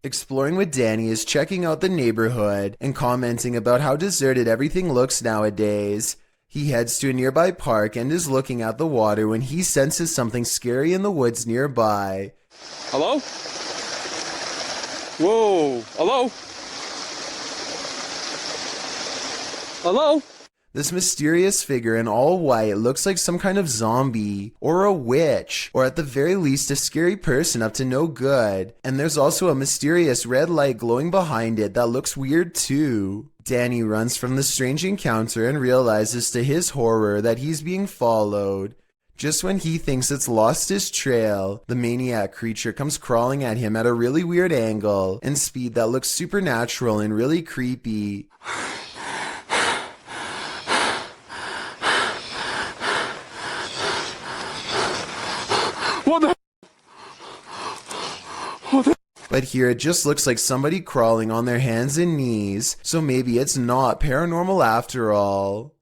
Exploring with Danny is checking out the neighborhood and commenting about how deserted everything looks nowadays. He heads to a nearby park and is looking at the water when he senses something scary in the woods nearby. Hello? Whoa, hello? Hello? This mysterious figure in all white looks like some kind of zombie, or a witch, or at the very least a scary person up to no good. And there's also a mysterious red light glowing behind it that looks weird too. Danny runs from the strange encounter and realizes to his horror that he's being followed. Just when he thinks it's lost his trail, the maniac creature comes crawling at him at a really weird angle and speed that looks supernatural and really creepy. What the? But here it just looks like somebody crawling on their hands and knees, so maybe it's not paranormal after all.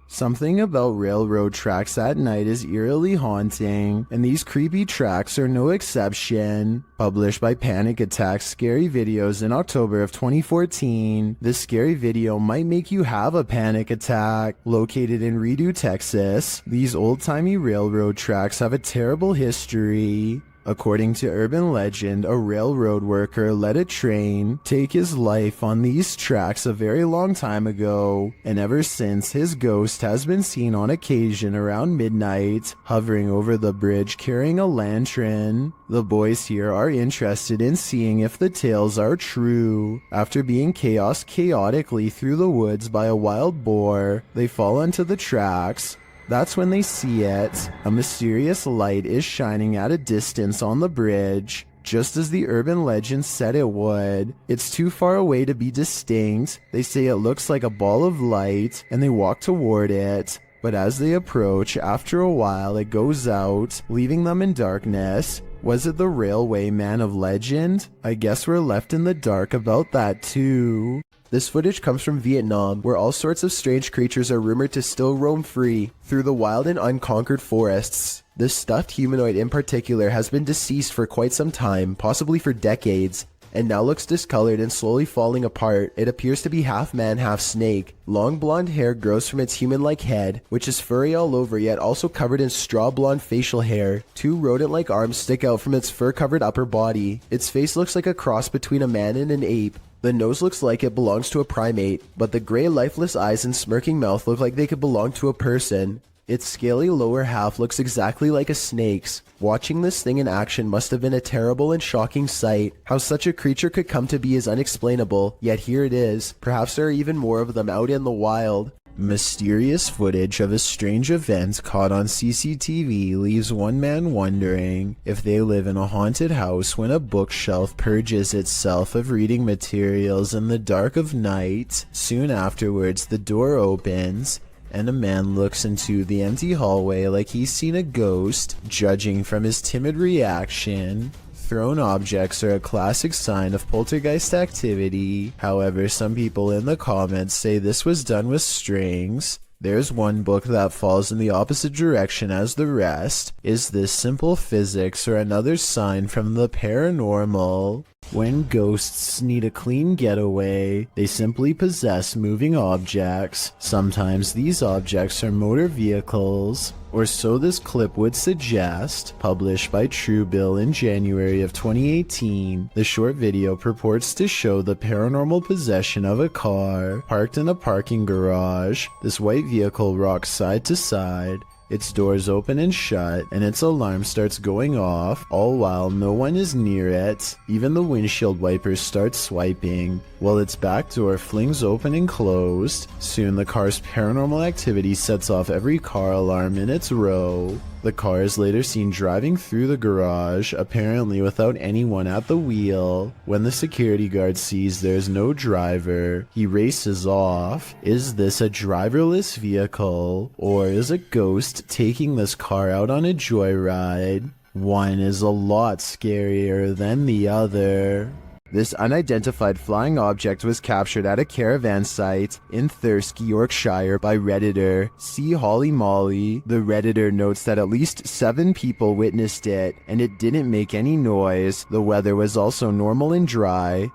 Something about railroad tracks at night is eerily haunting, and these creepy tracks are no exception. Published by Panic Attack Scary Videos in October of 2014, this scary video might make you have a panic attack. Located in Redo, Texas, these old-timey railroad tracks have a terrible history. According to urban legend, a railroad worker let a train take his life on these tracks a very long time ago, and ever since his ghost has been seen on occasion around midnight, hovering over the bridge carrying a lantern. The boys here are interested in seeing if the tales are true. After being chaotically through the woods by a wild boar, they fall onto the tracks. That's when they see it. A mysterious light is shining at a distance on the bridge, just as the urban legend said it would. It's too far away to be distinct. They say it looks like a ball of light, and they walk toward it. But as they approach, after a while it goes out, leaving them in darkness. Was it the railway man of legend? I guess we're left in the dark about that too. This footage comes from Vietnam, where all sorts of strange creatures are rumored to still roam free through the wild and unconquered forests. This stuffed humanoid in particular has been deceased for quite some time, possibly for decades, and now looks discolored and slowly falling apart. It appears to be half man, half snake. Long blonde hair grows from its human-like head, which is furry all over yet also covered in straw blonde facial hair. Two rodent-like arms stick out from its fur-covered upper body. Its face looks like a cross between a man and an ape. The nose looks like it belongs to a primate, but the gray lifeless eyes and smirking mouth look like they could belong to a person. Its scaly lower half looks exactly like a snake's. Watching this thing in action must have been a terrible and shocking sight. How such a creature could come to be is unexplainable, yet here it is. Perhaps there are even more of them out in the wild. Mysterious footage of a strange event caught on CCTV leaves one man wondering if they live in a haunted house when a bookshelf purges itself of reading materials in the dark of night. Soon afterwards, the door opens, and a man looks into the empty hallway like he's seen a ghost. Judging from his timid reaction, thrown objects are a classic sign of poltergeist activity. However, some people in the comments say this was done with strings. There's one book that falls in the opposite direction as the rest. Is this simple physics or another sign from the paranormal? When ghosts need a clean getaway, they simply possess moving objects. Sometimes these objects are motor vehicles, or so this clip would suggest. Published by Truebill in January of 2018, the short video purports to show the paranormal possession of a car parked in a parking garage. This white vehicle rocks side to side. Its doors open and shut, and its alarm starts going off, all while no one is near it. Even the windshield wipers start swiping, while its back door flings open and closed. Soon the car's paranormal activity sets off every car alarm in its row. The car is later seen driving through the garage, apparently without anyone at the wheel. When the security guard sees there's no driver, he races off. Is this a driverless vehicle, or is a ghost taking this car out on a joyride? One is a lot scarier than the other. This unidentified flying object was captured at a caravan site in Thirsk, Yorkshire by Redditor C. Holly Molly. The Redditor notes that at least 7 people witnessed it, and it didn't make any noise. The weather was also normal and dry.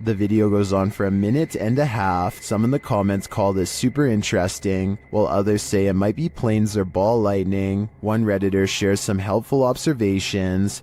The video goes on for a minute and a half. Some in the comments call this super interesting, while others say it might be planes or ball lightning. One Redditor shares some helpful observations.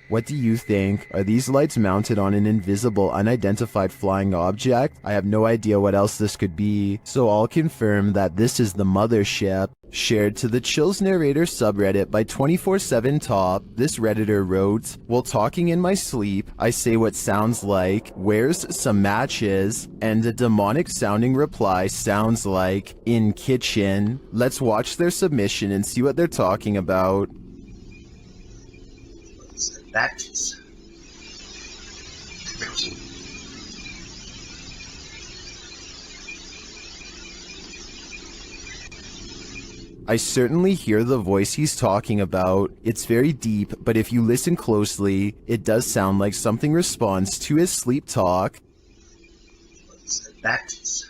What do you think? Are these lights mounted on an invisible, unidentified flying object? I have no idea what else this could be, so I'll confirm that this is the mothership. Shared to the Chills Narrator subreddit by 24/7 Top, this Redditor wrote, "While talking in my sleep, I say what sounds like, 'Where's some matches?' And a demonic sounding reply sounds like, 'In kitchen.' Let's watch their submission and see what they're talking about." Matches. I certainly hear the voice he's talking about. It's very deep, but if you listen closely, it does sound like something responds to his sleep talk. Matches.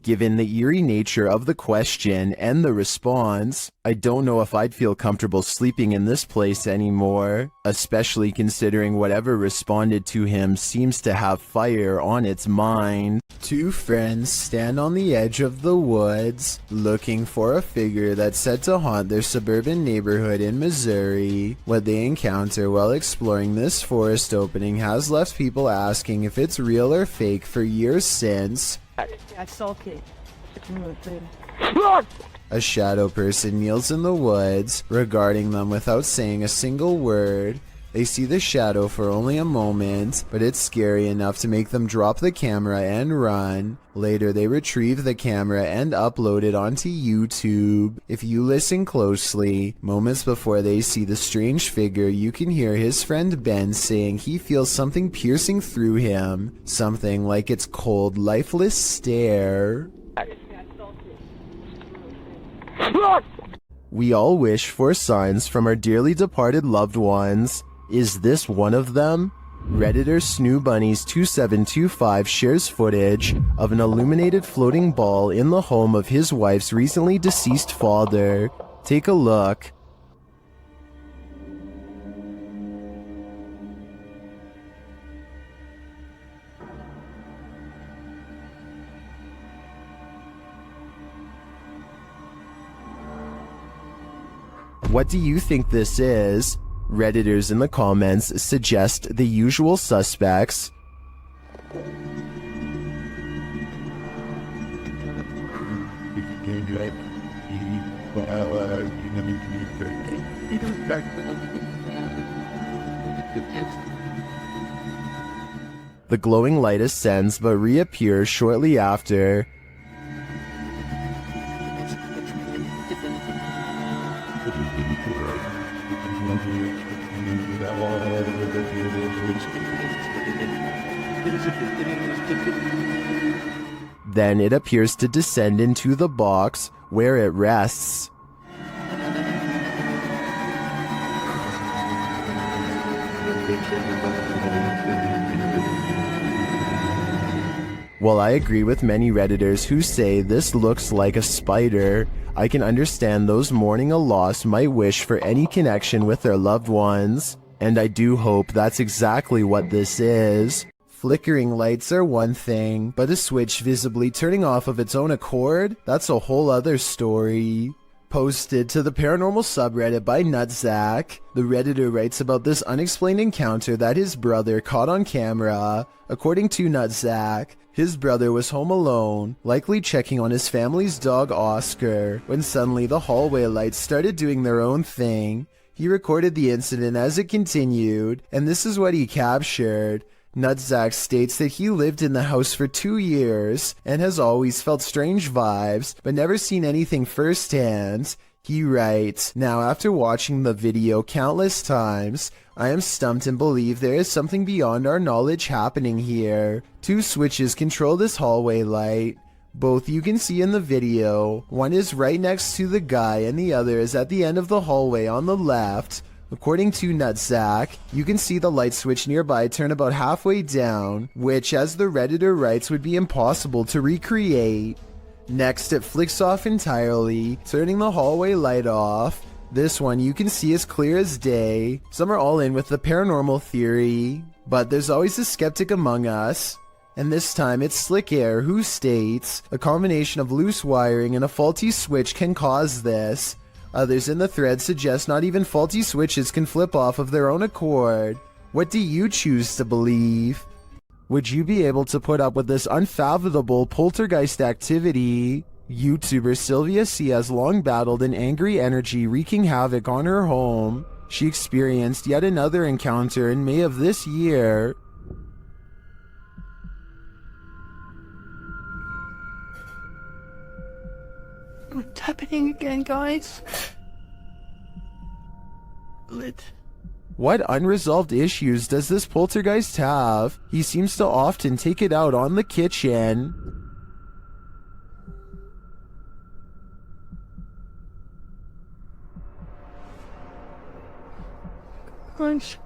Given the eerie nature of the question and the response, I don't know if I'd feel comfortable sleeping in this place anymore, especially considering whatever responded to him seems to have fire on its mind. 2 friends stand on the edge of the woods, looking for a figure that's said to haunt their suburban neighborhood in Missouri. What they encounter while exploring this forest opening has left people asking if it's real or fake for years since. I saw it. A shadow person kneels in the woods, regarding them without saying a single word. They see the shadow for only a moment, but it's scary enough to make them drop the camera and run. Later, they retrieve the camera and upload it onto YouTube. If you listen closely, moments before they see the strange figure, you can hear his friend Ben saying he feels something piercing through him. Something like its cold, lifeless stare. We all wish for signs from our dearly departed loved ones. Is this one of them? Redditor Snoo Bunnies 2725 shares footage of an illuminated floating ball in the home of his wife's recently deceased father. Take a look. What do you think this is? Redditors in the comments suggest the usual suspects. The glowing light ascends but reappears shortly after. Then it appears to descend into the box where it rests. While I agree with many Redditors who say this looks like a spider, I can understand those mourning a loss might wish for any connection with their loved ones. And I do hope that's exactly what this is. Flickering lights are one thing, but a switch visibly turning off of its own accord? That's a whole other story. Posted to the paranormal subreddit by Nutzack, the Redditor writes about this unexplained encounter that his brother caught on camera. According to Nutzack, his brother was home alone, likely checking on his family's dog Oscar, when suddenly the hallway lights started doing their own thing. He recorded the incident as it continued, and this is what he captured. Nutsack states that he lived in the house for 2 years and has always felt strange vibes, but never seen anything firsthand. He writes, "Now after watching the video countless times, I am stumped and believe there is something beyond our knowledge happening here. 2 switches control this hallway light. Both you can see in the video. One is right next to the guy and the other is at the end of the hallway on the left. According to Nutsack, you can see the light switch nearby turn about halfway down, which, as the Redditor writes, would be impossible to recreate. Next, it flicks off entirely, turning the hallway light off. This one you can see as clear as day. Some are all in with the paranormal theory, but there's always a skeptic among us. And this time it's Slick Air who states, a combination of loose wiring and a faulty switch can cause this. Others in the thread suggest not even faulty switches can flip off of their own accord. What do you choose to believe? Would you be able to put up with this unfathomable poltergeist activity? YouTuber Sylvia C has long battled an angry energy wreaking havoc on her home. She experienced yet another encounter in May of this year. What's happening again, guys? Lit. What unresolved issues does this poltergeist have? He seems to often take it out on the kitchen. Lunch.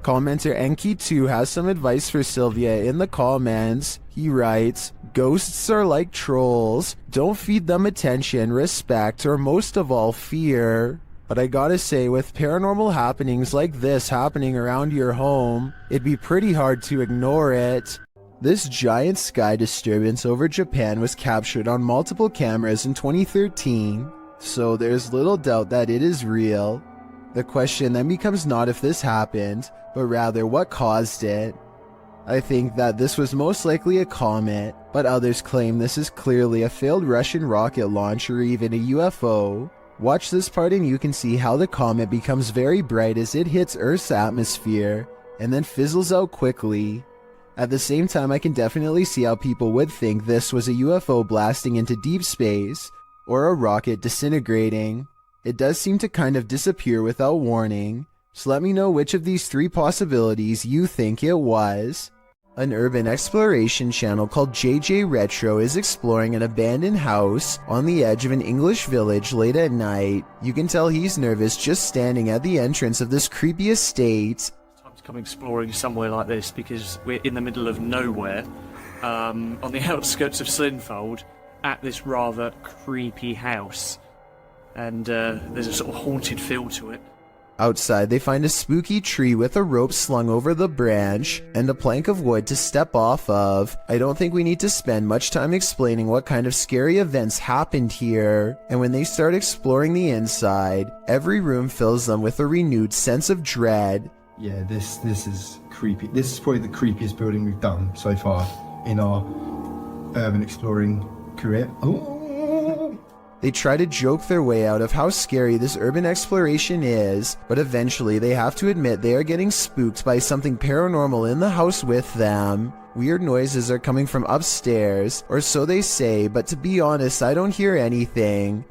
Commenter Enki2 has some advice for Sylvia in the comments. He writes, "Ghosts are like trolls. Don't feed them attention, respect, or most of all, fear." But I gotta say, with paranormal happenings like this happening around your home, it'd be pretty hard to ignore it. This giant sky disturbance over Japan was captured on multiple cameras in 2013, so there's little doubt that it is real. The question then becomes not if this happened, but rather what caused it. I think that this was most likely a comet, but others claim this is clearly a failed Russian rocket launch or even a UFO. Watch this part and you can see how the comet becomes very bright as it hits Earth's atmosphere, and then fizzles out quickly. At the same time, I can definitely see how people would think this was a UFO blasting into deep space, or a rocket disintegrating. It does seem to kind of disappear without warning, so let me know which of these 3 possibilities you think it was. An urban exploration channel called JJ Retro is exploring an abandoned house on the edge of an English village late at night. You can tell he's nervous just standing at the entrance of this creepy estate. Time to come exploring somewhere like this because we're in the middle of nowhere, on the outskirts of Slinfold, at this rather creepy house. And there's a sort of haunted feel to it. Outside, they find a spooky tree with a rope slung over the branch and a plank of wood to step off of. I don't think we need to spend much time explaining what kind of scary events happened here. And when they start exploring the inside, every room fills them with a renewed sense of dread. Yeah, this is creepy. This is probably the creepiest building we've done so far in our urban exploring career. Oh. They try to joke their way out of how scary this urban exploration is, but eventually they have to admit they are getting spooked by something paranormal in the house with them. Weird noises are coming from upstairs, or so they say, but to be honest, I don't hear anything.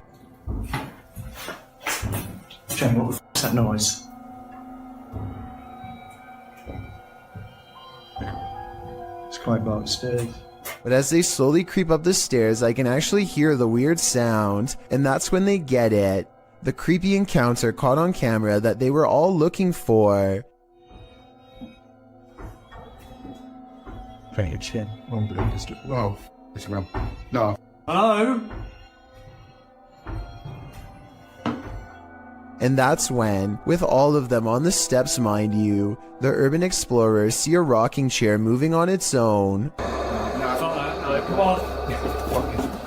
Jane, what the f***'s that noise? It's quite dark upstairs. But as they slowly creep up the stairs, I can actually hear the weird sound, and that's when they get it. The creepy encounter caught on camera that they were all looking for. Bring your chin. Whoa. It's around. No. Hello? And that's when, with all of them on the steps mind you, the urban explorers see a rocking chair moving on its own. Come on.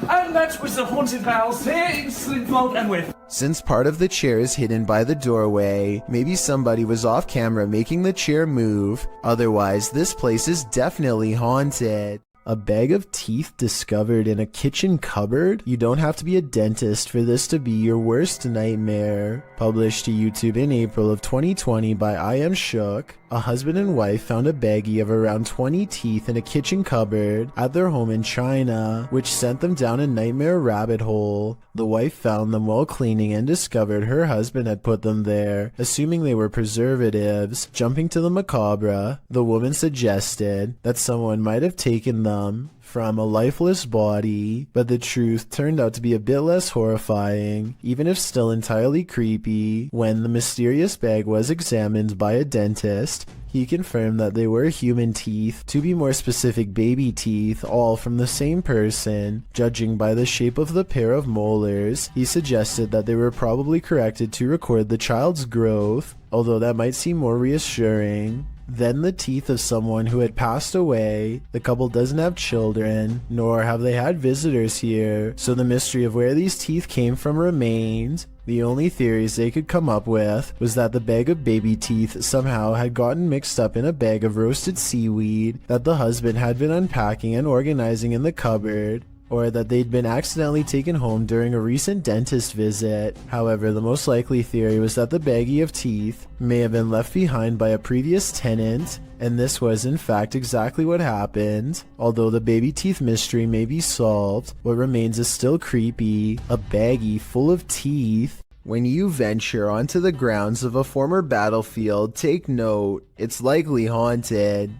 And that was the haunted house here in Slinfold and with. Since part of the chair is hidden by the doorway, maybe somebody was off camera making the chair move. Otherwise, this place is definitely haunted. A bag of teeth discovered in a kitchen cupboard? You don't have to be a dentist for this to be your worst nightmare. Published to YouTube in April of 2020 by I Am Shook. A husband and wife found a baggie of around 20 teeth in a kitchen cupboard at their home in China, which sent them down a nightmare rabbit hole. The wife found them while cleaning and discovered her husband had put them there, assuming they were preservatives. Jumping to the macabre, the woman suggested that someone might have taken them from a lifeless body, but the truth turned out to be a bit less horrifying, even if still entirely creepy. When the mysterious bag was examined by a dentist, he confirmed that they were human teeth, to be more specific baby teeth, all from the same person. Judging by the shape of the pair of molars, he suggested that they were probably corrected to record the child's growth, although that might seem more reassuring. Then the teeth of someone who had passed away. The couple doesn't have children, nor have they had visitors here, so the mystery of where these teeth came from remained. The only theories they could come up with was that the bag of baby teeth somehow had gotten mixed up in a bag of roasted seaweed that the husband had been unpacking and organizing in the cupboard, or that they'd been accidentally taken home during a recent dentist visit. However, the most likely theory was that the baggie of teeth may have been left behind by a previous tenant, and this was in fact exactly what happened. Although the baby teeth mystery may be solved, what remains is still creepy. A baggie full of teeth. When you venture onto the grounds of a former battlefield, take note, it's likely haunted.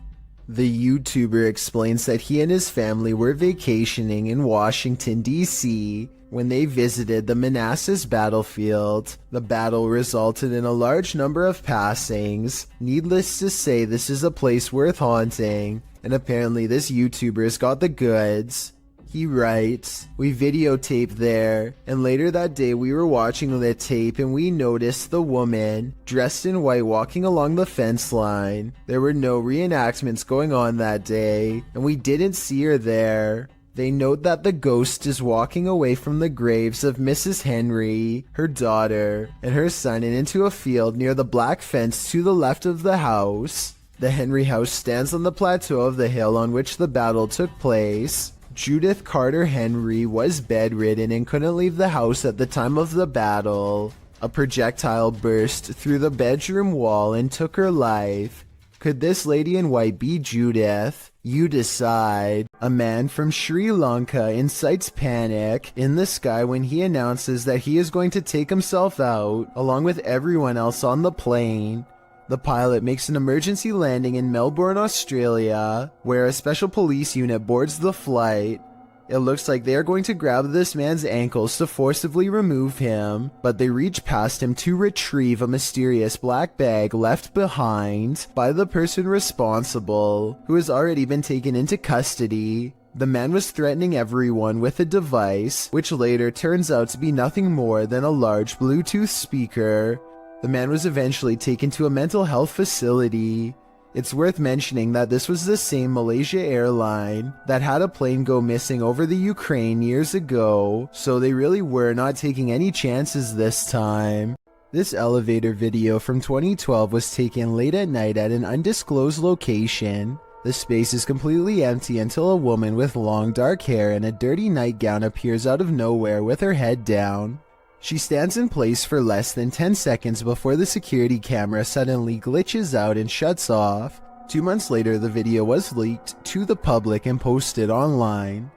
The YouTuber explains that he and his family were vacationing in Washington, D.C. when they visited the Manassas battlefield. The battle resulted in a large number of passings. Needless to say, this is a place worth haunting, and apparently this YouTuber's got the goods. He writes, "We videotaped there, and later that day we were watching the tape and we noticed the woman, dressed in white, walking along the fence line. There were no reenactments going on that day, and we didn't see her there. They note that the ghost is walking away from the graves of Mrs. Henry, her daughter, and her son, and into a field near the black fence to the left of the house. The Henry house stands on the plateau of the hill on which the battle took place. Judith Carter Henry was bedridden and couldn't leave the house at the time of the battle. A projectile burst through the bedroom wall and took her life. Could this lady in white be Judith? You decide." A man from Sri Lanka incites panic in the sky when he announces that he is going to take himself out, along with everyone else on the plane. The pilot makes an emergency landing in Melbourne, Australia, where a special police unit boards the flight. It looks like they are going to grab this man's ankles to forcibly remove him, but they reach past him to retrieve a mysterious black bag left behind by the person responsible, who has already been taken into custody. The man was threatening everyone with a device, which later turns out to be nothing more than a large Bluetooth speaker. The man was eventually taken to a mental health facility. It's worth mentioning that this was the same Malaysia airline that had a plane go missing over the Ukraine years ago, so they really were not taking any chances this time. This elevator video from 2012 was taken late at night at an undisclosed location. The space is completely empty until a woman with long dark hair and a dirty nightgown appears out of nowhere with her head down. She stands in place for less than 10 seconds before the security camera suddenly glitches out and shuts off. 2 months later, the video was leaked to the public and posted online.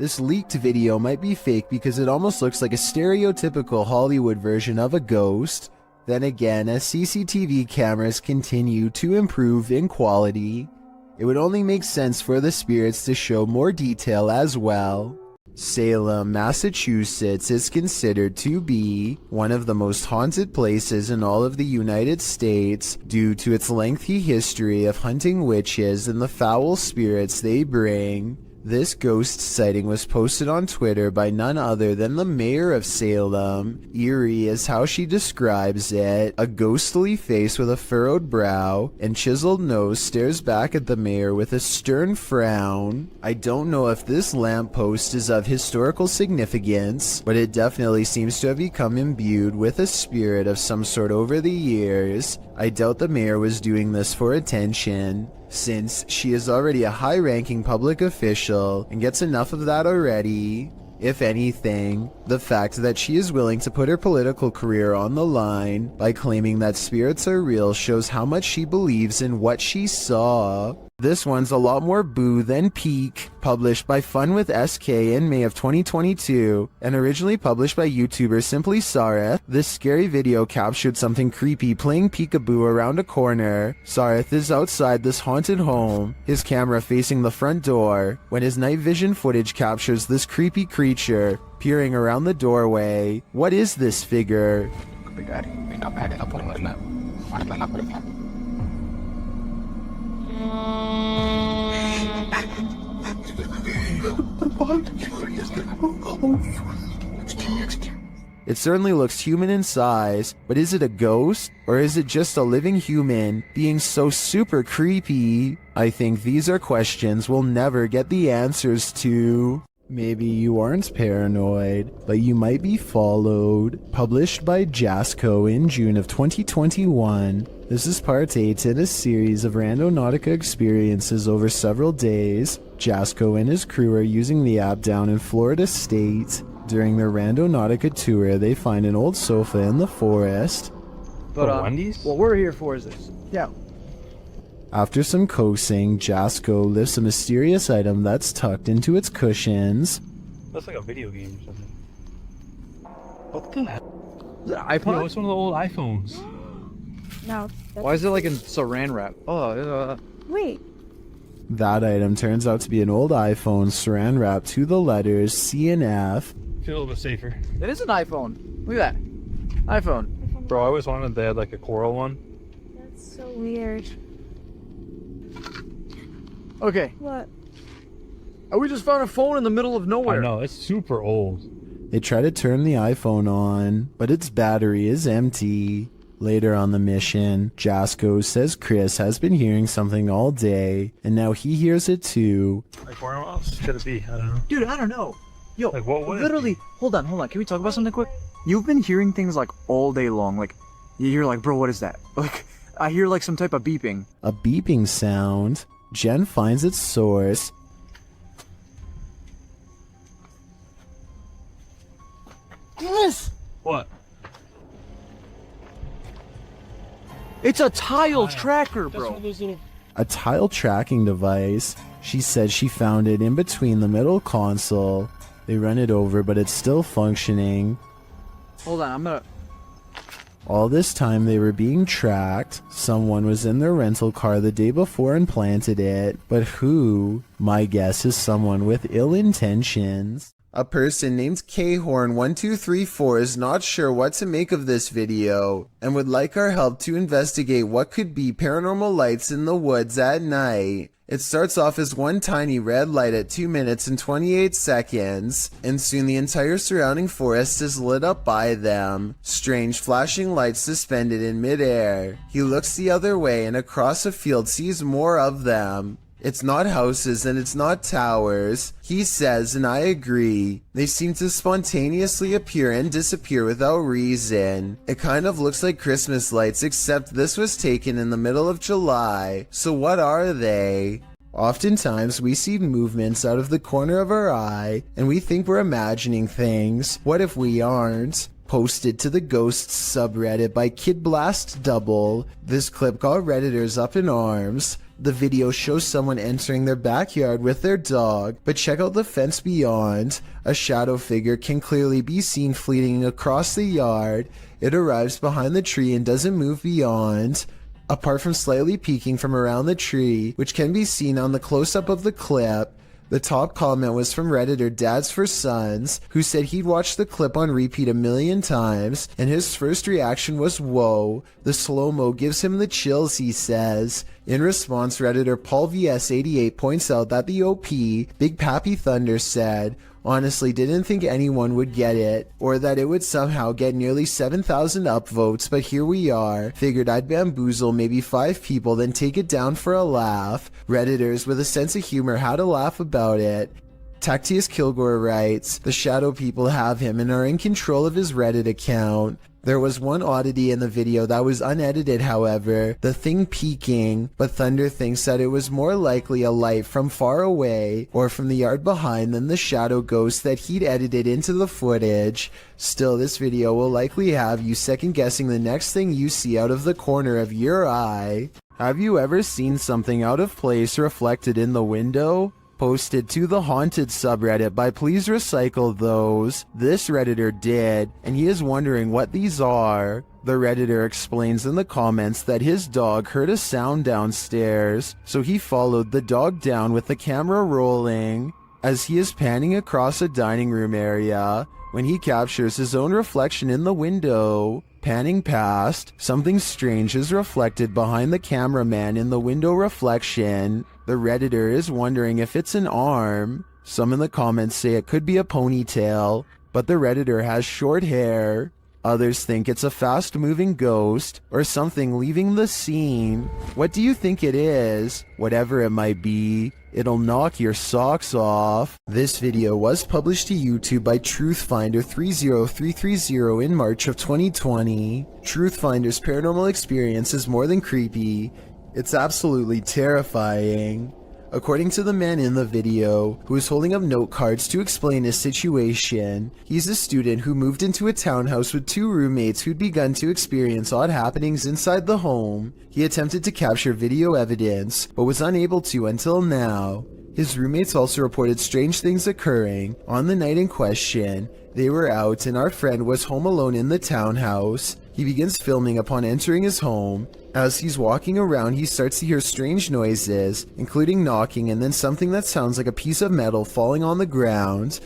This leaked video might be fake because it almost looks like a stereotypical Hollywood version of a ghost. Then again, as CCTV cameras continue to improve in quality, it would only make sense for the spirits to show more detail as well. Salem, Massachusetts is considered to be one of the most haunted places in all of the United States due to its lengthy history of hunting witches and the foul spirits they bring. This ghost sighting was posted on Twitter by none other than the mayor of Salem. Eerie is how she describes it. A ghostly face with a furrowed brow and chiseled nose stares back at the mayor with a stern frown. I don't know if this lamppost is of historical significance, but it definitely seems to have become imbued with a spirit of some sort over the years. I doubt the mayor was doing this for attention. since she is already a high-ranking public official and gets enough of that already. If anything, the fact that she is willing to put her political career on the line by claiming that spirits are real shows how much she believes in what she saw. This one's a lot more boo than peak, published by Fun with SK in May of 2022, and originally published by YouTuber Simply Sareth. This scary video captured something creepy playing peekaboo around a corner. Sareth is outside this haunted home, his camera facing the front door, when his night vision footage captures this creepy creature peering around the doorway. What is this figure? It certainly looks human in size, but is it a ghost? Or is it just a living human being so super creepy? I think these are questions we'll never get the answers to. Maybe you aren't paranoid, but you might be followed. Published by Jasco in June of 2021. This is part 8 in a series of Randonautica experiences over several days. Jasco and his crew are using the app down in Florida State. During their Randonautica tour, they find an old sofa in the forest. But Wendy's? what we're here for is this. Yeah. After some coaxing, Jasco lifts a mysterious item that's tucked into its cushions. That's like a video game or something. What the hell? The iPod? Yo, it's one of the old iPhones. No. Why is it like in saran wrap? Wait. That item turns out to be an old iPhone saran wrapped to the letters C and F. Feel a little bit safer. It is an iPhone. Look at that. iPhone. Bro, I always wanted they had like a coral one. That's so weird. Okay. What? We just found a phone in the middle of nowhere. I know, it's super old. They try to turn the iPhone on, but its battery is empty. Later on the mission, Jasco says Chris has been hearing something all day, and now he hears it too. Like, where else could it be? I don't know. Dude, I don't know. Yo, Like, what would it literally, be? hold on. Can we talk about something quick? You've been hearing things like all day long. Like, you're like, bro, what is that? Like, I hear like some type of beeping. A beeping sound. Jen finds its source. Chris! What? It's a tile tracker, That's one bro. of those little... A tile tracking device. She said she found it in between the middle console. They run it over, but it's still functioning. Hold on, I'm gonna... All this time they were being tracked. Someone was in their rental car the day before and planted it. But who? My guess is someone with ill intentions. A person named Khorn1234 is not sure what to make of this video and would like our help to investigate what could be paranormal lights in the woods at night. It starts off as one tiny red light at 2 minutes and 28 seconds, and soon the entire surrounding forest is lit up by them. Strange flashing lights suspended in midair. He looks the other way and across a field sees more of them. It's not houses and it's not towers, he says, and I agree. They seem to spontaneously appear and disappear without reason. It kind of looks like Christmas lights, except this was taken in the middle of July. So what are they? Oftentimes we see movements out of the corner of our eye and we think we're imagining things. What if we aren't? Posted to the Ghosts subreddit by Kid Blast Double. This clip got Redditors up in arms. The video shows someone entering their backyard with their dog, but check out the fence beyond. A shadow figure can clearly be seen fleeting across the yard. It arrives behind the tree and doesn't move beyond. Apart from slightly peeking from around the tree, which can be seen on the close-up of the clip, the top comment was from Redditor Dads for Sons, who said he'd watched the clip on repeat 1,000,000 times, and his first reaction was, whoa, the slow-mo gives him the chills, he says. In response, Redditor Paul VS88 points out that the OP, Big Pappy Thunder, said, honestly didn't think anyone would get it, or that it would somehow get nearly 7,000 upvotes, but here we are. Figured I'd bamboozle maybe 5 people, then take it down for a laugh. Redditors with a sense of humor had a laugh about it. Tactius Kilgore writes, the shadow people have him and are in control of his Reddit account. There was one oddity in the video that was unedited, however, the thing peeking, but Thunder thinks that it was more likely a light from far away or from the yard behind than the shadow ghost that he'd edited into the footage. Still, this video will likely have you second guessing the next thing you see out of the corner of your eye. Have you ever seen something out of place reflected in the window? Posted to the Haunted subreddit by Please Recycle Those. This Redditor did, and he is wondering what these are. The Redditor explains in the comments that his dog heard a sound downstairs, so he followed the dog down with the camera rolling. As he is panning across a dining room area, when he captures his own reflection in the window. Panning past, something strange is reflected behind the cameraman in the window reflection. The Redditor is wondering if it's an arm. Some in the comments say it could be a ponytail, but the Redditor has short hair. Others think it's a fast-moving ghost or something leaving the scene. What do you think it is? Whatever it might be, it'll knock your socks off. This video was published to YouTube by Truthfinder30330 in March of 2020. Truthfinder's paranormal experience is more than creepy. It's absolutely terrifying. According to the man in the video, who is holding up note cards to explain his situation, he's a student who moved into a townhouse with two roommates who'd begun to experience odd happenings inside the home. He attempted to capture video evidence, but was unable to until now. His roommates also reported strange things occurring. On the night in question, they were out and our friend was home alone in the townhouse. He begins filming upon entering his home. As he's walking around, he starts to hear strange noises, including knocking and then something that sounds like a piece of metal falling on the ground.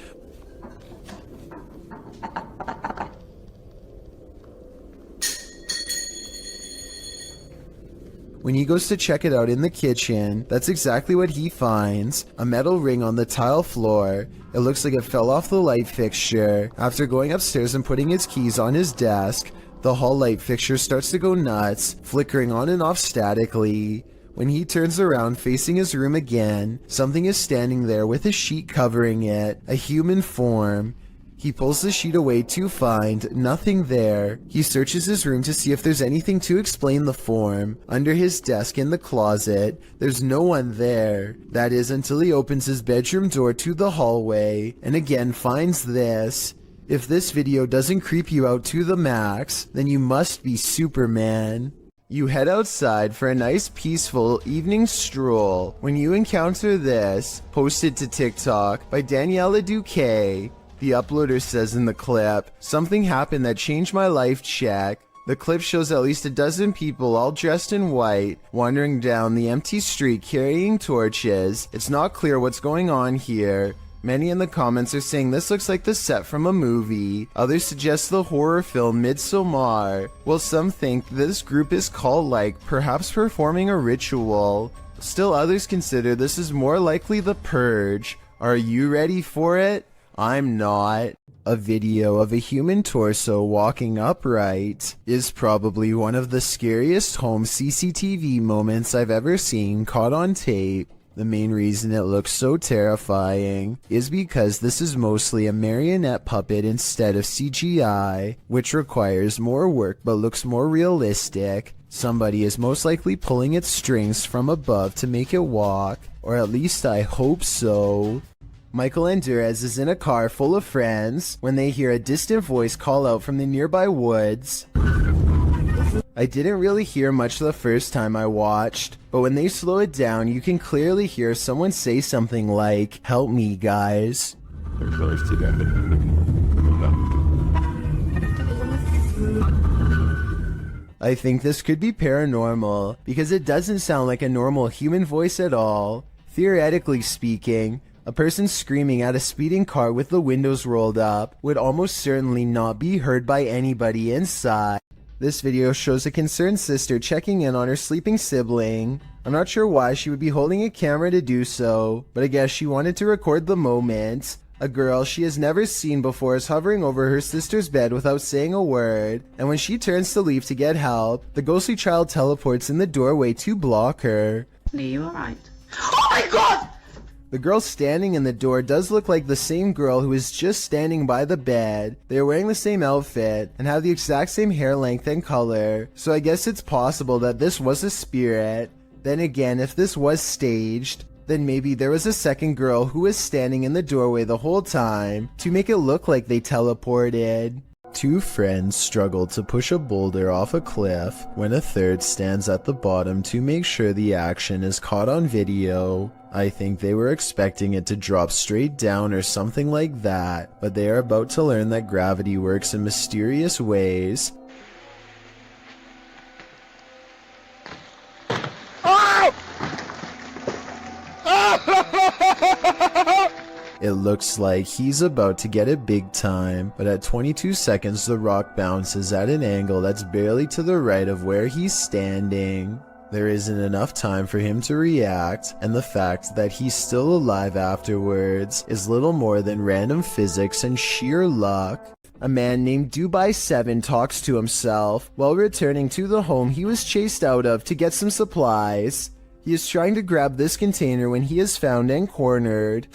When he goes to check it out in the kitchen, that's exactly what he finds. A metal ring on the tile floor. It looks like it fell off the light fixture. After going upstairs and putting his keys on his desk, the hall light fixture starts to go nuts, flickering on and off statically. When he turns around facing his room again, something is standing there with a sheet covering it, a human form. He pulls the sheet away to find nothing there. He searches his room to see if there's anything to explain the form. Under his desk in the closet, there's no one there. That is until he opens his bedroom door to the hallway and again finds this. If this video doesn't creep you out to the max, then you must be Superman. You head outside for a nice peaceful evening stroll when you encounter this, posted to TikTok by Daniela Duque. The uploader says in the clip, "Something happened that changed my life, check." The clip shows at least a dozen people all dressed in white, wandering down the empty street carrying torches. It's not clear what's going on here. Many in the comments are saying this looks like the set from a movie. Others suggest the horror film Midsommar. While some think this group is cult-like, perhaps performing a ritual. Still others consider this is more likely the Purge. Are you ready for it? I'm not. A video of a human torso walking upright is probably one of the scariest home CCTV moments I've ever seen caught on tape. The main reason it looks so terrifying is because this is mostly a marionette puppet instead of CGI, which requires more work but looks more realistic. Somebody is most likely pulling its strings from above to make it walk, or at least I hope so. Michael Endurez is in a car full of friends when they hear a distant voice call out from the nearby woods. I didn't really hear much the first time I watched, but when they slow it down, you can clearly hear someone say something like, "Help me, guys." I think this could be paranormal, because it doesn't sound like a normal human voice at all. Theoretically speaking, a person screaming at a speeding car with the windows rolled up would almost certainly not be heard by anybody inside. This video shows a concerned sister checking in on her sleeping sibling. I'm not sure why she would be holding a camera to do so, but I guess she wanted to record the moment. A girl she has never seen before is hovering over her sister's bed without saying a word, and when she turns to leave to get help, the ghostly child teleports in the doorway to block her. Are you alright? Oh my god! The girl standing in the door does look like the same girl who is just standing by the bed. They are wearing the same outfit and have the exact same hair length and color, so I guess it's possible that this was a spirit. Then again, if this was staged, then maybe there was a second girl who was standing in the doorway the whole time to make it look like they teleported. Two friends struggle to push a boulder off a cliff when a third stands at the bottom to make sure the action is caught on video. I think they were expecting it to drop straight down or something like that, but they are about to learn that gravity works in mysterious ways. It looks like he's about to get it big time, but at 22 seconds the rock bounces at an angle that's barely to the right of where he's standing. There isn't enough time for him to react, and the fact that he's still alive afterwards is little more than random physics and sheer luck. A man named Dubai7 talks to himself while returning to the home he was chased out of to get some supplies. He is trying to grab this container when he is found and cornered.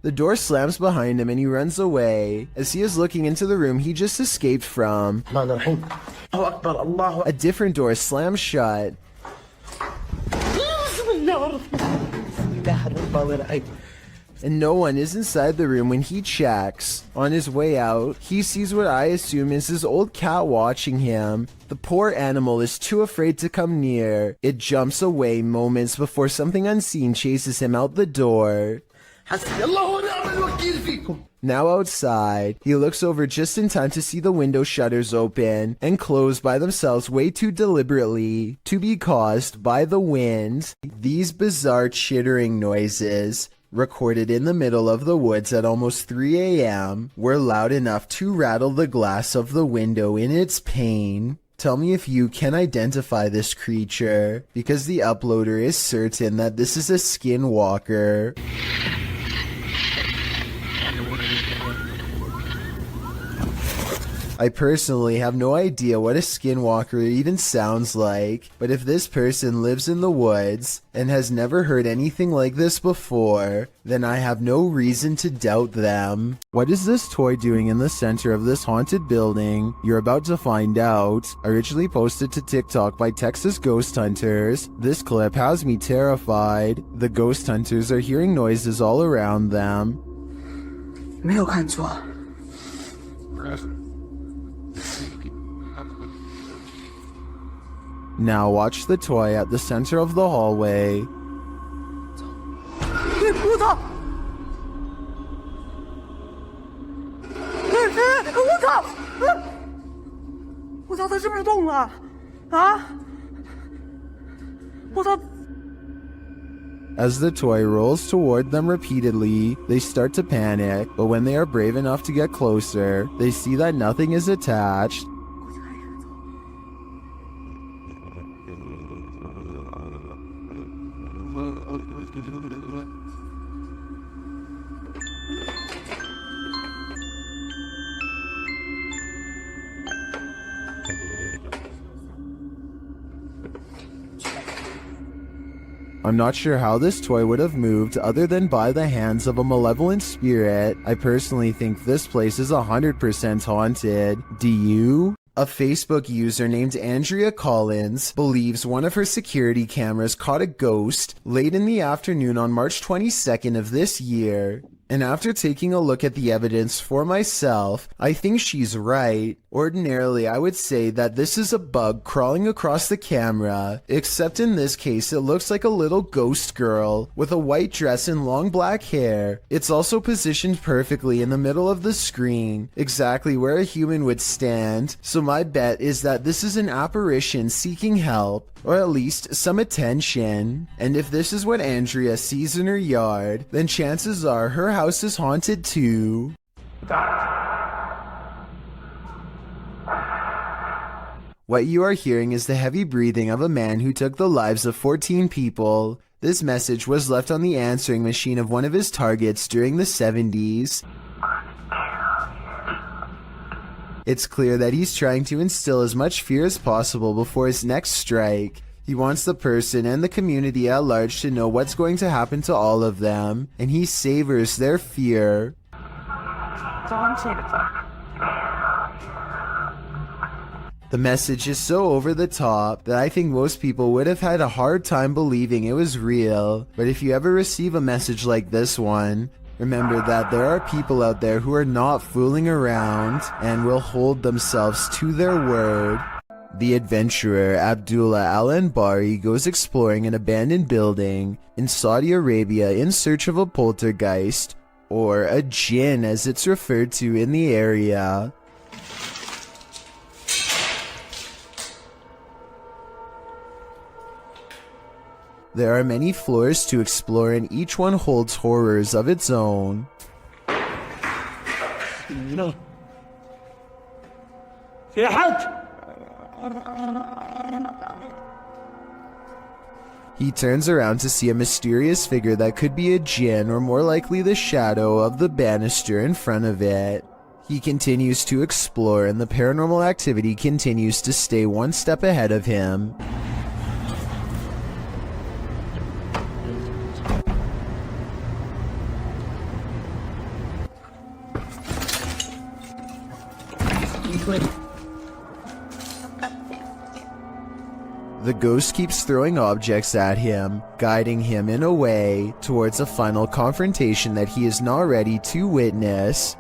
The door slams behind him and he runs away. As he is looking into the room he just escaped from, a different door slams shut. And no one is inside the room when he checks. On his way out, he sees what I assume is his old cat watching him. The poor animal is too afraid to come near. It jumps away moments before something unseen chases him out the door. Now outside, he looks over just in time to see the window shutters open and close by themselves way too deliberately to be caused by the wind. These bizarre chittering noises, recorded in the middle of the woods at almost 3 a.m., were loud enough to rattle the glass of the window in its pain. Tell me if you can identify this creature, because the uploader is certain that this is a skinwalker. I personally have no idea what a skinwalker even sounds like, but if this person lives in the woods and has never heard anything like this before, then I have no reason to doubt them. What is this toy doing in the center of this haunted building? You're about to find out. Originally posted to TikTok by Texas Ghost Hunters, this clip has me terrified. The ghost hunters are hearing noises all around them. 没有看错。 Now watch the toy at the center of the hallway. 我操！我操！我操！它是不是动了？啊！我操！ As the toy rolls toward them repeatedly, they start to panic, but when they are brave enough to get closer, they see that nothing is attached. I'm not sure how this toy would have moved other than by the hands of a malevolent spirit. I personally think this place is 100% haunted. Do you? A Facebook user named Andrea Collins believes one of her security cameras caught a ghost late in the afternoon on March 22nd of this year. And after taking a look at the evidence for myself, I think she's right. Ordinarily, I would say that this is a bug crawling across the camera, except in this case it looks like a little ghost girl with a white dress and long black hair. It's also positioned perfectly in the middle of the screen, exactly where a human would stand, so my bet is that this is an apparition seeking help, or at least some attention. And if this is what Andrea sees in her yard, then chances are her house is haunted too. What you are hearing is the heavy breathing of a man who took the lives of 14 people. This message was left on the answering machine of one of his targets during the 70s. It's clear that he's trying to instill as much fear as possible before his next strike. He wants the person and the community at large to know what's going to happen to all of them, and he savors their fear. The message is so over the top that I think most people would have had a hard time believing it was real. But if you ever receive a message like this one, remember that there are people out there who are not fooling around and will hold themselves to their word. The adventurer Abdullah Al-Anbari goes exploring an abandoned building in Saudi Arabia in search of a poltergeist, or a jinn as it's referred to in the area. There are many floors to explore and each one holds horrors of its own. He turns around to see a mysterious figure that could be a jinn or more likely the shadow of the banister in front of it. He continues to explore and the paranormal activity continues to stay one step ahead of him. The ghost keeps throwing objects at him, guiding him in a way towards a final confrontation that he is not ready to witness.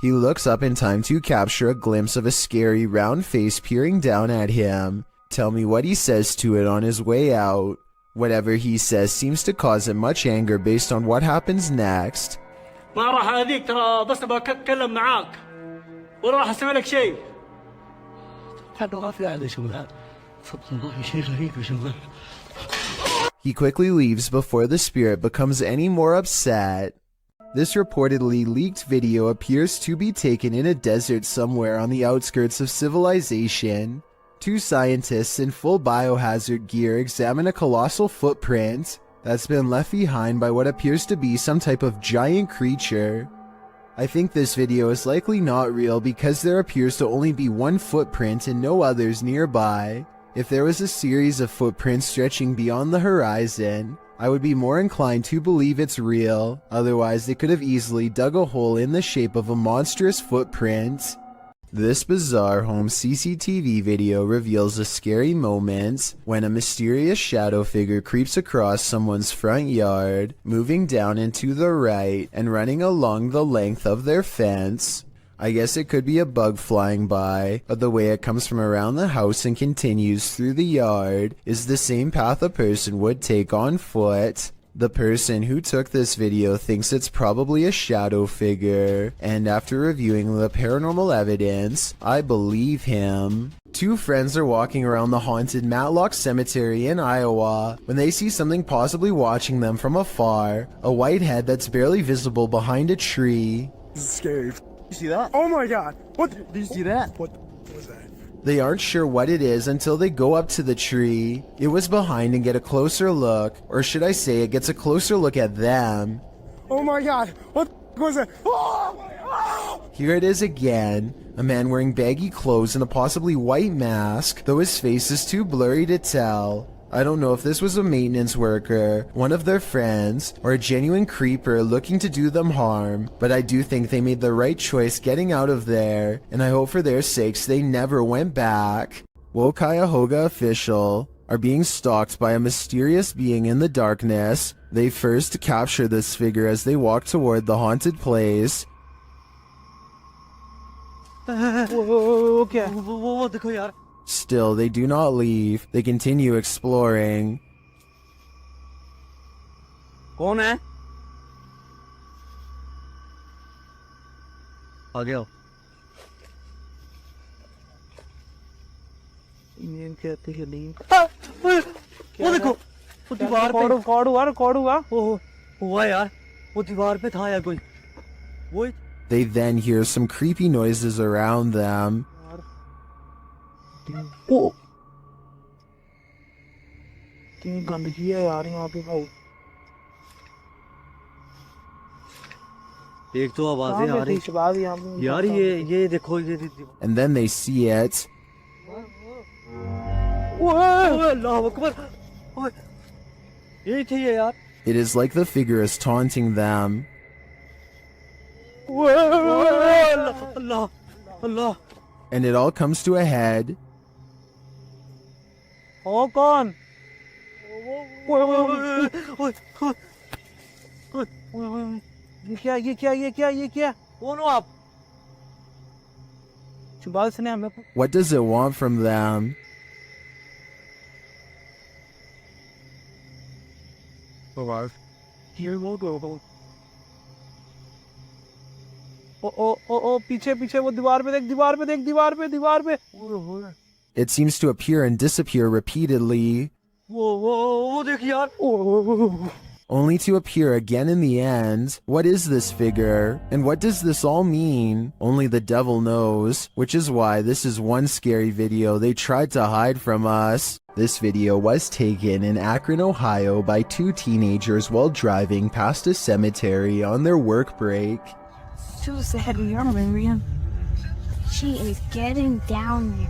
He looks up in time to capture a glimpse of a scary round face peering down at him. Tell me what he says to it on his way out. Whatever he says seems to cause him much anger based on what happens next. ما راح اذيك ترى بس بتكلم معاك ولا راح اسوي لك شيء. هذا ما في هذا شغل والله شيء غريب يا شغل. He quickly leaves before the spirit becomes any more upset. This reportedly leaked video appears to be taken in a desert somewhere on the outskirts of civilization. Two scientists in full biohazard gear examine a colossal footprint that's been left behind by what appears to be some type of giant creature. I think this video is likely not real because there appears to only be one footprint and no others nearby. If there was a series of footprints stretching beyond the horizon, I would be more inclined to believe it's real, otherwise they could have easily dug a hole in the shape of a monstrous footprint. This bizarre home CCTV video reveals a scary moment when a mysterious shadow figure creeps across someone's front yard, moving down and to the right and running along the length of their fence. I guess it could be a bug flying by, but the way it comes from around the house and continues through the yard is the same path a person would take on foot. The person who took this video thinks it's probably a shadow figure, and after reviewing the paranormal evidence, I believe him. Two friends are walking around the haunted Matlock Cemetery in Iowa when they see something possibly watching them from afar, a white head that's barely visible behind a tree. This is scary. You see that? Oh my god! What? Did you see that? What was that? They aren't sure what it is until they go up to the tree. It was behind and get a closer look, or should I say it gets a closer look at them. Oh my god! What was that? Oh! Here it is again. A man wearing baggy clothes and a possibly white mask, though his face is too blurry to tell. I don't know if this was a maintenance worker, one of their friends, or a genuine creeper looking to do them harm, but I do think they made the right choice getting out of there, and I hope for their sakes they never went back. Cuyahoga official are being stalked by a mysterious being in the darkness. They first capture this figure as they walk toward the haunted place. Still, they do not leave. They continue exploring. कौन है? आ गया। नींद कहते हैं नींद। वो देखो, वो दीवार पे। रिकॉर्ड हुआ। हुआ यार। वो दीवार पे था या कोई। वो They then hear some creepy noises around them. ओ कितनी गंदगी है यार यहाँ पे भाई एक तो आवाजें आ रही यार ये देखो ये And then they see it. ओए अल्लाह अकबर ओए ये थी ये यार It is like the figure is taunting them. ओए अल्लाह अल्लाह अल्लाह And it all comes to a head. ओ कौन ये क्या कौन हो आप सुबह से ने हमें What does it want from them? Here we'll go. ओ पीछे पीछे वो दीवार पे देख दीवार पे It seems to appear and disappear repeatedly, वो देख यार only to appear again in the end. What is this figure? And what does this all mean? Only the devil knows, which is why this is one scary video they tried to hide from us. This video was taken in Akron, Ohio by two teenagers while driving past a cemetery on their work break. Who's the head of your Marian? She is getting down there.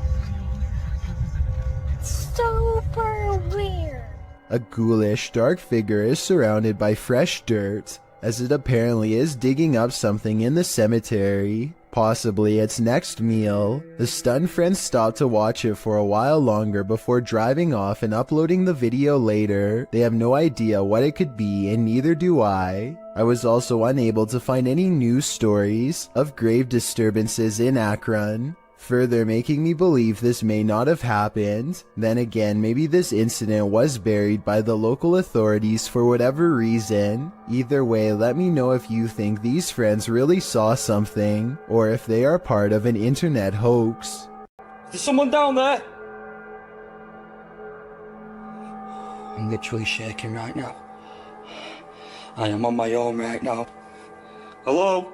Super weird. A ghoulish, dark figure is surrounded by fresh dirt, as it apparently is digging up something in the cemetery, possibly its next meal. The stunned friends stop to watch it for a while longer before driving off and uploading the video later. They have no idea what it could be, and neither do I. I was also unable to find any news stories of grave disturbances in Akron, further making me believe this may not have happened. Then again, maybe this incident was buried by the local authorities for whatever reason. Either way, let me know if you think these friends really saw something, or if they are part of an internet hoax. There's someone down there I'm literally shaking right now. I am on my own right now. hello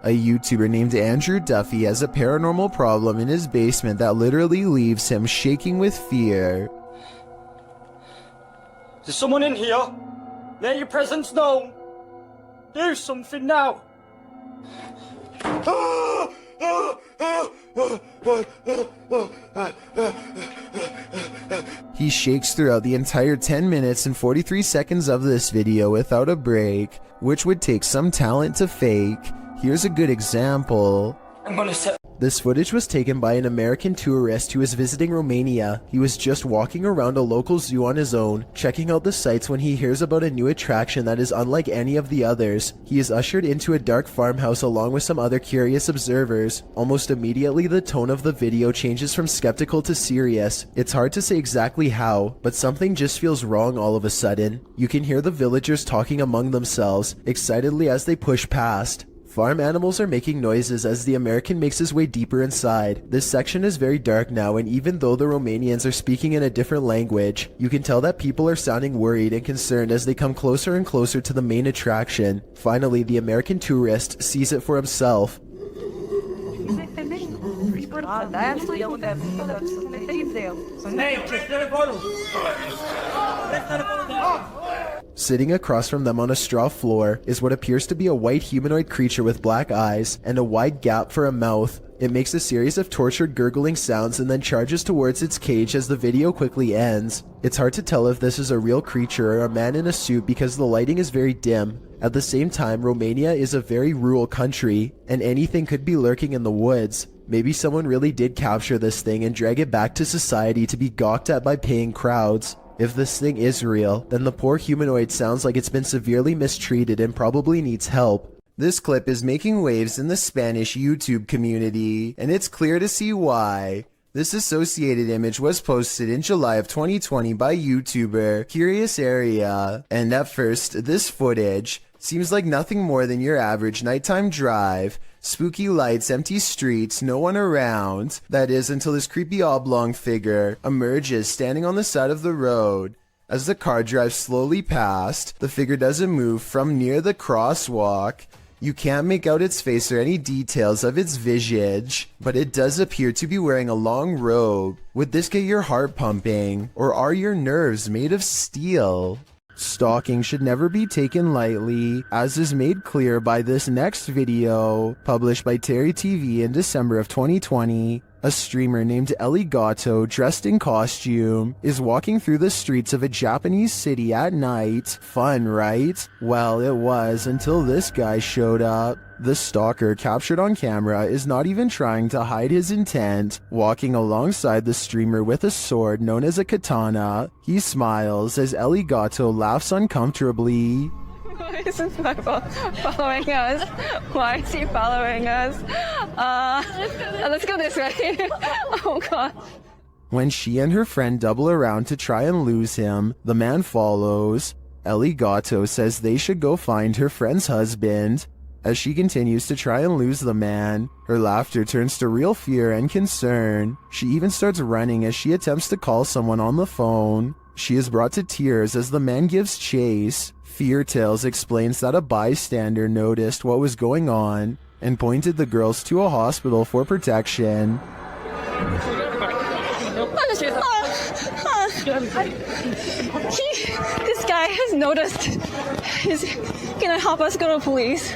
A YouTuber named Andrew Duffy has a paranormal problem in his basement that literally leaves him shaking with fear. there's someone in here let your presence known do something now He shakes throughout the entire 10 minutes and 43 seconds of this video without a break, which would take some talent to fake. Here's a good example. I'm gonna set This footage was taken by an American tourist who was visiting Romania. He was just walking around a local zoo on his own, checking out the sights when he hears about a new attraction that is unlike any of the others. He is ushered into a dark farmhouse along with some other curious observers. Almost immediately, the tone of the video changes from skeptical to serious. It's hard to say exactly how, but something just feels wrong all of a sudden. You can hear the villagers talking among themselves, excitedly as they push past. Farm animals are making noises as the American makes his way deeper inside. This section is very dark now, and even though the Romanians are speaking in a different language, you can tell that people are sounding worried and concerned as they come closer and closer to the main attraction. Finally, the American tourist sees it for himself. Sitting across from them on a straw floor is what appears to be a white humanoid creature with black eyes and a wide gap for a mouth. It makes a series of tortured gurgling sounds and then charges towards its cage as the video quickly ends. It's hard to tell if this is a real creature or a man in a suit because the lighting is very dim. At the same time, Romania is a very rural country, and anything could be lurking in the woods. Maybe someone really did capture this thing and drag it back to society to be gawked at by paying crowds. If this thing is real, then the poor humanoid sounds like it's been severely mistreated and probably needs help. This clip is making waves in the Spanish YouTube community, and it's clear to see why. This associated image was posted in July of 2020 by YouTuber Curious Area, and at first, this footage seems like nothing more than your average nighttime drive. Spooky lights, empty streets, no one around. That is, until this creepy oblong figure emerges standing on the side of the road. As the car drives slowly past, the figure doesn't move from near the crosswalk. You can't make out its face or any details of its visage, but it does appear to be wearing a long robe. Would this get your heart pumping, or are your nerves made of steel? Stalking should never be taken lightly, as is made clear by this next video, published by Terry TV in December of 2020. A streamer named Ellie Gatto, dressed in costume, is walking through the streets of a Japanese city at night. Fun, right? Well, it was until this guy showed up. The stalker, captured on camera, is not even trying to hide his intent, walking alongside the streamer with a sword known as a katana. He smiles as Ellie Gatto laughs uncomfortably. Why is this guy following us? Why is he following us? Let's go this way. Oh god. When she and her friend double around to try and lose him, the man follows. Ellie Gatto says they should go find her friend's husband. As she continues to try and lose the man, her laughter turns to real fear and concern. She even starts running as she attempts to call someone on the phone. She is brought to tears as the man gives chase. Fear Tales explains that a bystander noticed what was going on and pointed the girls to a hospital for protection. This guy has noticed. He's gonna help us go to police.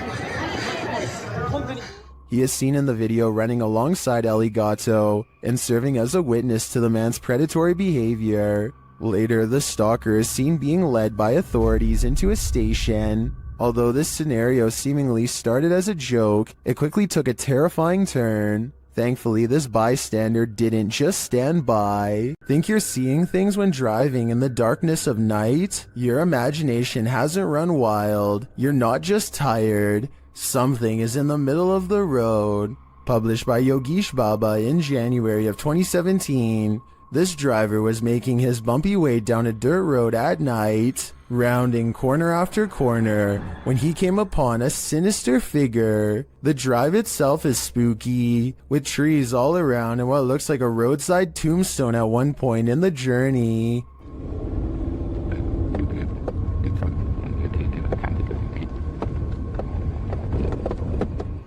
He is seen in the video running alongside Ellie Gatto and serving as a witness to the man's predatory behavior. Later, the stalker is seen being led by authorities into a station. Although this scenario seemingly started as a joke, it quickly took a terrifying turn. Thankfully, this bystander didn't just stand by. Think you're seeing things when driving in the darkness of night? Your imagination hasn't run wild. You're not just tired. Something is in the middle of the road. Published by Yogesh Baba in January of 2017. This driver was making his bumpy way down a dirt road at night, rounding corner after corner, when he came upon a sinister figure. The drive itself is spooky, with trees all around and what looks like a roadside tombstone at one point in the journey.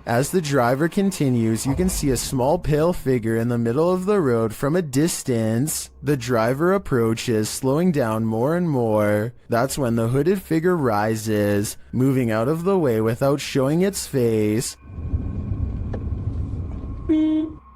As the driver continues, you can see a small pale figure in the middle of the road from a distance. The driver approaches, slowing down more and more. That's when the hooded figure rises, moving out of the way without showing its face.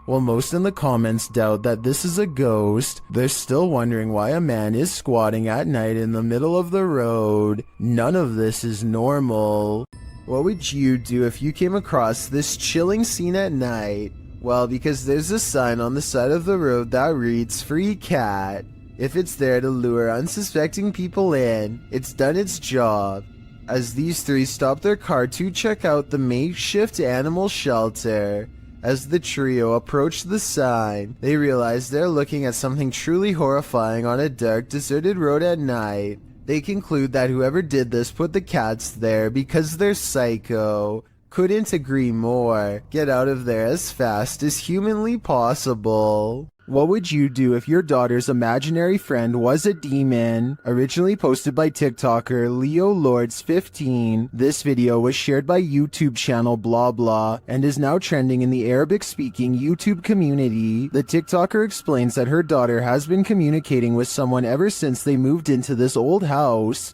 While most in the comments doubt that this is a ghost, they're still wondering why a man is squatting at night in the middle of the road. None of this is normal. What would you do if you came across this chilling scene at night? Well, because there's a sign on the side of the road that reads "Free Cat." If it's there to lure unsuspecting people in, it's done its job. As these three stop their car to check out the makeshift animal shelter. As the trio approach the sign, they realize they're looking at something truly horrifying on a dark, deserted road at night. They conclude that whoever did this put the cats there because they're psycho. Couldn't agree more. Get out of there as fast as humanly possible. What would you do if your daughter's imaginary friend was a demon? Originally posted by TikToker Leo Lords 15, this video was shared by YouTube channel Blah Blah and is now trending in the Arabic-speaking YouTube community. The TikToker explains that her daughter has been communicating with someone ever since they moved into this old house.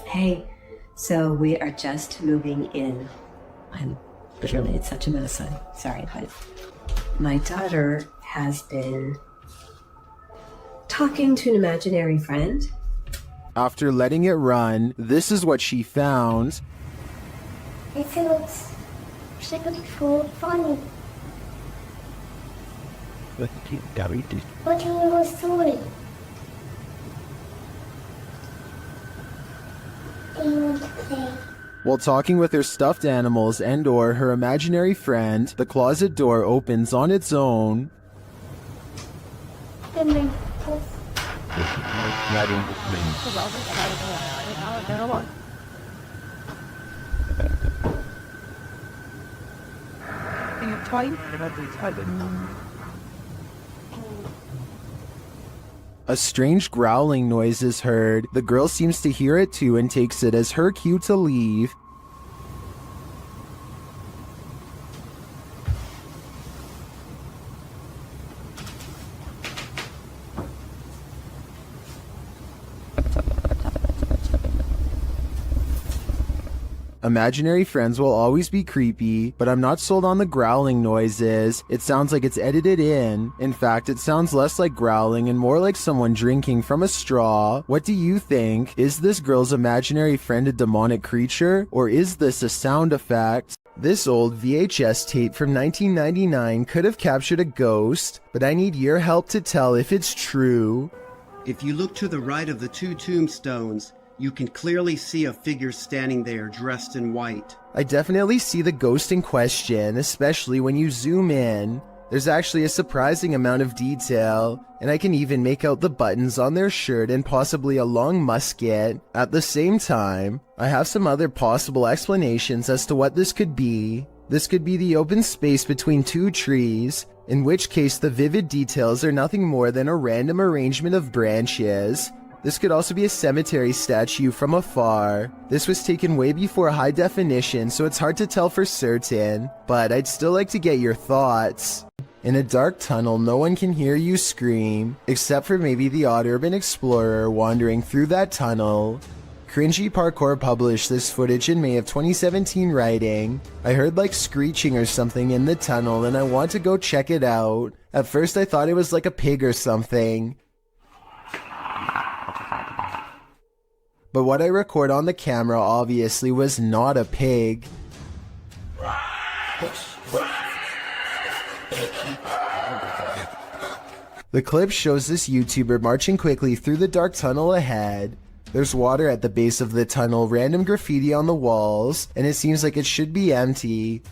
Hey, so we are just moving in. I'm literally, it's such a mess. I'm sorry, but my daughter has been talking to an imaginary friend. After letting it run, this is what she found. It feels so funny. What is your story? Do you want to play? While talking with her stuffed animals and or her imaginary friend, the closet door opens on its own. A strange growling noise is heard. The girl seems to hear it too and takes it as her cue to leave. Imaginary friends will always be creepy, but I'm not sold on the growling noises. It sounds like it's edited in. In fact, it sounds less like growling and more like someone drinking from a straw. What do you think? Is this girl's imaginary friend a demonic creature, or is this a sound effect? This old VHS tape from 1999 could have captured a ghost, but I need your help to tell if it's true. If you look to the right of the two tombstones, you can clearly see a figure standing there dressed in white. I definitely see the ghost in question, especially when you zoom in. There's actually a surprising amount of detail, and I can even make out the buttons on their shirt and possibly a long musket. At the same time, I have some other possible explanations as to what this could be. This could be the open space between two trees, in which case the vivid details are nothing more than a random arrangement of branches. This could also be a cemetery statue from afar. This was taken way before high definition, so it's hard to tell for certain, but I'd still like to get your thoughts. In a dark tunnel, no one can hear you scream, except for maybe the odd urban explorer wandering through that tunnel. Cringy Parkour published this footage in May of 2017 writing, "I heard like screeching or something in the tunnel and I want to go check it out. At first I thought it was like a pig or something. But what I record on the camera obviously was not a pig." The clip shows this YouTuber marching quickly through the dark tunnel ahead. There's water at the base of the tunnel, random graffiti on the walls, and it seems like it should be empty.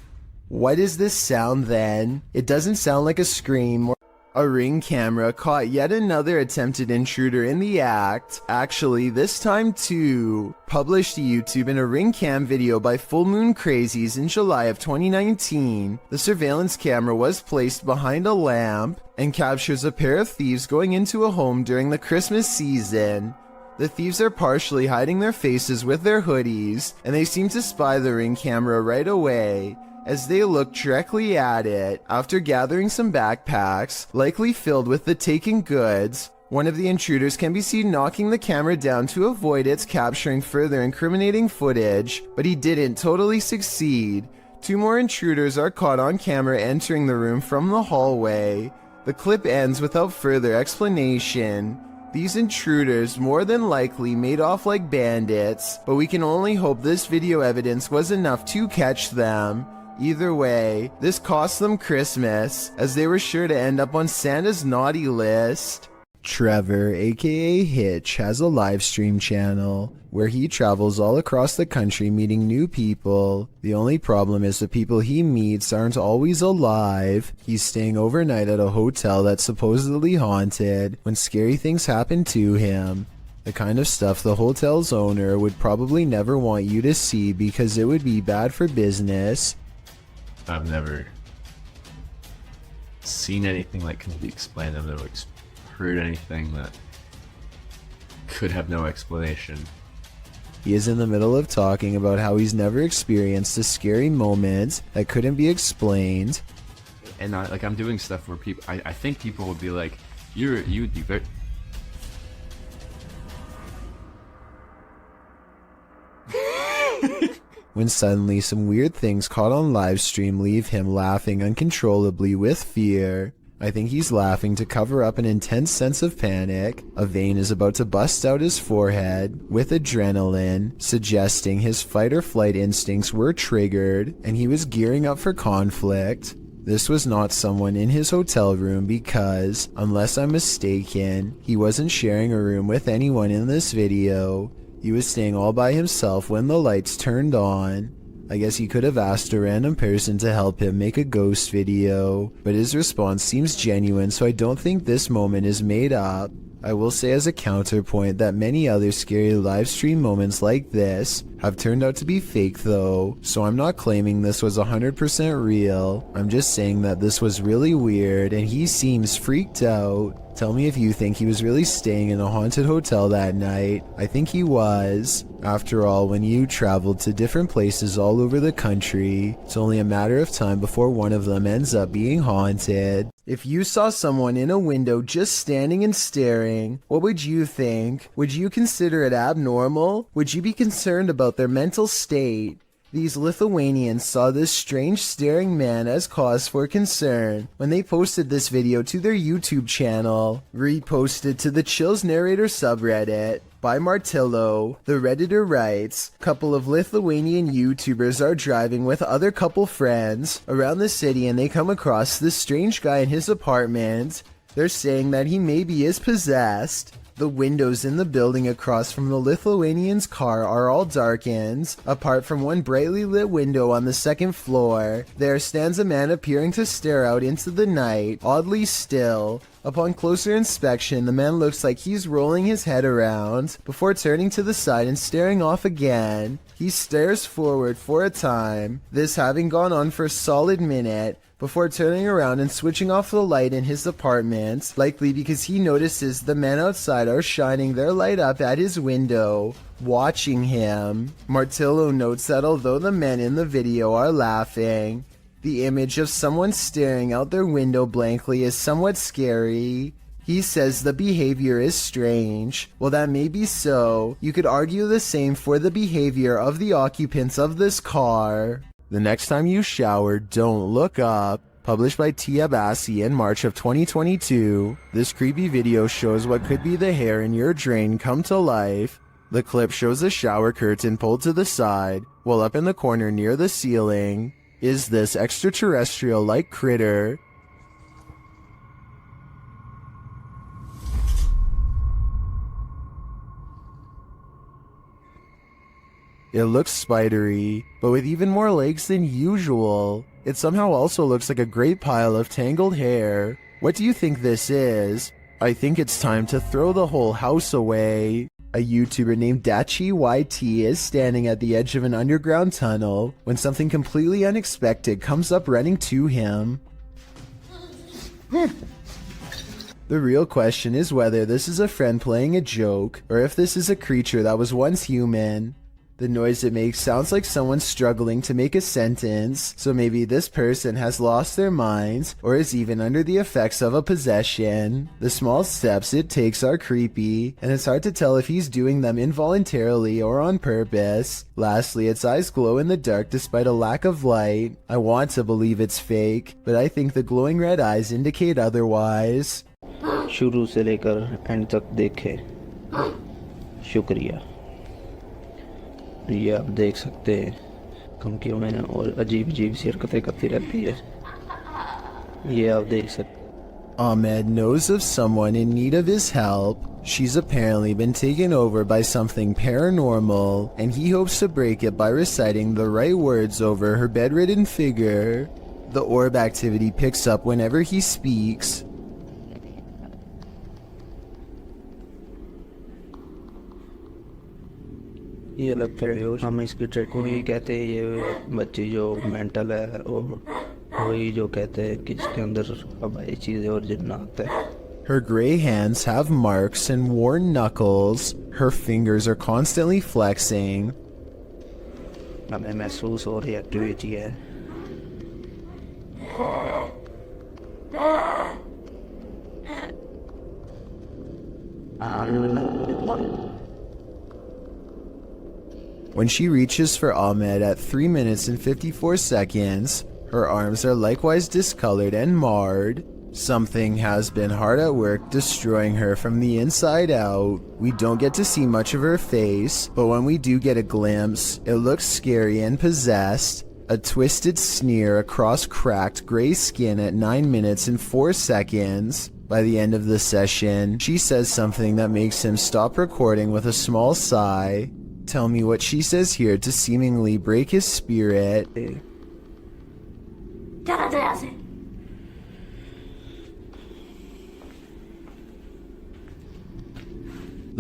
What is this sound then? It doesn't sound like a scream. A Ring camera caught yet another attempted intruder in the act. Actually, this time too. Published to YouTube in a Ring cam video by Full Moon Crazies in July of 2019. The surveillance camera was placed behind a lamp and captures a pair of thieves going into a home during the Christmas season. The thieves are partially hiding their faces with their hoodies, and they seem to spy the Ring camera right away, as they look directly at it. After gathering some backpacks, likely filled with the taken goods, one of the intruders can be seen knocking the camera down to avoid its capturing further incriminating footage, but he didn't totally succeed. Two more intruders are caught on camera entering the room from the hallway. The clip ends without further explanation. These intruders more than likely made off like bandits, but we can only hope this video evidence was enough to catch them. Either way, this cost them Christmas, as they were sure to end up on Santa's naughty list. Trevor, aka Hitch, has a live stream channel where he travels all across the country meeting new people. The only problem is the people he meets aren't always alive. He's staying overnight at a hotel that's supposedly haunted when scary things happen to him. The kind of stuff the hotel's owner would probably never want you to see because it would be bad for business. I've never seen anything that can be explained. I've never heard anything that could have no explanation. He is in the middle of talking about how he's never experienced a scary moment that couldn't be explained. And I'm doing stuff where people, I think people would be like, you'd be very... When suddenly some weird things caught on livestream leave him laughing uncontrollably with fear. I think he's laughing to cover up an intense sense of panic. A vein is about to bust out his forehead with adrenaline, suggesting his fight or flight instincts were triggered and he was gearing up for conflict. This was not someone in his hotel room because, unless I'm mistaken, he wasn't sharing a room with anyone in this video. He was staying all by himself when the lights turned on. I guess he could have asked a random person to help him make a ghost video, but his response seems genuine, so I don't think this moment is made up. I will say as a counterpoint that many other scary livestream moments like this have turned out to be fake though, so I'm not claiming this was 100% real. I'm just saying that this was really weird and he seems freaked out. Tell me if you think he was really staying in a haunted hotel that night. I think he was. After all, when you traveled to different places all over the country, it's only a matter of time before one of them ends up being haunted. If you saw someone in a window just standing and staring, what would you think? Would you consider it abnormal? Would you be concerned about their mental state? These Lithuanians saw this strange staring man as cause for concern when they posted this video to their YouTube channel. Reposted to the Chills Narrator subreddit. By Martillo, the Redditor writes, couple of Lithuanian YouTubers are driving with other couple friends around the city and they come across this strange guy in his apartment. They're saying that he maybe is possessed. The windows in the building across from the Lithuanian's car are all darkened. Apart from one brightly lit window on the second floor, there stands a man appearing to stare out into the night, oddly still. Upon closer inspection, the man looks like he's rolling his head around before turning to the side and staring off again. He stares forward for a time, this having gone on for a solid minute, before turning around and switching off the light in his apartment, likely because he notices the men outside are shining their light up at his window, watching him. Martillo notes that although the men in the video are laughing, the image of someone staring out their window blankly is somewhat scary. He says the behavior is strange. Well, that may be so. You could argue the same for the behavior of the occupants of this car. The next time you shower, don't look up. Published by Tia Bassi in March of 2022, this creepy video shows what could be the hair in your drain come to life. The clip shows a shower curtain pulled to the side, while up in the corner near the ceiling is this extraterrestrial-like critter. It looks spidery, but with even more legs than usual. It somehow also looks like a great pile of tangled hair. What do you think this is? I think it's time to throw the whole house away. A YouTuber named Dachi YT is standing at the edge of an underground tunnel when something completely unexpected comes up running to him. The real question is whether this is a friend playing a joke, or if this is a creature that was once human. The noise it makes sounds like someone struggling to make a sentence, so maybe this person has lost their minds or is even under the effects of a possession. The small steps it takes are creepy, and it's hard to tell if he's doing them involuntarily or on purpose. Lastly, its eyes glow in the dark despite a lack of light. I want to believe it's fake, but I think the glowing red eyes indicate otherwise. शुरू से लेकर and तक देखे, शुक्रिया। ये आप देख सकते हैं धमकियों में और अजीब अजीब सी हरकतें करती रहती है, ये आप देख सकते। Ahmed knows of someone in need of his help. She's apparently been taken over by something paranormal, and he hopes to break it by reciting the right words over her bedridden figure. The orb activity picks up whenever he speaks. ये लगता है हम इसकी trade को ही कहते हैं, ये बच्ची जो मेंटल है और वही जो कहते हैं कि इसके अंदर अब ये चीज़ें और जिन्नात है। Her gray hands have marks and worn knuckles. Her fingers are constantly flexing. हमें महसूस हो रही एक्टिविटी है। When she reaches for Ahmed at 3 minutes and 54 seconds, her arms are likewise discolored and marred. Something has been hard at work destroying her from the inside out. We don't get to see much of her face, but when we do get a glimpse, it looks scary and possessed. A twisted sneer across cracked gray skin at 9 minutes and 4 seconds. By the end of the session, she says something that makes him stop recording with a small sigh. Tell me what she says here to seemingly break his spirit.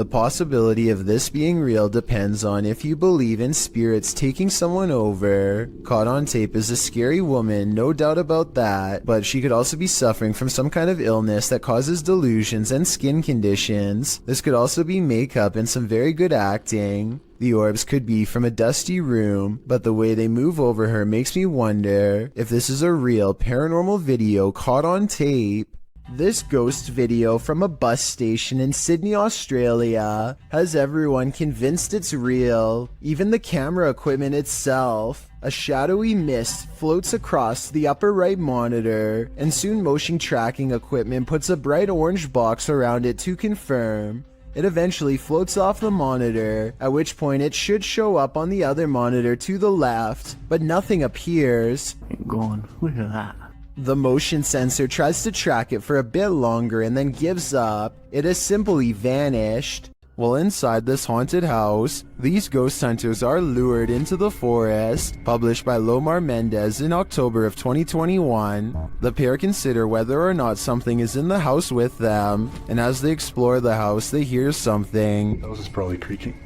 The possibility of this being real depends on if you believe in spirits taking someone over. Caught on tape is a scary woman, no doubt about that, but she could also be suffering from some kind of illness that causes delusions and skin conditions. This could also be makeup and some very good acting. The orbs could be from a dusty room, but the way they move over her makes me wonder if this is a real paranormal video caught on tape. This ghost video from a bus station in Sydney, Australia has everyone convinced it's real, even the camera equipment itself. A shadowy mist floats across the upper right monitor, and soon motion tracking equipment puts a bright orange box around it to confirm. It eventually floats off the monitor, at which point it should show up on the other monitor to the left, but nothing appears. Go on, look at that. The motion sensor tries to track it for a bit longer and then gives up. It has simply vanished. While inside this haunted house, these ghost hunters are lured into the forest. Published by Lomar Mendez in October of 2021. The pair consider whether or not something is in the house with them, and as they explore the house, they hear something. That was probably creaking.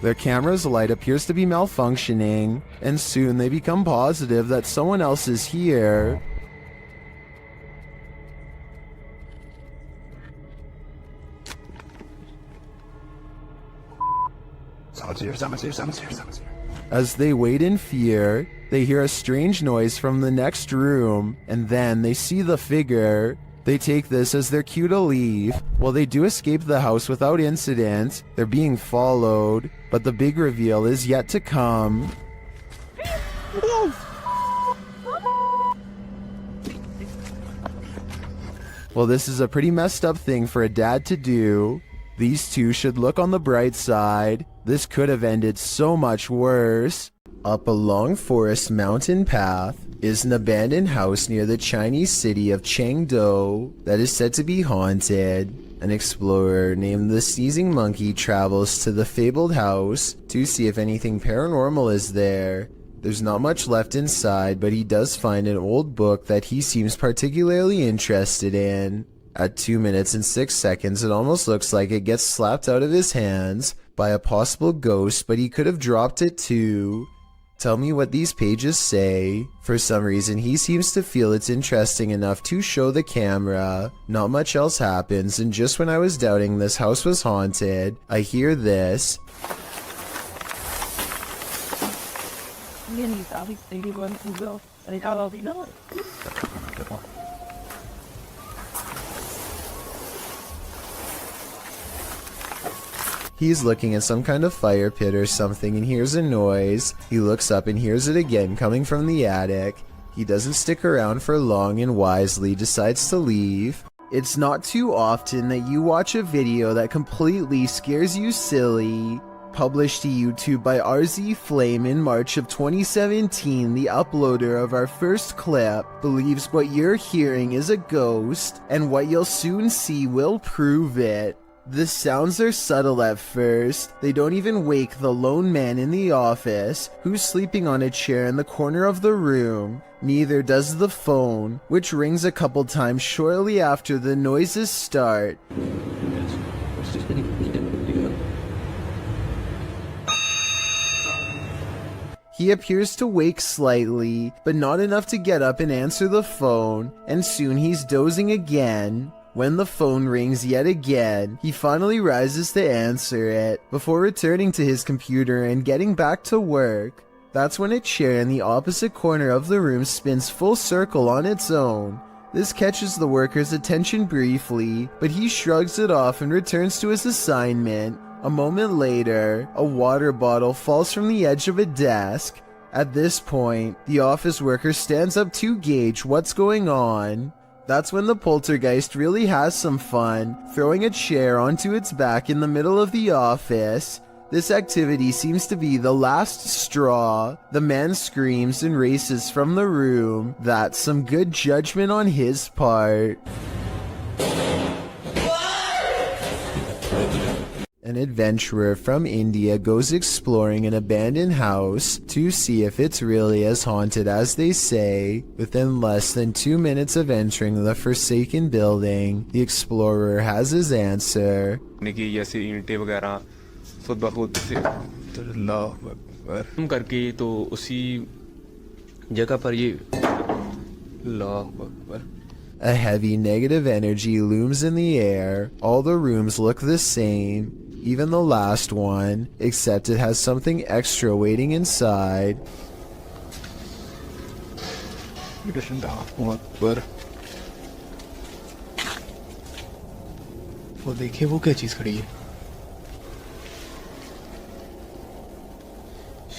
Their camera's light appears to be malfunctioning, and soon they become positive that someone else is here. Someone's here. As they wait in fear, they hear a strange noise from the next room, and then they see the figure. They take this as their cue to leave. While they do escape the house without incident, they're being followed, but the big reveal is yet to come. Well, this is a pretty messed up thing for a dad to do. These two should look on the bright side. This could have ended so much worse. Up a long forest mountain path is an abandoned house near the Chinese city of Chengdu that is said to be haunted. An explorer named the Sneezing Monkey travels to the fabled house to see if anything paranormal is there. There's not much left inside, but he does find an old book that he seems particularly interested in. At 2 minutes and 6 seconds, it almost looks like it gets slapped out of his hands by a possible ghost, but he could have dropped it too. Tell me what these pages say. For some reason, he seems to feel it's interesting enough to show the camera. Not much else happens, and just when I was doubting this house was haunted, I hear this. He's looking at some kind of fire pit or something and hears a noise. He looks up and hears it again coming from the attic. He doesn't stick around for long and wisely decides to leave. It's not too often that you watch a video that completely scares you silly. Published to YouTube by RZ Flame in March of 2017, the uploader of our first clip believes what you're hearing is a ghost, and what you'll soon see will prove it. The sounds are subtle at first. They don't even wake the lone man in the office, who's sleeping on a chair in the corner of the room. Neither does the phone, which rings a couple times shortly after the noises start. He appears to wake slightly, but not enough to get up and answer the phone, and soon he's dozing again. When the phone rings yet again, he finally rises to answer it, before returning to his computer and getting back to work. That's when a chair in the opposite corner of the room spins full circle on its own. This catches the worker's attention briefly, but he shrugs it off and returns to his assignment. A moment later, a water bottle falls from the edge of a desk. At this point, the office worker stands up to gauge what's going on. That's when the poltergeist really has some fun, throwing a chair onto its back in the middle of the office. This activity seems to be the last straw. The man screams and races from the room. That's some good judgment on his part. An adventurer from India goes exploring an abandoned house to see if it's really as haunted as they say. Within less than 2 minutes of entering the forsaken building, the explorer has his answer. करके तो उसी जगह पर ये अल्लाह Akbar. A heavy negative energy looms in the air. All the rooms look the same, even the last one, except it has something extra waiting inside. वो देखिए वो क्या चीज खड़ी है.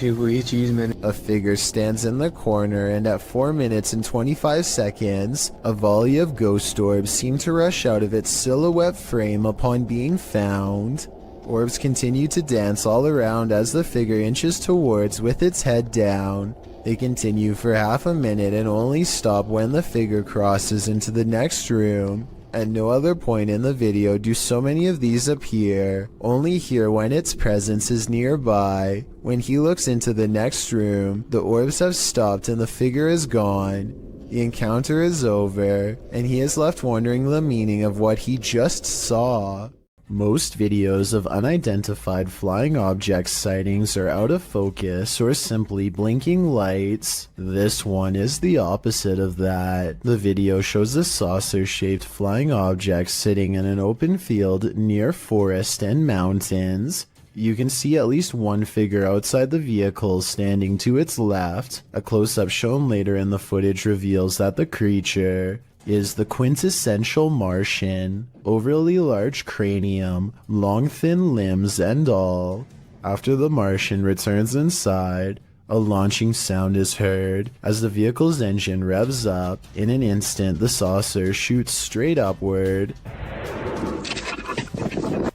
A figure stands in the corner, and at 4 minutes and 25 seconds, a volley of ghost orbs seem to rush out of its silhouette frame upon being found. Orbs continue to dance all around as the figure inches towards with its head down. They continue for half a minute and only stop when the figure crosses into the next room. At no other point in the video do so many of these appear, only here when its presence is nearby. When he looks into the next room, the orbs have stopped and the figure is gone. The encounter is over, and he is left wondering the meaning of what he just saw. Most videos of unidentified flying object sightings are out of focus or simply blinking lights. This one is the opposite of that. The video shows a saucer-shaped flying object sitting in an open field near forest and mountains. You can see at least one figure outside the vehicle standing to its left. A close-up shown later in the footage reveals that the creature is the quintessential Martian. Overly large cranium, long thin limbs and all. After the Martian returns inside, a launching sound is heard. As the vehicle's engine revs up, in an instant the saucer shoots straight upward.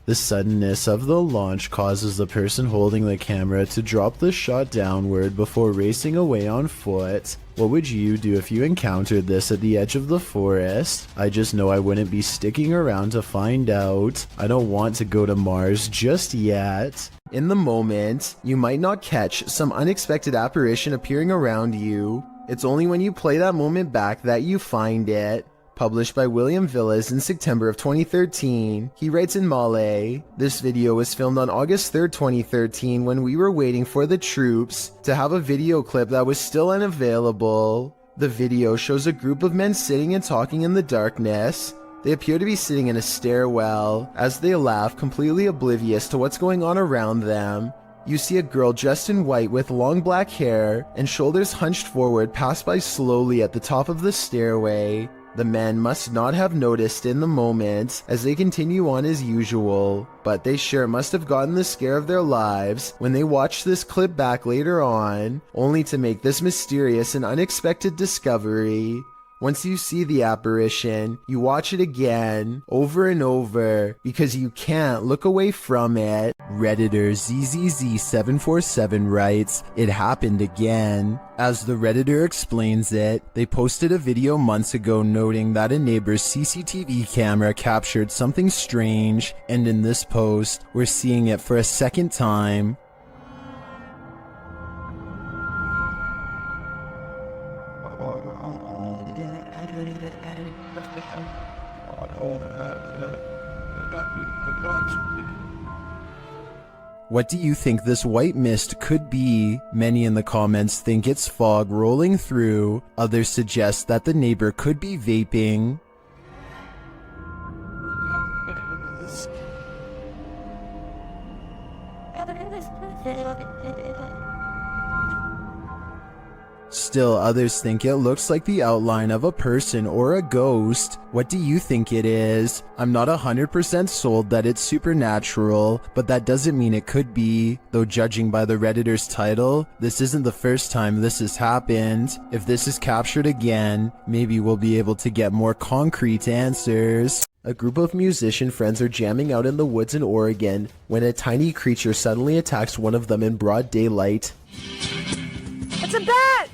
The suddenness of the launch causes the person holding the camera to drop the shot downward before racing away on foot. What would you do if you encountered this at the edge of the forest? I just know I wouldn't be sticking around to find out. I don't want to go to Mars just yet. In the moment, you might not catch some unexpected apparition appearing around you. It's only when you play that moment back that you find it. Published by William Villas in September of 2013. He writes in Malay, "This video was filmed on August 3rd, 2013 when we were waiting for the troops to have a video clip that was still unavailable. The video shows a group of men sitting and talking in the darkness. They appear to be sitting in a stairwell. As they laugh, completely oblivious to what's going on around them, you see a girl dressed in white with long black hair and shoulders hunched forward pass by slowly at the top of the stairway. The men must not have noticed in the moment as they continue on as usual, but they sure must have gotten the scare of their lives when they watched this clip back later on, only to make this mysterious and unexpected discovery. Once you see the apparition, you watch it again, over and over, because you can't look away from it." Redditor ZZZ747 writes, "It happened again." As the Redditor explains it, they posted a video months ago noting that a neighbor's CCTV camera captured something strange, and in this post, we're seeing it for a second time. What do you think this white mist could be? Many in the comments think it's fog rolling through. Others suggest that the neighbor could be vaping. Still, others think it looks like the outline of a person or a ghost. What do you think it is? I'm not 100% sold that it's supernatural, but that doesn't mean it could be. Though judging by the Redditor's title, this isn't the first time this has happened. If this is captured again, maybe we'll be able to get more concrete answers. A group of musician friends are jamming out in the woods in Oregon when a tiny creature suddenly attacks one of them in broad daylight. It's a bat!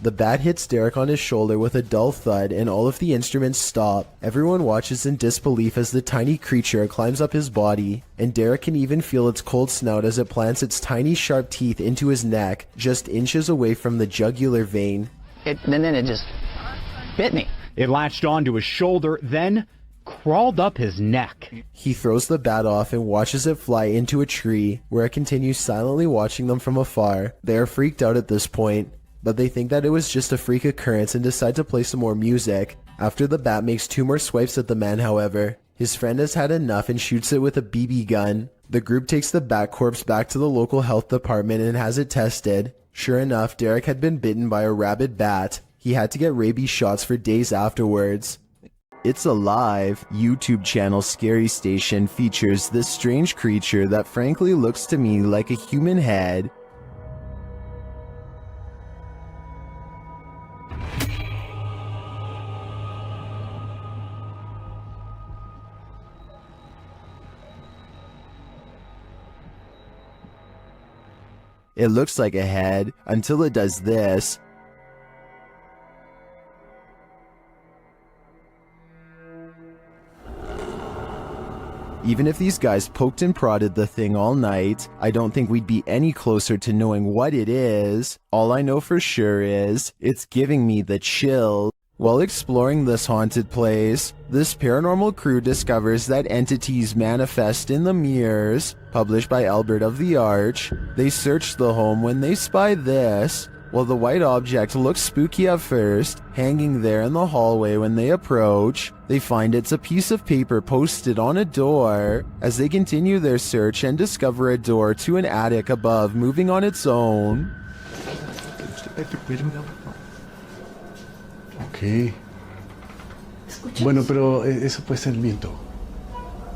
The bat hits Derek on his shoulder with a dull thud and all of the instruments stop. Everyone watches in disbelief as the tiny creature climbs up his body, and Derek can even feel its cold snout as it plants its tiny sharp teeth into his neck, just inches away from the jugular vein. And then it just bit me. It latched onto his shoulder, then crawled up his neck. He throws the bat off and watches it fly into a tree, where it continues silently watching them from afar. They are freaked out at this point, but they think that it was just a freak occurrence and decide to play some more music. After the bat makes 2 more swipes at the man, however, his friend has had enough and shoots it with a BB gun. The group takes the bat corpse back to the local health department and has it tested. Sure enough, Derek had been bitten by a rabid bat. He had to get rabies shots for days afterwards. It's Alive YouTube channel Scary Station features this strange creature that frankly looks to me like a human head. It looks like a head until it does this. Even if these guys poked and prodded the thing all night, I don't think we'd be any closer to knowing what it is. All I know for sure is, it's giving me the chills. While exploring this haunted place, this paranormal crew discovers that entities manifest in the mirrors, published by Albert of the Arch. They search the home when they spy this. While the white object looks spooky at first, hanging there in the hallway when they approach, they find it's a piece of paper posted on a door. As they continue their search and discover a door to an attic above moving on its own. Ok. Bueno, pero eso puede ser el viento.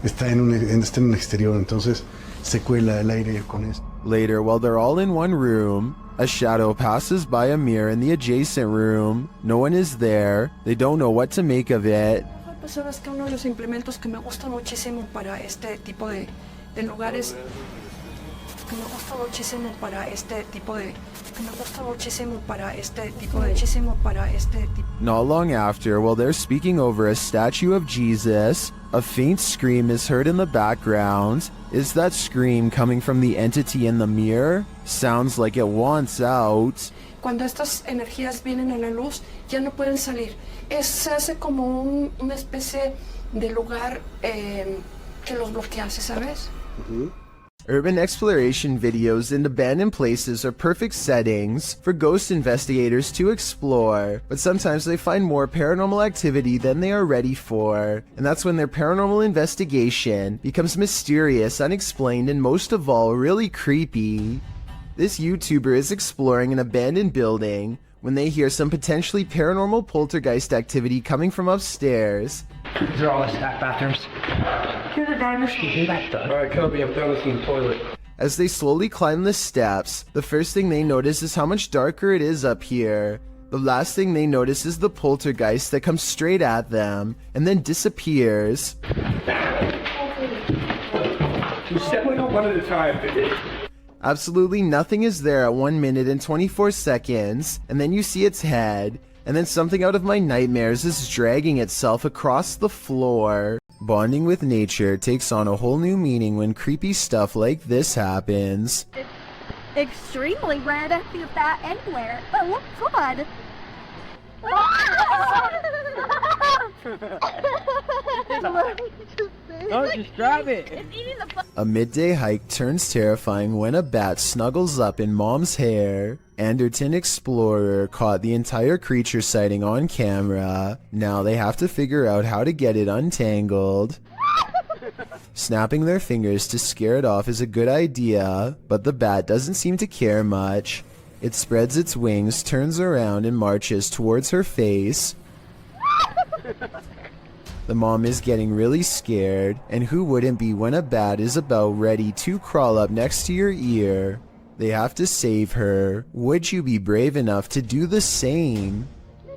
Está en un exterior, entonces se cuela el aire con eso. Later, while they're all in one room, a shadow passes by a mirror in the adjacent room. No one is there. They don't know what to make of it. Sabes que uno de los implementos que me gusta muchísimo para este tipo de lugares, Not long after, while they're speaking over a statue of Jesus, a faint scream is heard in the background. Is that scream coming from the entity in the mirror? Sounds like it wants out. Cuando estas energías vienen a la luz, ya no pueden salir. Se hace como una especie de lugar que los bloquease, ¿sabes? Urban exploration videos in abandoned places are perfect settings for ghost investigators to explore, but sometimes they find more paranormal activity than they are ready for, and that's when their paranormal investigation becomes mysterious, unexplained, and most of all, really creepy. This YouTuber is exploring an abandoned building when they hear some potentially paranormal poltergeist activity coming from upstairs. These are all the stack bathrooms. Here's the diamond. Alright, Kobe, I'm done with the toilet. As they slowly climb the steps, the first thing they notice is how much darker it is up here. The last thing they notice is the poltergeist that comes straight at them and then disappears. You step one at a time. Absolutely nothing is there at 1 minute and 24 seconds, and then you see its head, and then something out of my nightmares is dragging itself across the floor. Bonding with nature takes on a whole new meaning when creepy stuff like this happens. It's extremely rare to see that anywhere. Oh, God! No, just grab it. A midday hike turns terrifying when a bat snuggles up in Mom's hair. Anderton Explorer caught the entire creature sighting on camera. Now they have to figure out how to get it untangled. Snapping their fingers to scare it off is a good idea, but the bat doesn't seem to care much. It spreads its wings, turns around, and marches towards her face. The mom is getting really scared, and who wouldn't be when a bat is about ready to crawl up next to your ear? They have to save her. Would you be brave enough to do the same?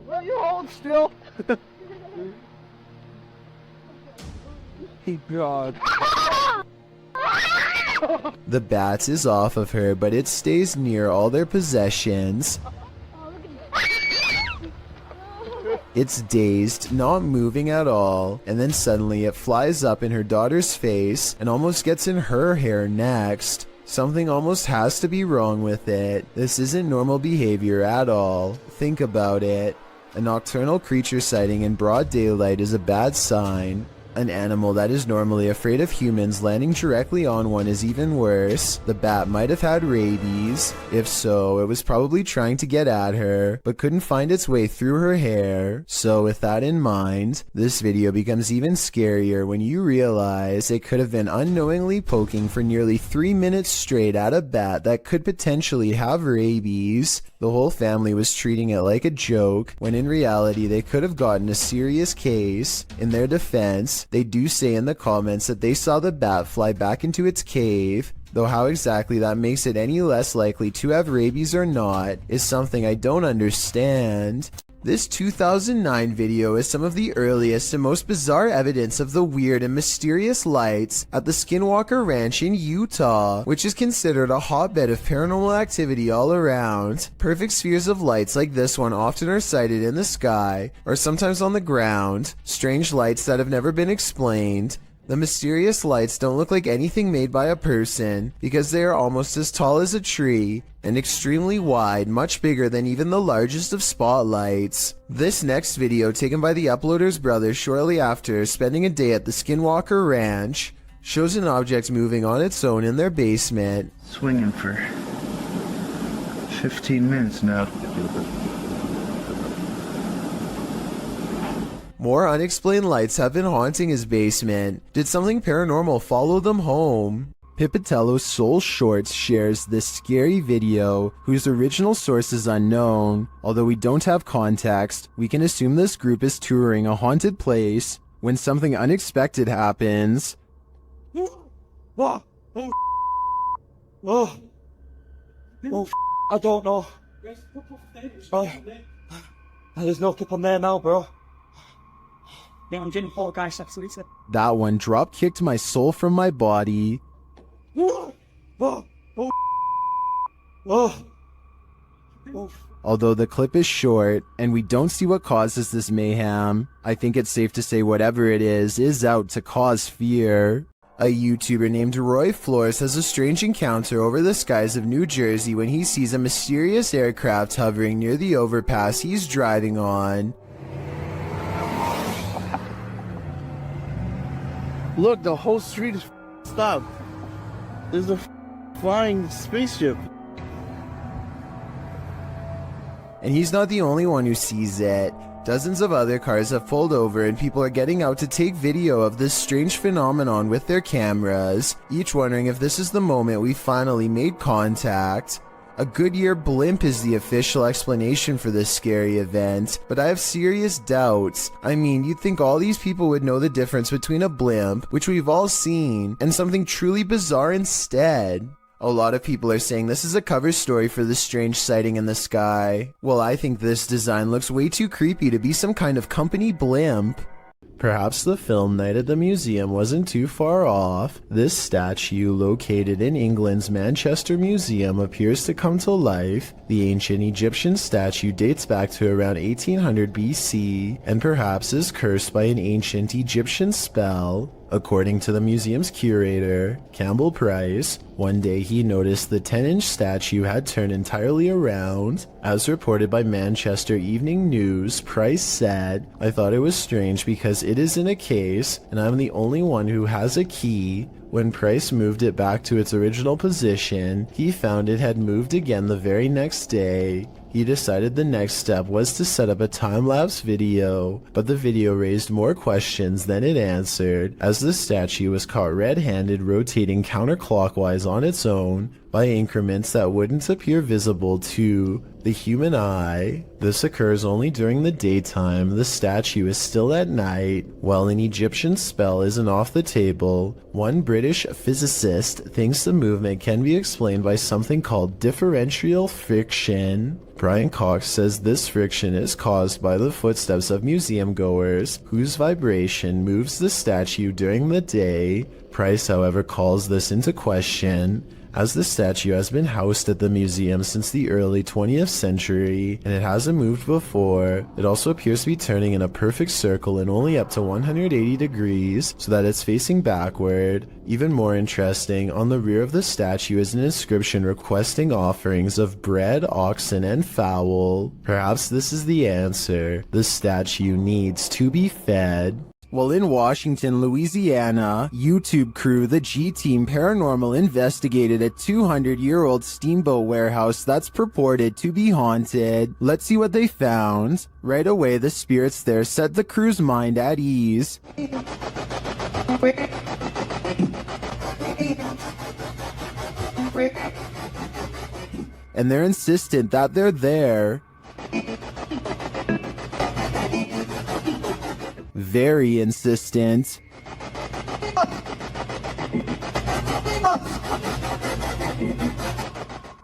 Will you hold still? Hey, God. The bat is off of her, but it stays near all their possessions. It's dazed, not moving at all, and then suddenly it flies up in her daughter's face and almost gets in her hair next. Something almost has to be wrong with it. This isn't normal behavior at all. Think about it. A nocturnal creature sighting in broad daylight is a bad sign. An animal that is normally afraid of humans landing directly on one is even worse. The bat might have had rabies. If so, it was probably trying to get at her, but couldn't find its way through her hair. So with that in mind, this video becomes even scarier when you realize it could have been unknowingly poking for nearly 3 minutes straight at a bat that could potentially have rabies. The whole family was treating it like a joke, when in reality they could have gotten a serious case. In their defense, they do say in the comments that they saw the bat fly back into its cave, though how exactly that makes it any less likely to have rabies or not is something I don't understand. This 2009 video is some of the earliest and most bizarre evidence of the weird and mysterious lights at the Skinwalker Ranch in Utah, which is considered a hotbed of paranormal activity all around. Perfect spheres of lights like this one often are sighted in the sky, or sometimes on the ground. Strange lights that have never been explained. The mysterious lights don't look like anything made by a person because they are almost as tall as a tree and extremely wide, much bigger than even the largest of spotlights. This next video, taken by the uploader's brother shortly after spending a day at the Skinwalker Ranch, shows an object moving on its own in their basement. Swinging for 15 minutes now. More unexplained lights have been haunting his basement. Did something paranormal follow them home? Pipitello's Soul Shorts shares this scary video, whose original source is unknown. Although we don't have context, we can assume this group is touring a haunted place when something unexpected happens. What? I don't know. There's no clip on there now, bro. That one drop kicked my soul from my body. Although the clip is short and we don't see what causes this mayhem, I think it's safe to say whatever it is out to cause fear. A YouTuber named Roy Flores has a strange encounter over the skies of New Jersey when he sees a mysterious aircraft hovering near the overpass he's driving on. Look, the whole street is stopped. There's a flying spaceship. And he's not the only one who sees it. Dozens of other cars have pulled over and people are getting out to take video of this strange phenomenon with their cameras, each wondering if this is the moment we finally made contact. A Goodyear blimp is the official explanation for this scary event, but I have serious doubts. I mean, you'd think all these people would know the difference between a blimp, which we've all seen, and something truly bizarre instead. A lot of people are saying this is a cover story for this strange sighting in the sky. Well, I think this design looks way too creepy to be some kind of company blimp. Perhaps the film night at the museum wasn't too far off. This statue, located in England's Manchester Museum, appears to come to life. The ancient Egyptian statue dates back to around 1800 BC, and perhaps is cursed by an ancient Egyptian spell. According to the museum's curator, Campbell Price, one day he noticed the 10-inch statue had turned entirely around. As reported by Manchester Evening News, Price said, "I thought it was strange because it is in a case, and I'm the only one who has a key. When Price moved it back to its original position, he found it had moved again the very next day. He decided the next step was to set up a time-lapse video, but the video raised more questions than it answered, as the statue was caught red-handed rotating counterclockwise on its own by increments that wouldn't appear visible to the human eye. This occurs only during the daytime. The statue is still at night. While an Egyptian spell isn't off the table, one British physicist thinks the movement can be explained by something called differential friction. Brian Cox says this friction is caused by the footsteps of museum goers, whose vibration moves the statue during the day. Price, however, calls this into question, as the statue has been housed at the museum since the early 20th century, and it hasn't moved before. It also appears to be turning in a perfect circle and only up to 180 degrees, so that it's facing backward. Even more interesting, on the rear of the statue is an inscription requesting offerings of bread, oxen, and fowl. Perhaps this is the answer. The statue needs to be fed. While in Washington, Louisiana, YouTube crew The G-Team Paranormal investigated a 200-year-old steamboat warehouse that's purported to be haunted. Let's see what they found. Right away, the spirits there set the crew's mind at ease. And they're insistent that they're there. Very insistent.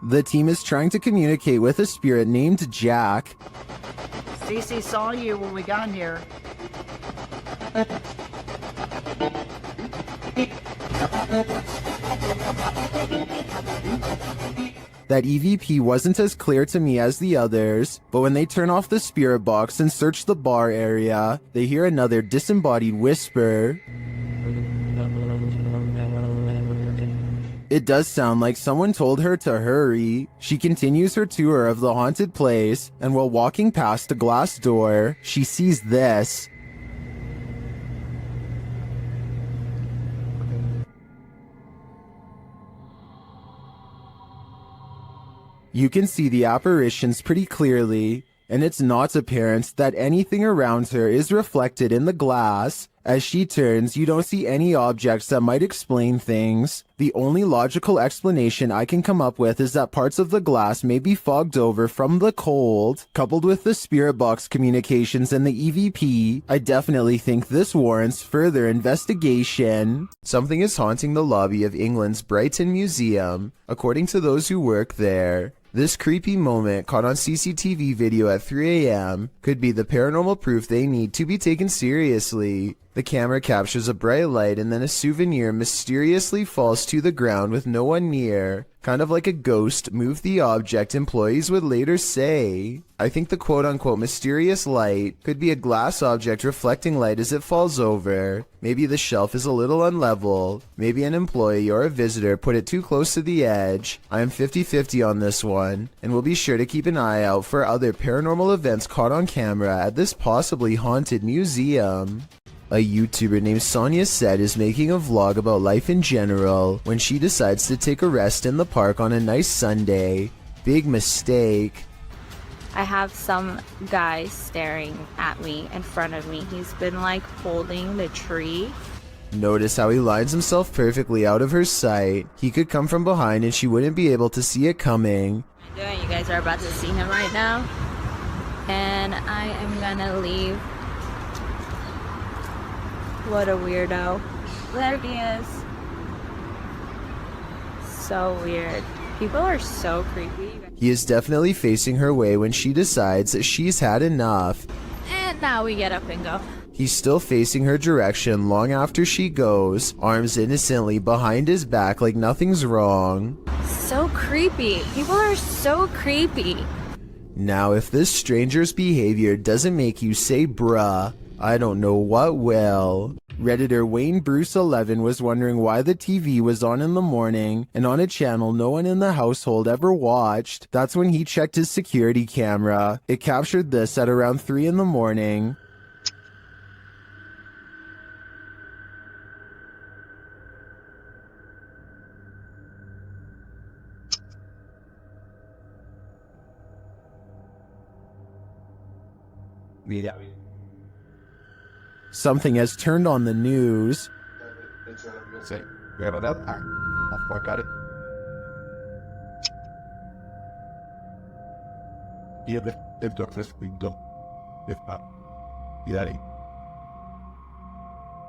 The team is trying to communicate with a spirit named Jack. Cece saw you when we got here. That EVP wasn't as clear to me as the others, but when they turn off the spirit box and search the bar area, they hear another disembodied whisper. It does sound like someone told her to hurry. She continues her tour of the haunted place, and while walking past a glass door, she sees this. You can see the apparitions pretty clearly, and it's not apparent that anything around her is reflected in the glass. As she turns, you don't see any objects that might explain things. The only logical explanation I can come up with is that parts of the glass may be fogged over from the cold. Coupled with the spirit box communications and the EVP, I definitely think this warrants further investigation. Something is haunting the lobby of England's Brighton Museum, according to those who work there. This creepy moment, caught on CCTV video at 3 a.m., could be the paranormal proof they need to be taken seriously. The camera captures a bright light and then a souvenir mysteriously falls to the ground with no one near. Kind of like a ghost moved the object, employees would later say. I think the quote-unquote mysterious light could be a glass object reflecting light as it falls over. Maybe the shelf is a little unlevel. Maybe an employee or a visitor put it too close to the edge. I am 50-50 on this one, and we'll be sure to keep an eye out for other paranormal events caught on camera at this possibly haunted museum. A YouTuber named Sonia Said is making a vlog about life in general when she decides to take a rest in the park on a nice Sunday. Big mistake. I have some guy staring at me in front of me. He's been like holding the tree. Notice how he lines himself perfectly out of her sight. He could come from behind and she wouldn't be able to see it coming. You guys are about to see him right now. And I am gonna leave. What a weirdo. There he is. So weird. People are so creepy. He is definitely facing her way when she decides that she's had enough. And now we get up and go. He's still facing her direction long after she goes, arms innocently behind his back like nothing's wrong. So creepy. People are so creepy. Now, if this stranger's behavior doesn't make you say bruh, I don't know what will. Redditor Wayne Bruce 11 was wondering why the TV was on in the morning and on a channel no one in the household ever watched. That's when he checked his security camera. It captured this at around 3 in the morning. Something has turned on the news.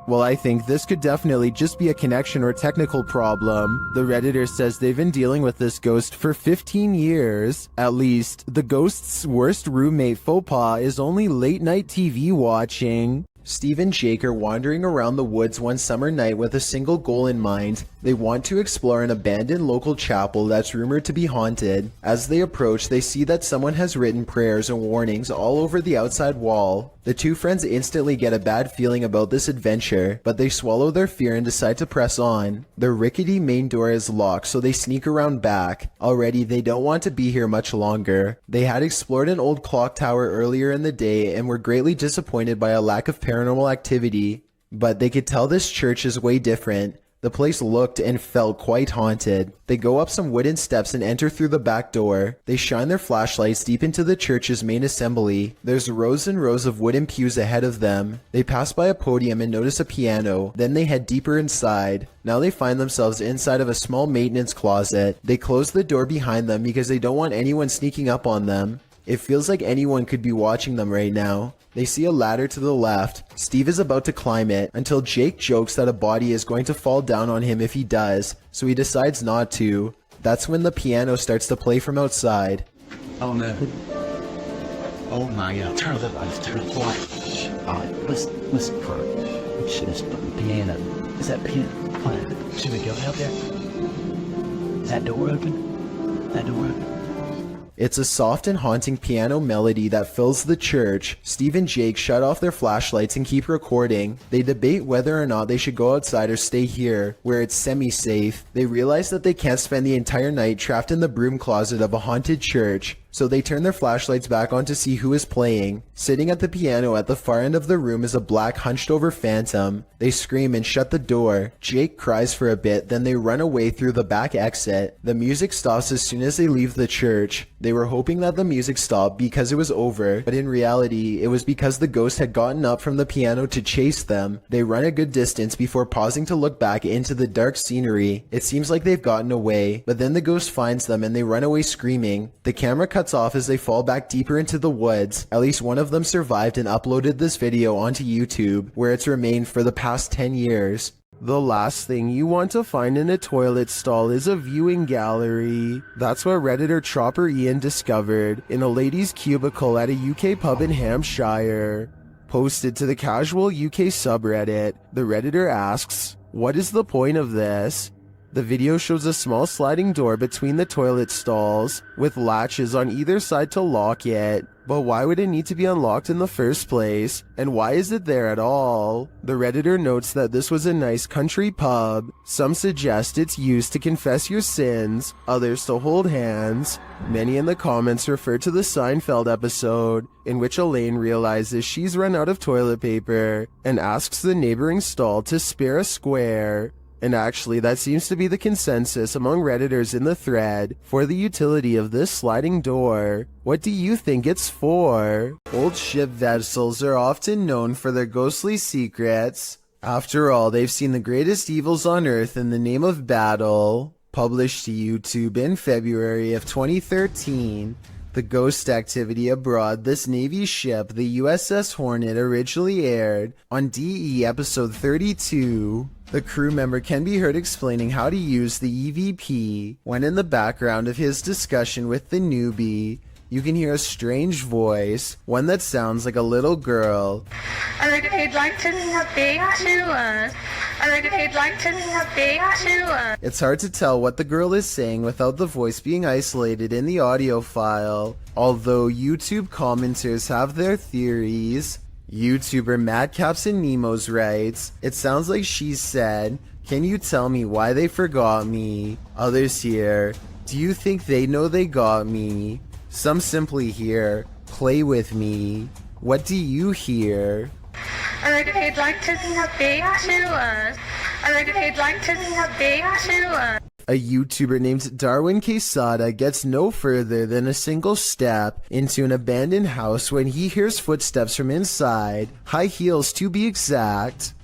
Well, I think this could definitely just be a connection or technical problem. The Redditor says they've been dealing with this ghost for 15 years. At least, the ghost's worst roommate faux pas is only late night TV watching. Steve and Jake are wandering around the woods one summer night with a single goal in mind: They want to explore an abandoned local chapel that's rumored to be haunted. As they approach, they see that someone has written prayers and warnings all over the outside wall. The two friends instantly get a bad feeling about this adventure, but they swallow their fear and decide to press on. The rickety main door is locked, so they sneak around back. Already, they don't want to be here much longer. They had explored an old clock tower earlier in the day and were greatly disappointed by a lack of paranormal activity. But they could tell this church is way different. The place looked and felt quite haunted. They go up some wooden steps and enter through the back door. They shine their flashlights deep into the church's main assembly. There's rows and rows of wooden pews ahead of them. They pass by a podium and notice a piano. Then they head deeper inside. Now they find themselves inside of a small maintenance closet. They close the door behind them because they don't want anyone sneaking up on them. It feels like anyone could be watching them right now. They see a ladder to the left. Steve is about to climb it until Jake jokes that a body is going to fall down on him if he does, so he decides not to. That's when the piano starts to play from outside. Oh no. Oh my god. Turn the lights, turn the lights. Alright, listen for it. Shit, this piano. Is that piano playing? Should we go out there? Is that door open? That door open? It's a soft and haunting piano melody that fills the church. Steve and Jake shut off their flashlights and keep recording. They debate whether or not they should go outside or stay here, where it's semi-safe. They realize that they can't spend the entire night trapped in the broom closet of a haunted church. So they turn their flashlights back on to see who is playing. Sitting at the piano at the far end of the room is a black hunched over phantom. They scream and shut the door. Jake cries for a bit, then they run away through the back exit. The music stops as soon as they leave the church. They were hoping that the music stopped because it was over, but in reality, it was because the ghost had gotten up from the piano to chase them. They run a good distance before pausing to look back into the dark scenery. It seems like they've gotten away, but then the ghost finds them and they run away screaming. The camera cuts off as they fall back deeper into the woods. At least one of them survived and uploaded this video onto YouTube, where it's remained for the past 10 years. The last thing you want to find in a toilet stall is a viewing gallery. That's what Redditor Chopper Ian discovered in a lady's cubicle at a UK pub in Hampshire. Posted to the casual UK subreddit, the Redditor asks, "What is the point of this?" The video shows a small sliding door between the toilet stalls, with latches on either side to lock it. But why would it need to be unlocked in the first place? And why is it there at all? The Redditor notes that this was a nice country pub. Some suggest it's used to confess your sins, others to hold hands. Many in the comments refer to the Seinfeld episode, in which Elaine realizes she's run out of toilet paper, and asks the neighboring stall to spare a square. And actually, that seems to be the consensus among Redditors in the thread for the utility of this sliding door. What do you think it's for? Old ship vessels are often known for their ghostly secrets. After all, they've seen the greatest evils on Earth in the name of battle. Published to YouTube in February of 2013, the ghost activity aboard this Navy ship, the USS Hornet, originally aired on DE episode 32. The crew member can be heard explaining how to use the EVP. When in the background of his discussion with the newbie, you can hear a strange voice, one that sounds like a little girl. I think he'd like to speak to us. I think he'd like to speak to us. It's hard to tell what the girl is saying without the voice being isolated in the audio file, although YouTube commenters have their theories. YouTuber Madcaps and Nemos writes, "It sounds like she said, 'Can you tell me why they forgot me?' Others here, 'Do you think they know they got me?' Some simply hear, 'Play with me.' What do you hear?" I think he'd like to speak to us. I think he'd like to speak to us. A YouTuber named Darwin Quesada gets no further than a single step into an abandoned house when he hears footsteps from inside, high heels to be exact.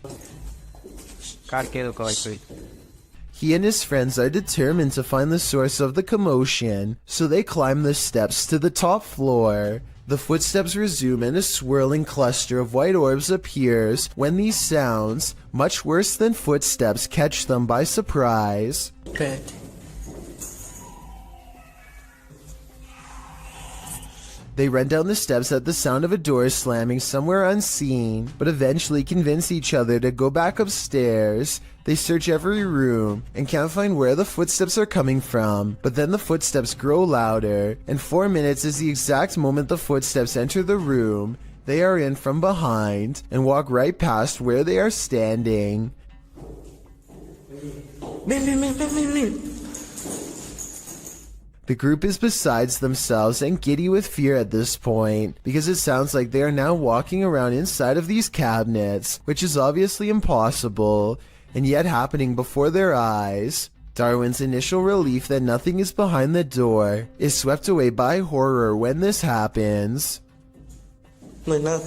He and his friends are determined to find the source of the commotion, so they climb the steps to the top floor. The footsteps resume and a swirling cluster of white orbs appears when these sounds, much worse than footsteps, catch them by surprise. Okay. They run down the steps at the sound of a door slamming somewhere unseen, but eventually convince each other to go back upstairs. They search every room and can't find where the footsteps are coming from, but then the footsteps grow louder, and 4 minutes is the exact moment the footsteps enter the room they are in from behind and walk right past where they are standing. The group is besides themselves and giddy with fear at this point, because it sounds like they are now walking around inside of these cabinets, which is obviously impossible, and yet happening before their eyes. Darwin's initial relief that nothing is behind the door is swept away by horror when this happens. No hay nada.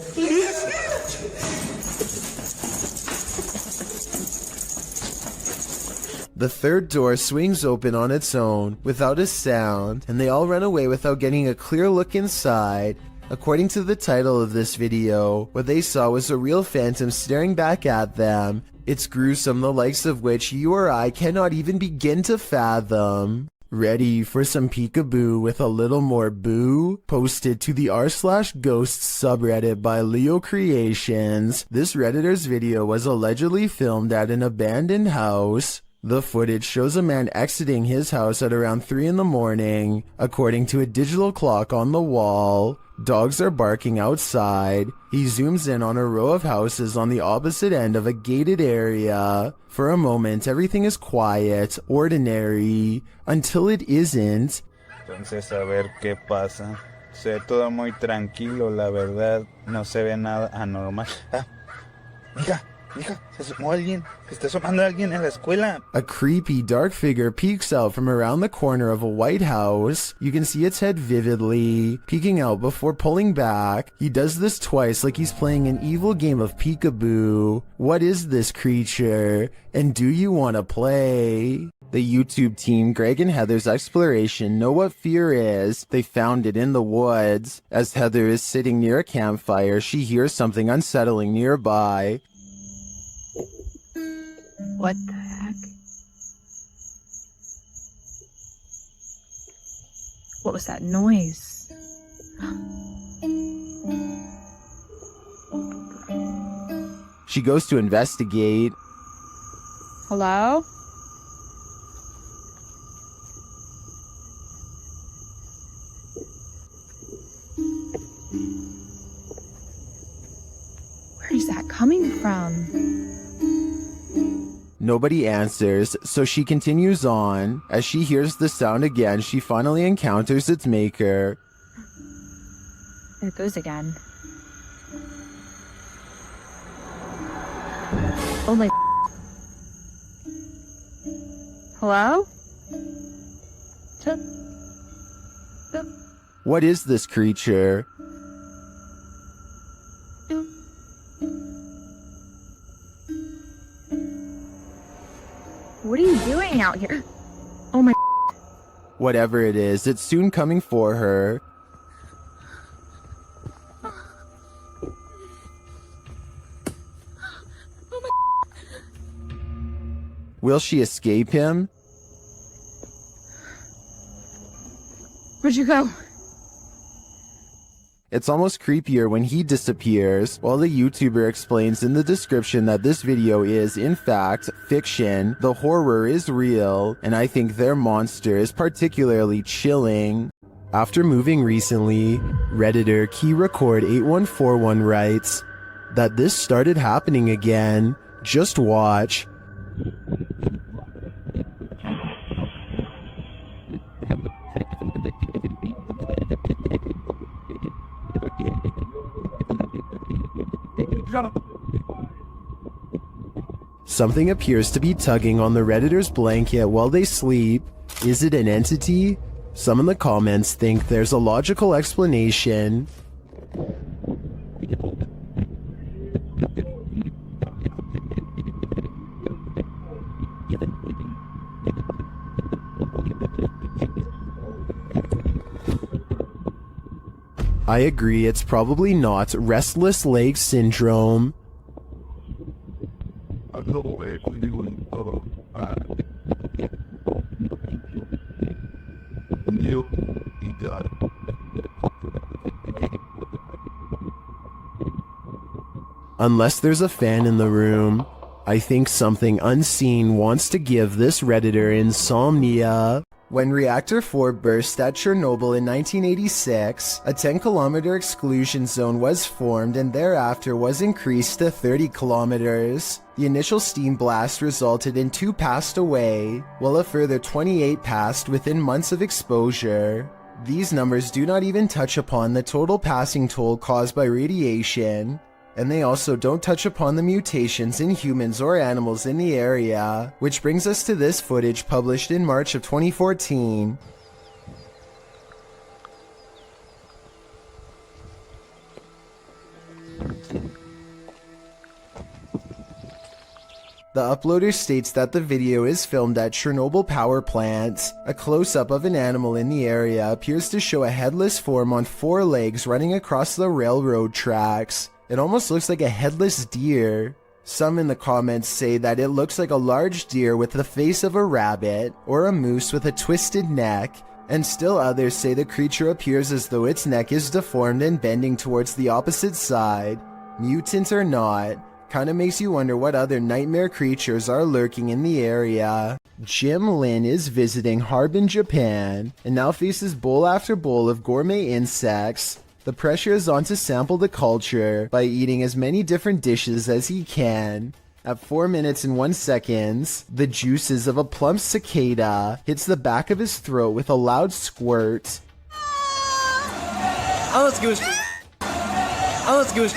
The third door swings open on its own without a sound, and they all run away without getting a clear look inside. According to the title of this video, what they saw was a real phantom staring back at them. It's gruesome, the likes of which you or I cannot even begin to fathom. Ready for some peekaboo with a little more boo? Posted to the r/ghosts subreddit by Leo Creations. This Redditor's video was allegedly filmed at an abandoned house. The footage shows a man exiting his house at around 3 in the morning. According to a digital clock on the wall, dogs are barking outside. He zooms in on a row of houses on the opposite end of a gated area. For a moment, everything is quiet, ordinary, until it isn't. Entonces, a ver qué pasa. Se ve todo muy tranquilo, la verdad. No se ve nada anormal. Mira. Mija, se asomó alguien. Se está asomando alguien en la escuela. A creepy, dark figure peeks out from around the corner of a white house. You can see its head vividly, peeking out before pulling back. He does this twice like he's playing an evil game of peekaboo. What is this creature? And do you want to play? The YouTube team Greg and Heather's exploration know what fear is. They found it in the woods. As Heather is sitting near a campfire, she hears something unsettling nearby. What the heck? What was that noise? She goes to investigate. Hello? Where is that coming from? Nobody answers, so she continues on. As she hears the sound again, she finally encounters its maker. There it goes again. Oh my... Hello? What is this creature? What are you doing out here? Oh my... Whatever it is, it's soon coming for her. Will she escape him? Where'd you go? It's almost creepier when he disappears, while the YouTuber explains in the description that this video is, in fact, fiction. The horror is real, and I think their monster is particularly chilling. After moving recently, Redditor KeyRecord8141 writes that this started happening again. Just watch. Something appears to be tugging on the Redditor's blanket while they sleep. Is it an entity? Some in the comments think there's a logical explanation. I agree, it's probably not restless leg syndrome. Unless there's a fan in the room. I think something unseen wants to give this Redditor insomnia. When Reactor 4 burst at Chernobyl in 1986, a 10-kilometer exclusion zone was formed and thereafter was increased to 30 kilometers. The initial steam blast resulted in 2 passed away, while a further 28 passed within months of exposure. These numbers do not even touch upon the total passing toll caused by radiation, and they also don't touch upon the mutations in humans or animals in the area, which brings us to this footage published in March of 2014. The uploader states that the video is filmed at Chernobyl power plant. A close-up of an animal in the area appears to show a headless form on 4 legs running across the railroad tracks. It almost looks like a headless deer. Some in the comments say that it looks like a large deer with the face of a rabbit, or a moose with a twisted neck, and still others say the creature appears as though its neck is deformed and bending towards the opposite side. Mutant or not, kinda makes you wonder what other nightmare creatures are lurking in the area. Jim Lin is visiting Harbin, Japan, and now faces bowl after bowl of gourmet insects. The pressure is on to sample the culture by eating as many different dishes as he can. At 4 minutes and 1 second, the juices of a plump cicada hits the back of his throat with a loud squirt. Oh, it's goose. Oh, it's goose.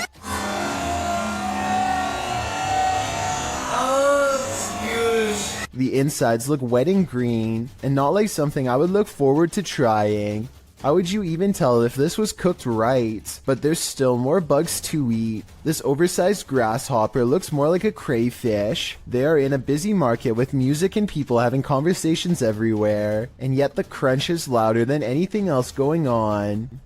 The insides look wet and green, and not like something I would look forward to trying. How would you even tell if this was cooked right? But there's still more bugs to eat. This oversized grasshopper looks more like a crayfish. They are in a busy market with music and people having conversations everywhere, and yet the crunch is louder than anything else going on.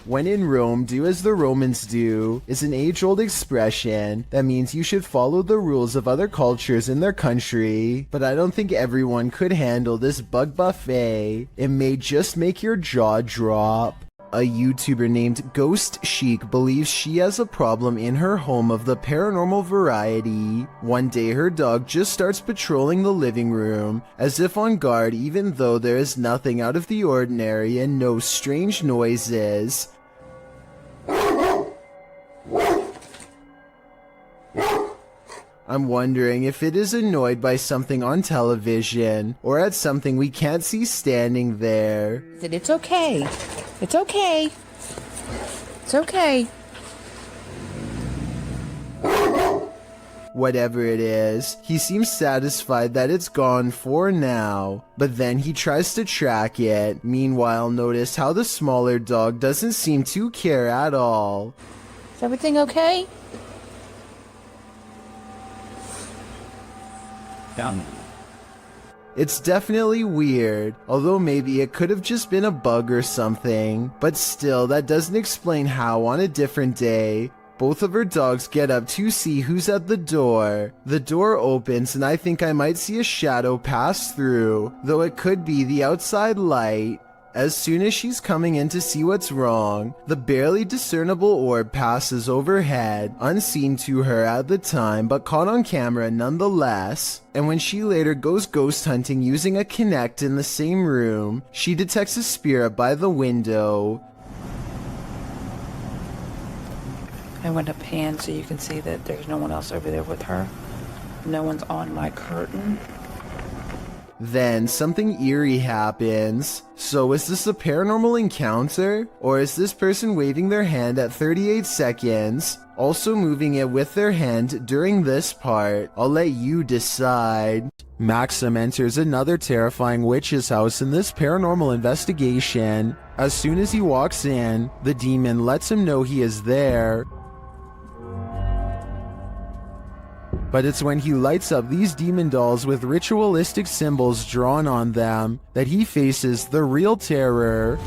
When in Rome, do as the Romans do is an age-old expression that means you should follow the rules of other cultures in their country, but I don't think everyone could handle this bug buffet. It may just make your jaw drop. A YouTuber named Ghost Chic believes she has a problem in her home of the paranormal variety. One day her dog just starts patrolling the living room, as if on guard even though there is nothing out of the ordinary and no strange noises. I'm wondering if it is annoyed by something on television, or at something we can't see standing there. It's okay. It's okay. It's okay. Whatever it is, he seems satisfied that it's gone for now, but then he tries to track it. Meanwhile, notice how the smaller dog doesn't seem to care at all. Is everything okay? It's definitely weird, although maybe it could have just been a bug or something, but still that doesn't explain how on a different day, both of her dogs get up to see who's at the door. The door opens and I think I might see a shadow pass through, though it could be the outside light. As soon as she's coming in to see what's wrong, the barely discernible orb passes overhead, unseen to her at the time but caught on camera nonetheless. And when she later goes ghost hunting using a Kinect in the same room, she detects a spirit by the window. I went to pan so you can see that there's no one else over there with her. No one's on my curtain. Then something eerie happens. So is this a paranormal encounter? Or is this person waving their hand at 38 seconds, also moving it with their hand during this part? I'll let you decide. Maxim enters another terrifying witch's house in this paranormal investigation. As soon as he walks in, the demon lets him know he is there. But it's when he lights up these demon dolls with ritualistic symbols drawn on them that he faces the real terror.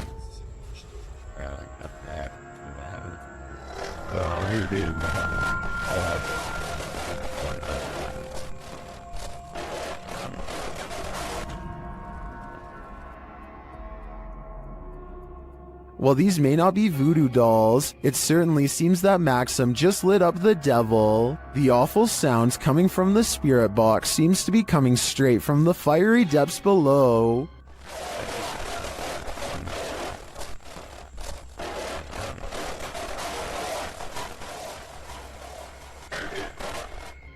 While these may not be voodoo dolls, it certainly seems that Maxim just lit up the devil. The awful sounds coming from the spirit box seems to be coming straight from the fiery depths below.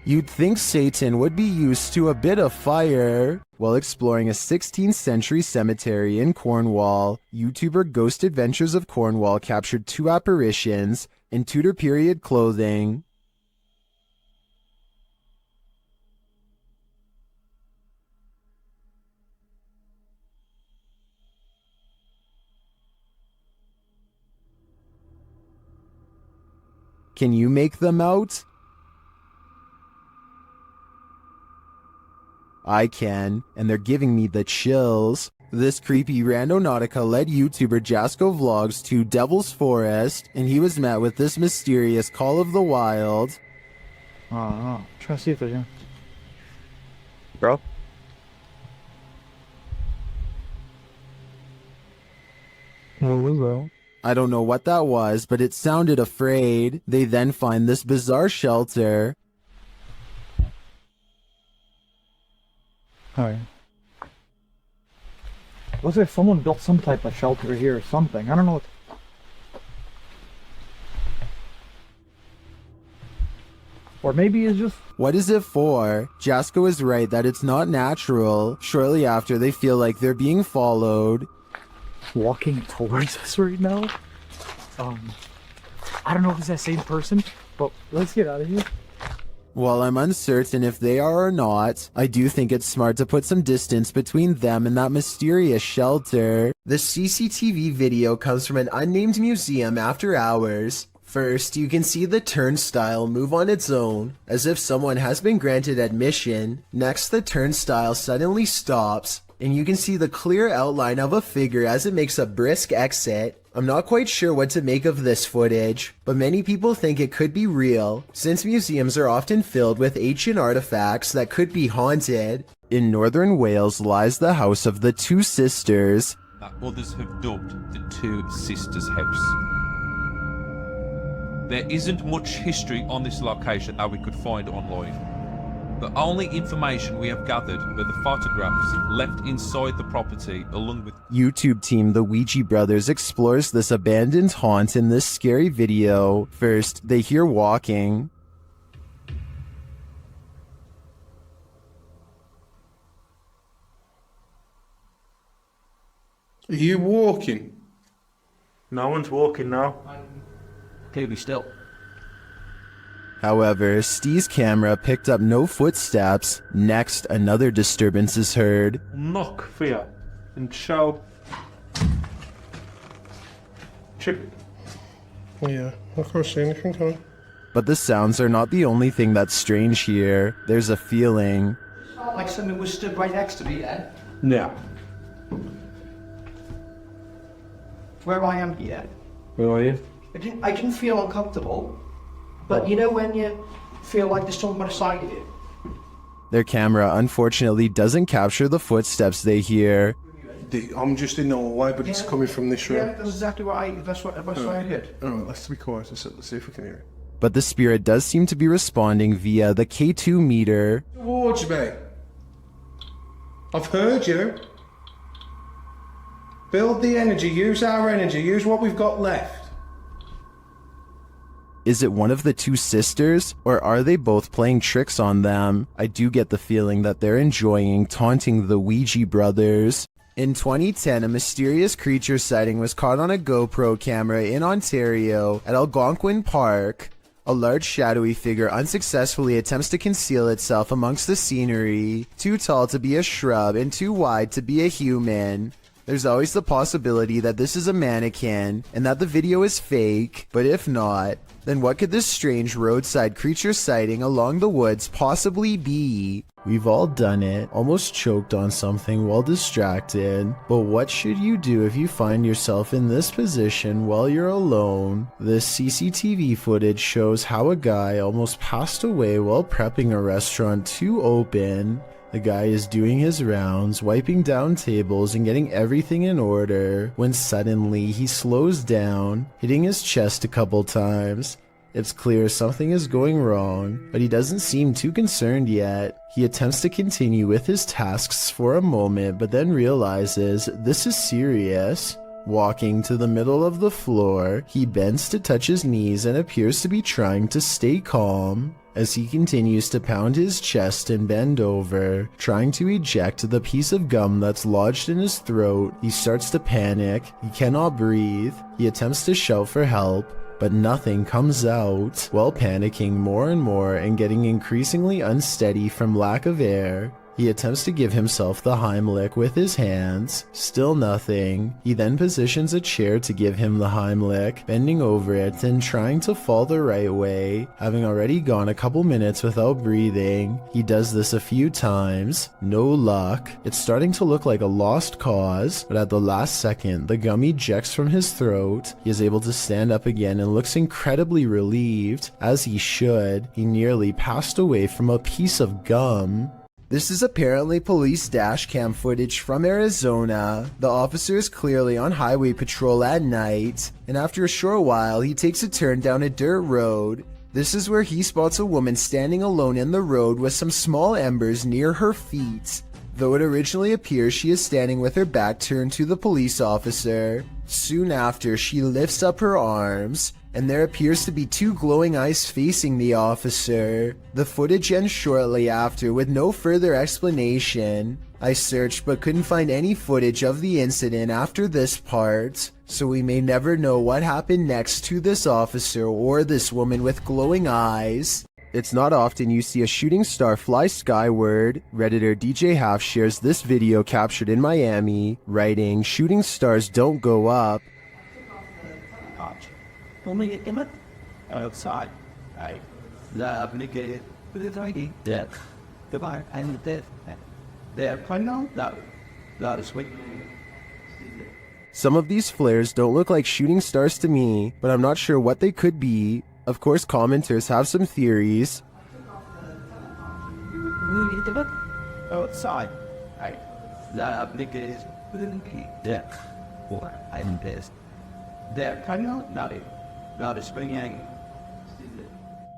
You'd think Satan would be used to a bit of fire. While exploring a 16th century cemetery in Cornwall, YouTuber Ghost Adventures of Cornwall captured 2 apparitions in Tudor period clothing. Can you make them out? I can, and they're giving me the chills. This creepy Randonautica-led YouTuber Jasko vlogs to Devil's Forest, and he was met with this mysterious call of the wild. Trying to see if there's any. Bro? I don't know what that was, but it sounded afraid. They then find this bizarre shelter. Alright. Looks like someone built some type of shelter here or something. I don't know what. Or maybe it's just... What is it for? Jasko is right that it's not natural. Shortly after, they feel like they're being followed. Walking towards us right now? I don't know if it's that same person, but let's get out of here. While I'm uncertain if they are or not, I do think it's smart to put some distance between them and that mysterious shelter. The CCTV video comes from an unnamed museum after hours. First, you can see the turnstile move on its own, as if someone has been granted admission. Next, the turnstile suddenly stops, and you can see the clear outline of a figure as it makes a brisk exit. I'm not quite sure what to make of this footage, but many people think it could be real, since museums are often filled with ancient artifacts that could be haunted. In northern Wales lies the house of the 2 sisters. That others have dubbed the 2 Sisters House. There isn't much history on this location that we could find online. The only information we have gathered are the photographs left inside the property along with... YouTube team The Ouija Brothers explores this abandoned haunt in this scary video. First, they hear walking. Are you walking? No one's walking now. Clearly still. However, Steve's camera picked up no footsteps. Next, another disturbance is heard. Knock for you and show. Chip it. Yeah, I can't see anything, can I? But the sounds are not the only thing that's strange here. There's a feeling. Like something was stood right next to me then. No. Where I am here. Where are you? I didn't feel uncomfortable. But you know when you feel like there's someone beside you? Their camera unfortunately doesn't capture the footsteps they hear. I'm just in the hallway, but it's coming from this room. Yeah, that's exactly what I heard. Alright, let's be quiet. Let's see if we can hear it. But the spirit does seem to be responding via the K2 meter. Towards me. I've heard you. Build the energy, use our energy, use what we've got left. Is it one of the 2 sisters, or are they both playing tricks on them? I do get the feeling that they're enjoying taunting the Ouija brothers. In 2010, a mysterious creature sighting was caught on a GoPro camera in Ontario at Algonquin Park. A large shadowy figure unsuccessfully attempts to conceal itself amongst the scenery, too tall to be a shrub and too wide to be a human. There's always the possibility that this is a mannequin and that the video is fake, but if not, then what could this strange roadside creature sighting along the woods possibly be? We've all done it, almost choked on something while distracted, but what should you do if you find yourself in this position while you're alone? This CCTV footage shows how a guy almost passed away while prepping a restaurant to open. The guy is doing his rounds, wiping down tables and getting everything in order, when suddenly he slows down, hitting his chest a couple times. It's clear something is going wrong, but he doesn't seem too concerned yet. He attempts to continue with his tasks for a moment, but then realizes this is serious. Walking to the middle of the floor, he bends to touch his knees and appears to be trying to stay calm. As he continues to pound his chest and bend over, trying to eject the piece of gum that's lodged in his throat, he starts to panic. He cannot breathe. He attempts to shout for help, but nothing comes out. While panicking more and more and getting increasingly unsteady from lack of air, he attempts to give himself the Heimlich with his hands. Still nothing. He then positions a chair to give him the Heimlich, bending over it and trying to fall the right way. Having already gone a couple minutes without breathing, he does this a few times. No luck. It's starting to look like a lost cause, but at the last second, the gum ejects from his throat. He is able to stand up again and looks incredibly relieved, as he should. He nearly passed away from a piece of gum. This is apparently police dash cam footage from Arizona. The officer is clearly on highway patrol at night, and after a short while, he takes a turn down a dirt road. This is where he spots a woman standing alone in the road with some small embers near her feet. Though it originally appears she is standing with her back turned to the police officer. Soon after, she lifts up her arms, and there appears to be two glowing eyes facing the officer. The footage ends shortly after with no further explanation. I searched but couldn't find any footage of the incident after this part, so we may never know what happened next to this officer or this woman with glowing eyes. It's not often you see a shooting star fly skyward. Redditor DJ Half shares this video captured in Miami, writing, "Shooting stars don't go up." Only in it outside. I love negated with the tiny death. Goodbye, and the death. They're final. That is sweet. Some of these flares don't look like shooting stars to me, but I'm not sure what they could be. Of course, commenters have some theories. Outside. I love negated with the tiny death. Or I'm pissed. They're final. Not a spring.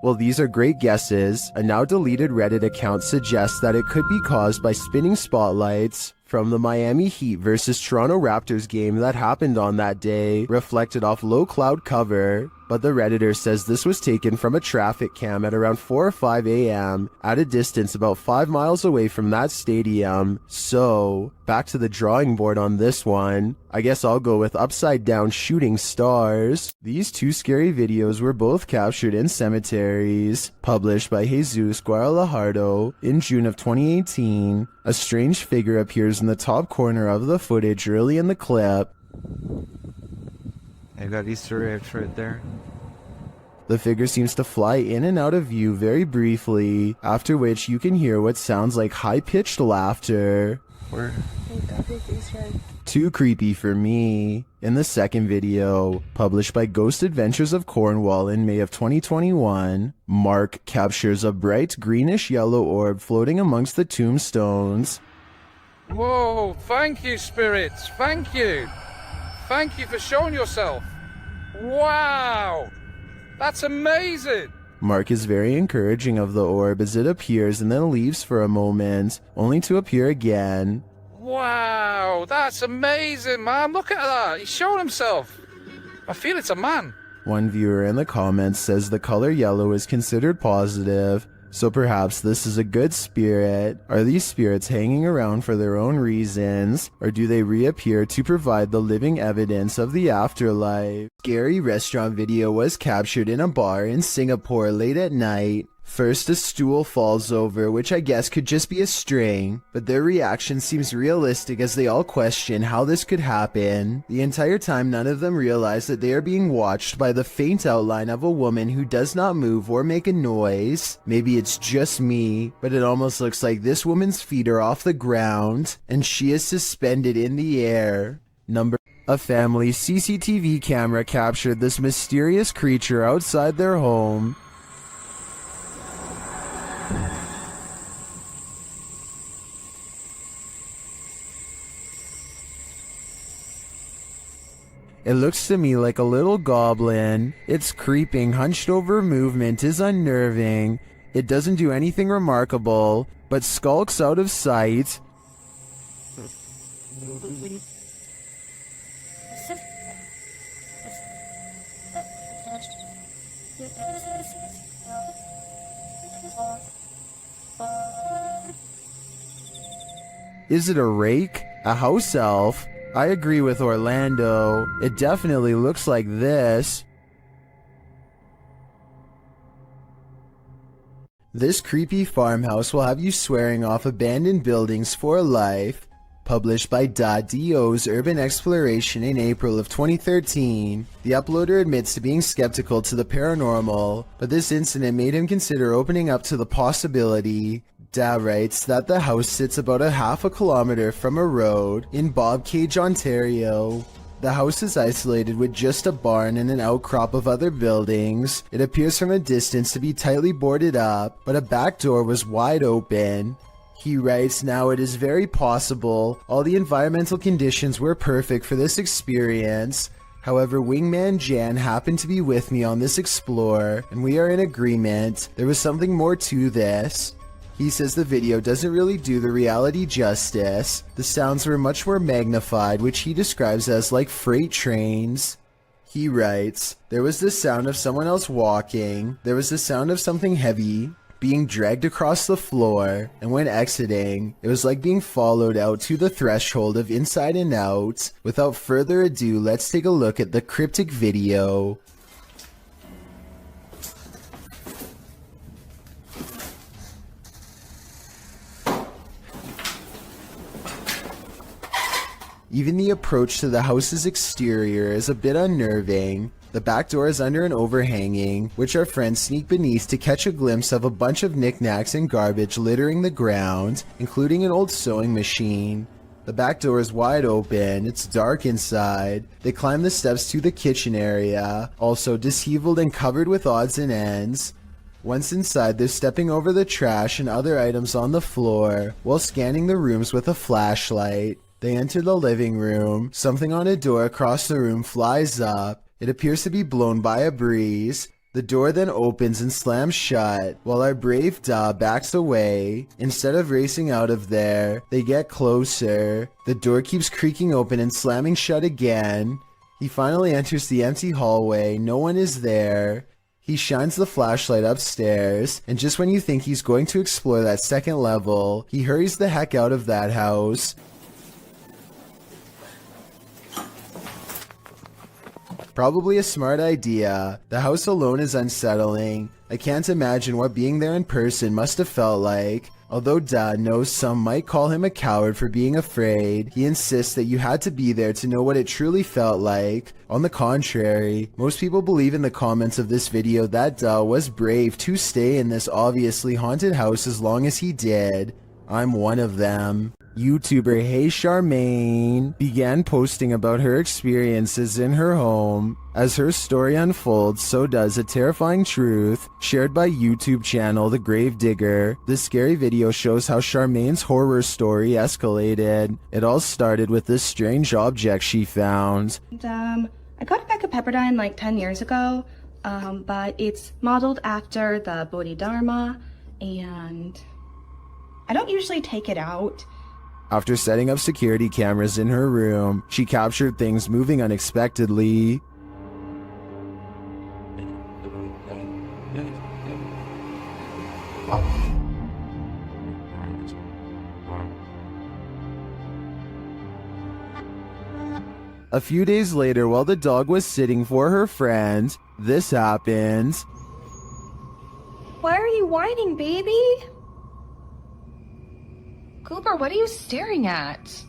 Well, these are great guesses. A now deleted Reddit account suggests that it could be caused by spinning spotlights from the Miami Heat versus Toronto Raptors game that happened on that day, reflected off low cloud cover. But the Redditor says this was taken from a traffic cam at around 4 or 5 a.m. at a distance about 5 miles away from that stadium. So, back to the drawing board on this one. I guess I'll go with upside down shooting stars. These two scary videos were both captured in cemeteries, published by Jesus Guadalajardo in June of 2018. A strange figure appears in the top corner of the footage early in the clip. I got Easter eggs right there. The figure seems to fly in and out of view very briefly, after which you can hear what sounds like high-pitched laughter. Where? Too creepy for me. In the second video, published by Ghost Adventures of Cornwall in May of 2021, Mark captures a bright greenish-yellow orb floating amongst the tombstones. Whoa, thank you, spirits, thank you. Thank you for showing yourself. Wow, that's amazing. Mark is very encouraging of the orb as it appears and then leaves for a moment, only to appear again. Wow, that's amazing, man. Look at that. He's showing himself. I feel it's a man. One viewer in the comments says the color yellow is considered positive, so perhaps this is a good spirit. Are these spirits hanging around for their own reasons, or do they reappear to provide the living evidence of the afterlife? Scary restaurant video was captured in a bar in Singapore late at night. First, a stool falls over, which I guess could just be a string, but their reaction seems realistic as they all question how this could happen. The entire time, none of them realize that they are being watched by the faint outline of a woman who does not move or make a noise. Maybe it's just me, but it almost looks like this woman's feet are off the ground, and she is suspended in the air. A family's CCTV camera captured this mysterious creature outside their home. It looks to me like a little goblin. Its creeping, hunched over movement is unnerving. It doesn't do anything remarkable, but skulks out of sight. Is it a rake? A house elf? I agree with Orlando. It definitely looks like this. This creepy farmhouse will have you swearing off abandoned buildings for life. Published by .do's Urban Exploration in April of 2013. The uploader admits to being skeptical to the paranormal, but this incident made him consider opening up to the possibility. Da writes that the house sits about a half a kilometer from a road in Bobcage, Ontario. The house is isolated with just a barn and an outcrop of other buildings. It appears from a distance to be tightly boarded up, but a back door was wide open. He writes, now it is very possible all the environmental conditions were perfect for this experience. However, Wingman Jan happened to be with me on this explore, and we are in agreement. There was something more to this. He says the video doesn't really do the reality justice. The sounds were much more magnified, which he describes as like freight trains. He writes, there was the sound of someone else walking. There was the sound of something heavy being dragged across the floor, and when exiting, it was like being followed out to the threshold of Inside and Out. Without further ado, let's take a look at the cryptic video. Even the approach to the house's exterior is a bit unnerving. The back door is under an overhanging, which our friends sneak beneath to catch a glimpse of a bunch of knickknacks and garbage littering the ground, including an old sewing machine. The back door is wide open, it's dark inside. They climb the steps to the kitchen area, also disheveled and covered with odds and ends. Once inside, they're stepping over the trash and other items on the floor, while scanning the rooms with a flashlight. They enter the living room. Something on a door across the room flies up. It appears to be blown by a breeze. The door then opens and slams shut, while our brave Da backs away. Instead of racing out of there, they get closer. The door keeps creaking open and slamming shut again. He finally enters the empty hallway. No one is there. He shines the flashlight upstairs, and just when you think he's going to explore that second level, he hurries the heck out of that house. Probably a smart idea. The house alone is unsettling. I can't imagine what being there in person must have felt like. Although Dad knows some might call him a coward for being afraid, he insists that you had to be there to know what it truly felt like. On the contrary, most people believe in the comments of this video that Da was brave to stay in this obviously haunted house as long as he did. I'm one of them. YouTuber Hey Charmaine began posting about her experiences in her home. As her story unfolds, so does a terrifying truth shared by YouTube channel The Grave Digger. This scary video shows how Charmaine's horror story escalated. It all started with this strange object she found. I got a bag of Pepperdine like 10 years ago, but it's modeled after the Bodhidharma, and I don't usually take it out. After setting up security cameras in her room, she captured things moving unexpectedly. A few days later, while the dog was sitting for her friend, this happened. Why are you whining, baby? Cooper, what are you staring at?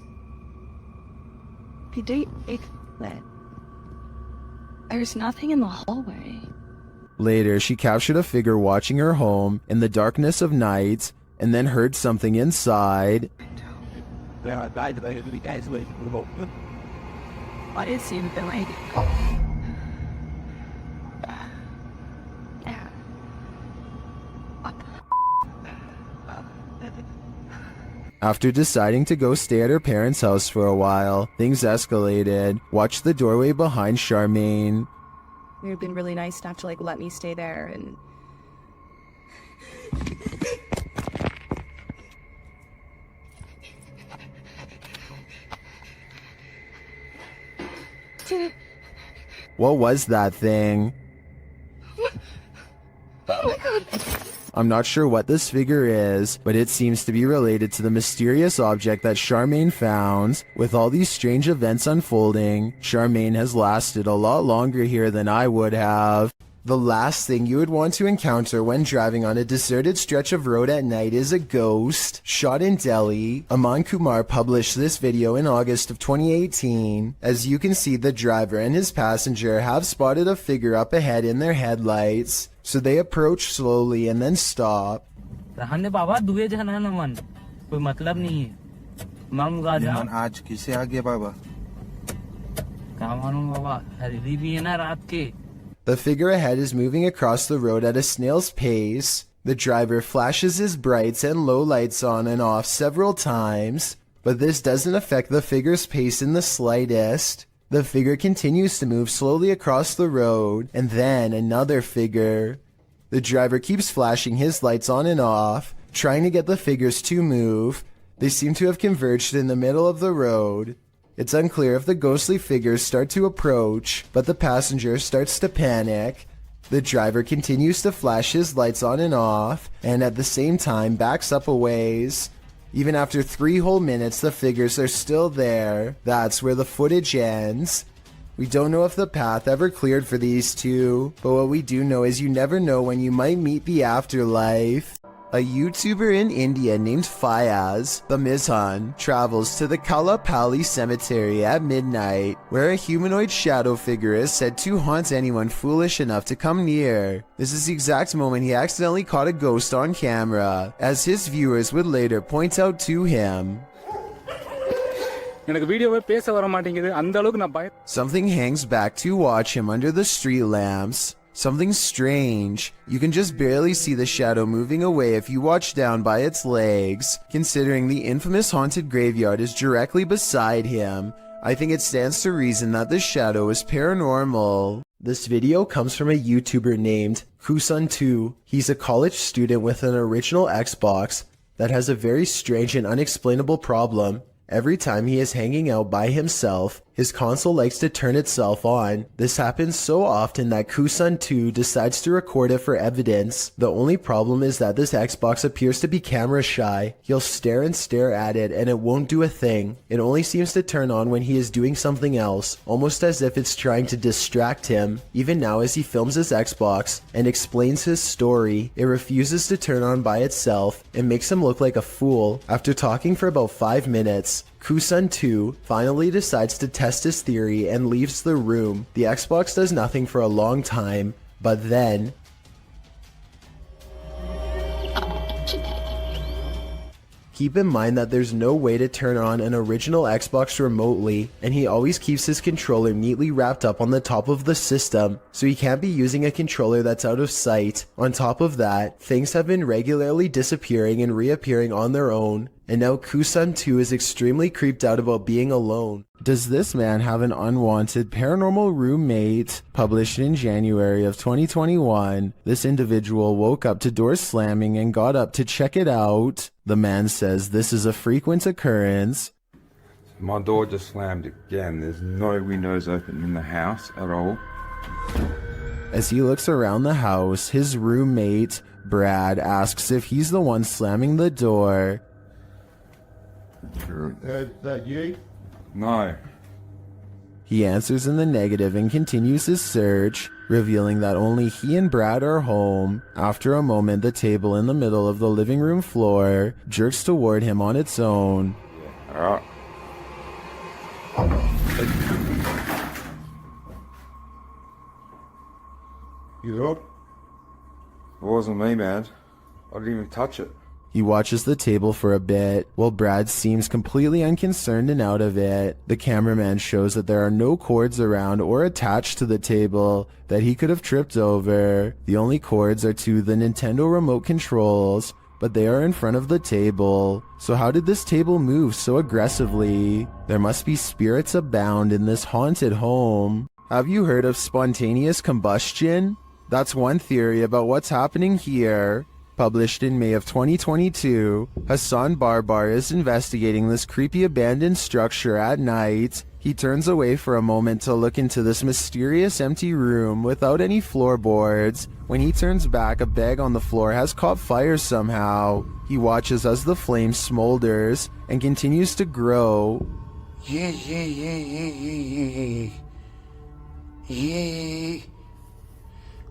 There's nothing in the hallway. Later, she captured a figure watching her home in the darkness of night, and then heard something inside. What is he doing? After deciding to go stay at her parents' house for a while, things escalated. Watch the doorway behind Charmaine. You've been really nice not to let me stay there and What was that thing? I'm not sure what this figure is, but it seems to be related to the mysterious object that Charmaine found. With all these strange events unfolding, Charmaine has lasted a lot longer here than I would have. The last thing you would want to encounter when driving on a deserted stretch of road at night is a ghost. Shot in Delhi, Aman Kumar published this video in August of 2018. As you can see, the driver and his passenger have spotted a figure up ahead in their headlights. So they approach slowly and then stop. आज किसे आ गया बाबा? The figure ahead is moving across the road at a snail's pace. The driver flashes his brights and low lights on and off several times, but this doesn't affect the figure's pace in the slightest. The figure continues to move slowly across the road, and then another figure. The driver keeps flashing his lights on and off, trying to get the figures to move. They seem to have converged in the middle of the road. It's unclear if the ghostly figures start to approach, but the passenger starts to panic. The driver continues to flash his lights on and off, and at the same time backs up a ways. Even after 3 whole minutes, the figures are still there. That's where the footage ends. We don't know if the path ever cleared for these two, but what we do know is you never know when you might meet the afterlife. A YouTuber in India named Fayaz, the Mizhan, travels to the Kalapalli cemetery at midnight, where a humanoid shadow figure is said to haunt anyone foolish enough to come near. This is the exact moment he accidentally caught a ghost on camera, as his viewers would later point out to him. Something hangs back to watch him under the street lamps. Something strange. You can just barely see the shadow moving away if you watch down by its legs. Considering the infamous haunted graveyard is directly beside him, I think it stands to reason that the shadow is paranormal. This video comes from a YouTuber named Kusun2. He's a college student with an original Xbox that has a very strange and unexplainable problem. Every time he is hanging out by himself, his console likes to turn itself on. This happens so often that Kusun2 decides to record it for evidence. The only problem is that this Xbox appears to be camera shy. He'll stare and stare at it and it won't do a thing. It only seems to turn on when he is doing something else, almost as if it's trying to distract him. Even now as he films his Xbox and explains his story, it refuses to turn on by itself and makes him look like a fool. After talking for about 5 minutes, Kusun2 finally decides to test his theory and leaves the room. The Xbox does nothing for a long time, but then keep in mind that there's no way to turn on an original Xbox remotely, and he always keeps his controller neatly wrapped up on the top of the system, so he can't be using a controller that's out of sight. On top of that, things have been regularly disappearing and reappearing on their own, and now Kusun2 is extremely creeped out about being alone. Does this man have an unwanted paranormal roommate? Published in January of 2021, this individual woke up to doors slamming and got up to check it out. The man says this is a frequent occurrence. My door just slammed again. There's no windows open in the house at all. As he looks around the house, his roommate, Brad, asks if he's the one slamming the door. That you? No. He answers in the negative and continues his search, revealing that only he and Brad are home. After a moment, the table in the middle of the living room floor jerks toward him on its own. Alright. You up? It wasn't me, man. I didn't even touch it. He watches the table for a bit, while Brad seems completely unconcerned and out of it. The cameraman shows that there are no cords around or attached to the table that he could have tripped over. The only cords are to the Nintendo remote controls, but they are in front of the table. So how did this table move so aggressively? There must be spirits abound in this haunted home. Have you heard of spontaneous combustion? That's one theory about what's happening here. Published in May of 2022, Hassan Barbar is investigating this creepy abandoned structure at night. He turns away for a moment to look into this mysterious empty room without any floorboards. When he turns back, a bag on the floor has caught fire somehow. He watches as the flame smolders and continues to grow.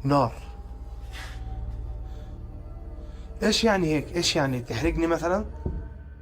نار. ايش يعني هيك؟ ايش يعني تحرقني مثلا؟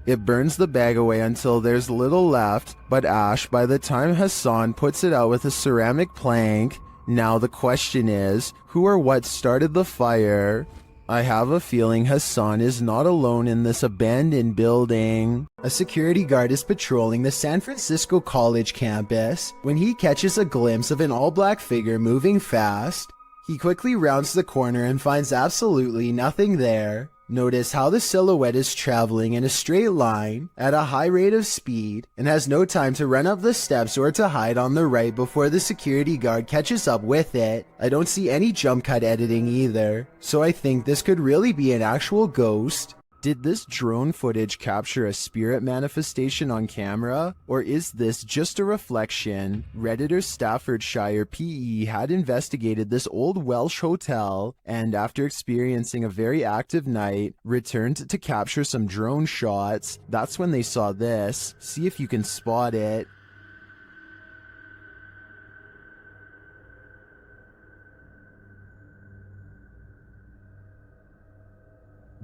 It burns the bag away until there's little left, but ash by the time Hassan puts it out with a ceramic plank. Now the question is, who or what started the fire? I have a feeling Hassan is not alone in this abandoned building. A security guard is patrolling the San Francisco College campus when he catches a glimpse of an all-black figure moving fast. He quickly rounds the corner and finds absolutely nothing there. Notice how the silhouette is traveling in a straight line at a high rate of speed and has no time to run up the steps or to hide on the right before the security guard catches up with it. I don't see any jump cut editing either, so I think this could really be an actual ghost. Did this drone footage capture a spirit manifestation on camera, or is this just a reflection? Redditor Staffordshire PE had investigated this old Welsh hotel and, after experiencing a very active night, returned to capture some drone shots. That's when they saw this. See if you can spot it.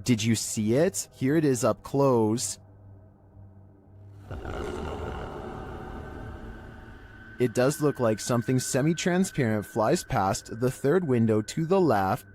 Did you see it? Here it is up close. It does look like something semi-transparent flies past the third window to the left.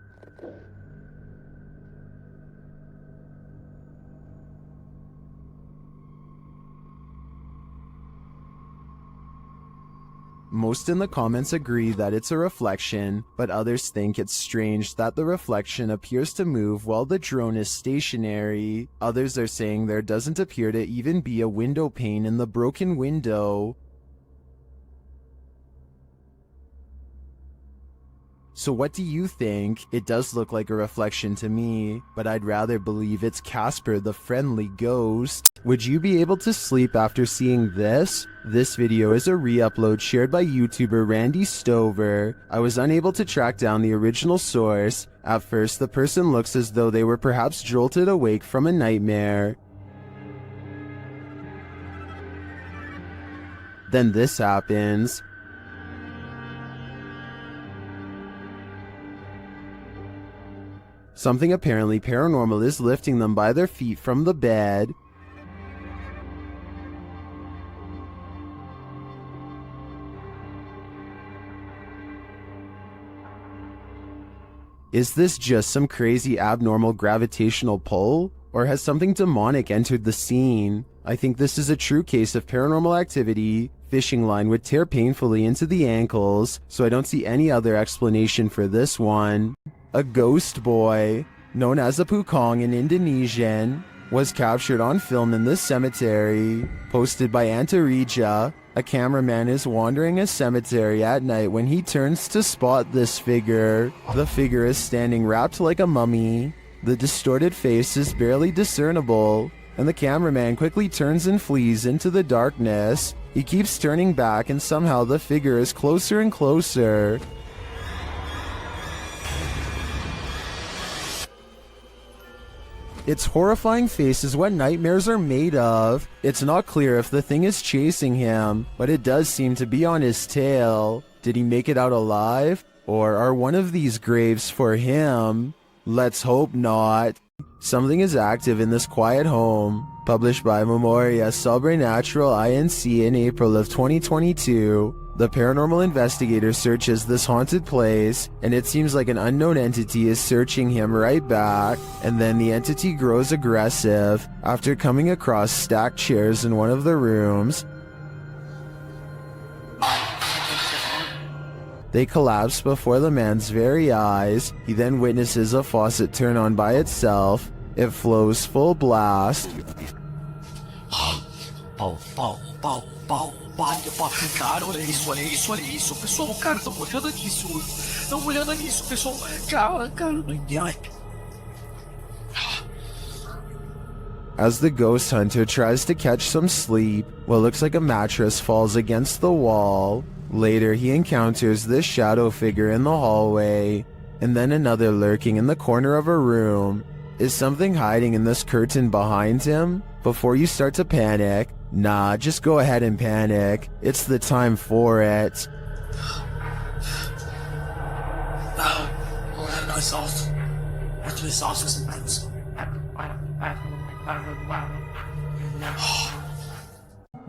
Most in the comments agree that it's a reflection, but others think it's strange that the reflection appears to move while the drone is stationary. Others are saying there doesn't appear to even be a window pane in the broken window. So what do you think? It does look like a reflection to me, but I'd rather believe it's Casper the friendly ghost. Would you be able to sleep after seeing this? This video is a re-upload shared by YouTuber Randy Stover. I was unable to track down the original source. At first, the person looks as though they were perhaps jolted awake from a nightmare. Then this happens. Something apparently paranormal is lifting them by their feet from the bed. Is this just some crazy abnormal gravitational pull? Or has something demonic entered the scene? I think this is a true case of paranormal activity. Fishing line would tear painfully into the ankles, so I don't see any other explanation for this one. A ghost boy, known as a pukong in Indonesian, was captured on film in this cemetery. Posted by Antarija, a cameraman is wandering a cemetery at night when he turns to spot this figure. The figure is standing wrapped like a mummy. The distorted face is barely discernible, and the cameraman quickly turns and flees into the darkness. He keeps turning back and somehow the figure is closer and closer. Its horrifying face is what nightmares are made of. It's not clear if the thing is chasing him, but it does seem to be on his tail. Did he make it out alive? Or are one of these graves for him? Let's hope not. Something is active in this quiet home. Published by Memoria Sobrenatural Inc. in April of 2022. The paranormal investigator searches this haunted place, and it seems like an unknown entity is searching him right back, and then the entity grows aggressive. After coming across stacked chairs in one of the rooms, they collapse before the man's very eyes. He then witnesses a faucet turn on by itself, It flows full blast. Cara, olha isso, olha isso, olha isso. Pessoal, cara, tô olhando nisso. Tô olhando nisso, pessoal. Cara. As the ghost hunter tries to catch some sleep, what looks like a mattress falls against the wall. Later, he encounters this shadow figure in the hallway, and then another lurking in the corner of a room. Is something hiding in this curtain behind him? Before you start to panic, nah, just go ahead and panic. It's the time for it. My sauce. Actually, sauce is immense.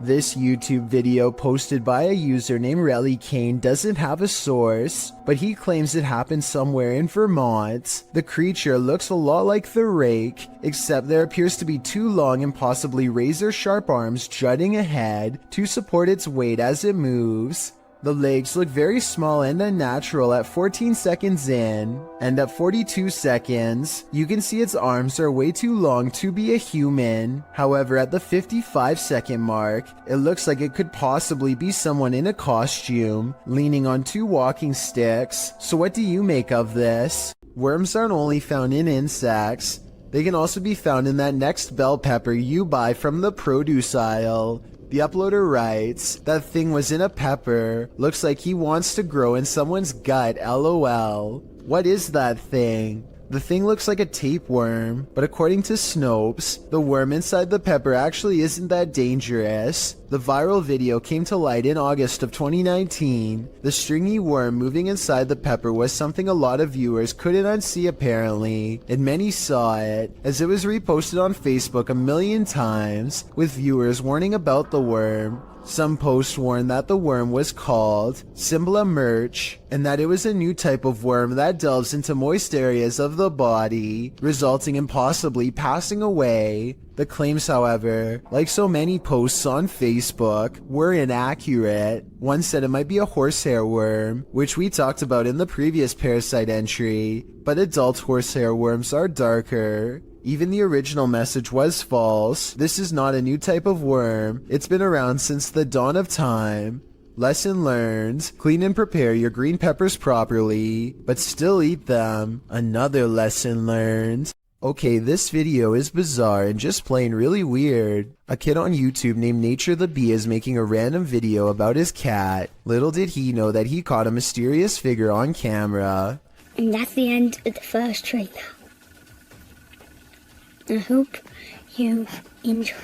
This YouTube video posted by a user named Relly Kane doesn't have a source, but he claims it happened somewhere in Vermont. The creature looks a lot like the Rake, except there appears to be two long and possibly razor-sharp arms jutting ahead to support its weight as it moves. The legs look very small and unnatural at 14 seconds in, and at 42 seconds, you can see its arms are way too long to be a human. However, at the 55-second mark, it looks like it could possibly be someone in a costume, leaning on two walking sticks. So what do you make of this? Worms aren't only found in insects, they can also be found in that next bell pepper you buy from the produce aisle. The uploader writes, that thing was in a pepper. Looks like he wants to grow in someone's gut, lol. What is that thing? The thing looks like a tapeworm, but according to Snopes, the worm inside the pepper actually isn't that dangerous. The viral video came to light in August of 2019. The stringy worm moving inside the pepper was something a lot of viewers couldn't unsee apparently, and many saw it, as it was reposted on Facebook a million times, with viewers warning about the worm. Some posts warned that the worm was called Symbla Merch, and that it was a new type of worm that delves into moist areas of the body, resulting in possibly passing away. The claims, however, like so many posts on Facebook, were inaccurate. One said it might be a horsehair worm, which we talked about in the previous parasite entry, but adult horsehair worms are darker. Even the original message was false. This is not a new type of worm. It's been around since the dawn of time. Lesson learned, clean and prepare your green peppers properly, but still eat them. Another lesson learned. Okay, this video is bizarre and just plain really weird. A kid on YouTube named Nature the Bee is making a random video about his cat. Little did he know that he caught a mysterious figure on camera. And that's the end of the first trailer. I hope you enjoyed.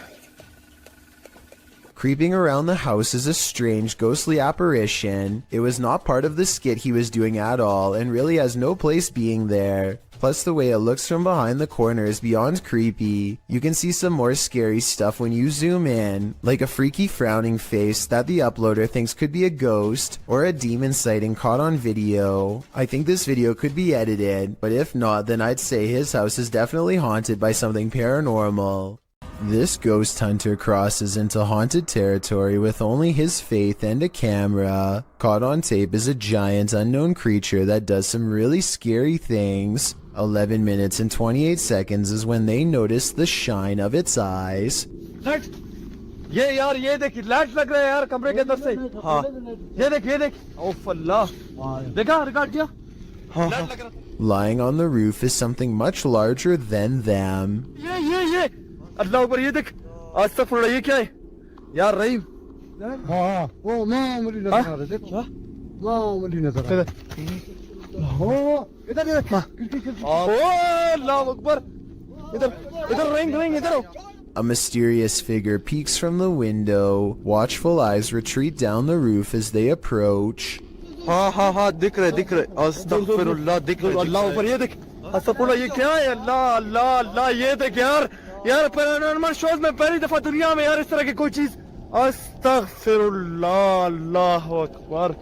Creeping around the house is a strange, ghostly apparition. It was not part of the skit he was doing at all, and really has no place being there. Plus, the way it looks from behind the corner is beyond creepy. You can see some more scary stuff when you zoom in, like a freaky frowning face that the uploader thinks could be a ghost, or a demon sighting caught on video. I think this video could be edited, but if not, then I'd say his house is definitely haunted by something paranormal. This ghost hunter crosses into haunted territory with only his faith and a camera. Caught on tape is a giant unknown creature that does some really scary things. 11 minutes and 28 seconds is when they notice the shine of its eyes. ये यार ये देख light लग रहा है यार कमरे के अंदर से हाँ ये देख ओफ अल्लाह देखा रिकॉर्ड किया लाइट लग रहा Lying on the roof is something much larger than them. ये अल्लाह ऊपर ये देख आज तक फुल ये क्या है यार रहीम हाँ वो माँ मुझे नजर आ रहा है माँ मुझे नजर आ रहा है इधर अल्लाह अकबर इधर रिंग इधर A mysterious figure peeks from the window. Watchful eyes retreat down the roof as they approach. हाँ दिख रहे अस्तगफिरुल्लाह दिख रहे अल्लाह ऊपर ये देख अस्तगफिरुल्लाह ये क्या है अल्लाह ये देख यार पैरानॉर्मल शोज में पहली दफा दुनिया में यार इस तरह की कोई चीज अस्तगफिरुल्लाह अल्लाहु Akbar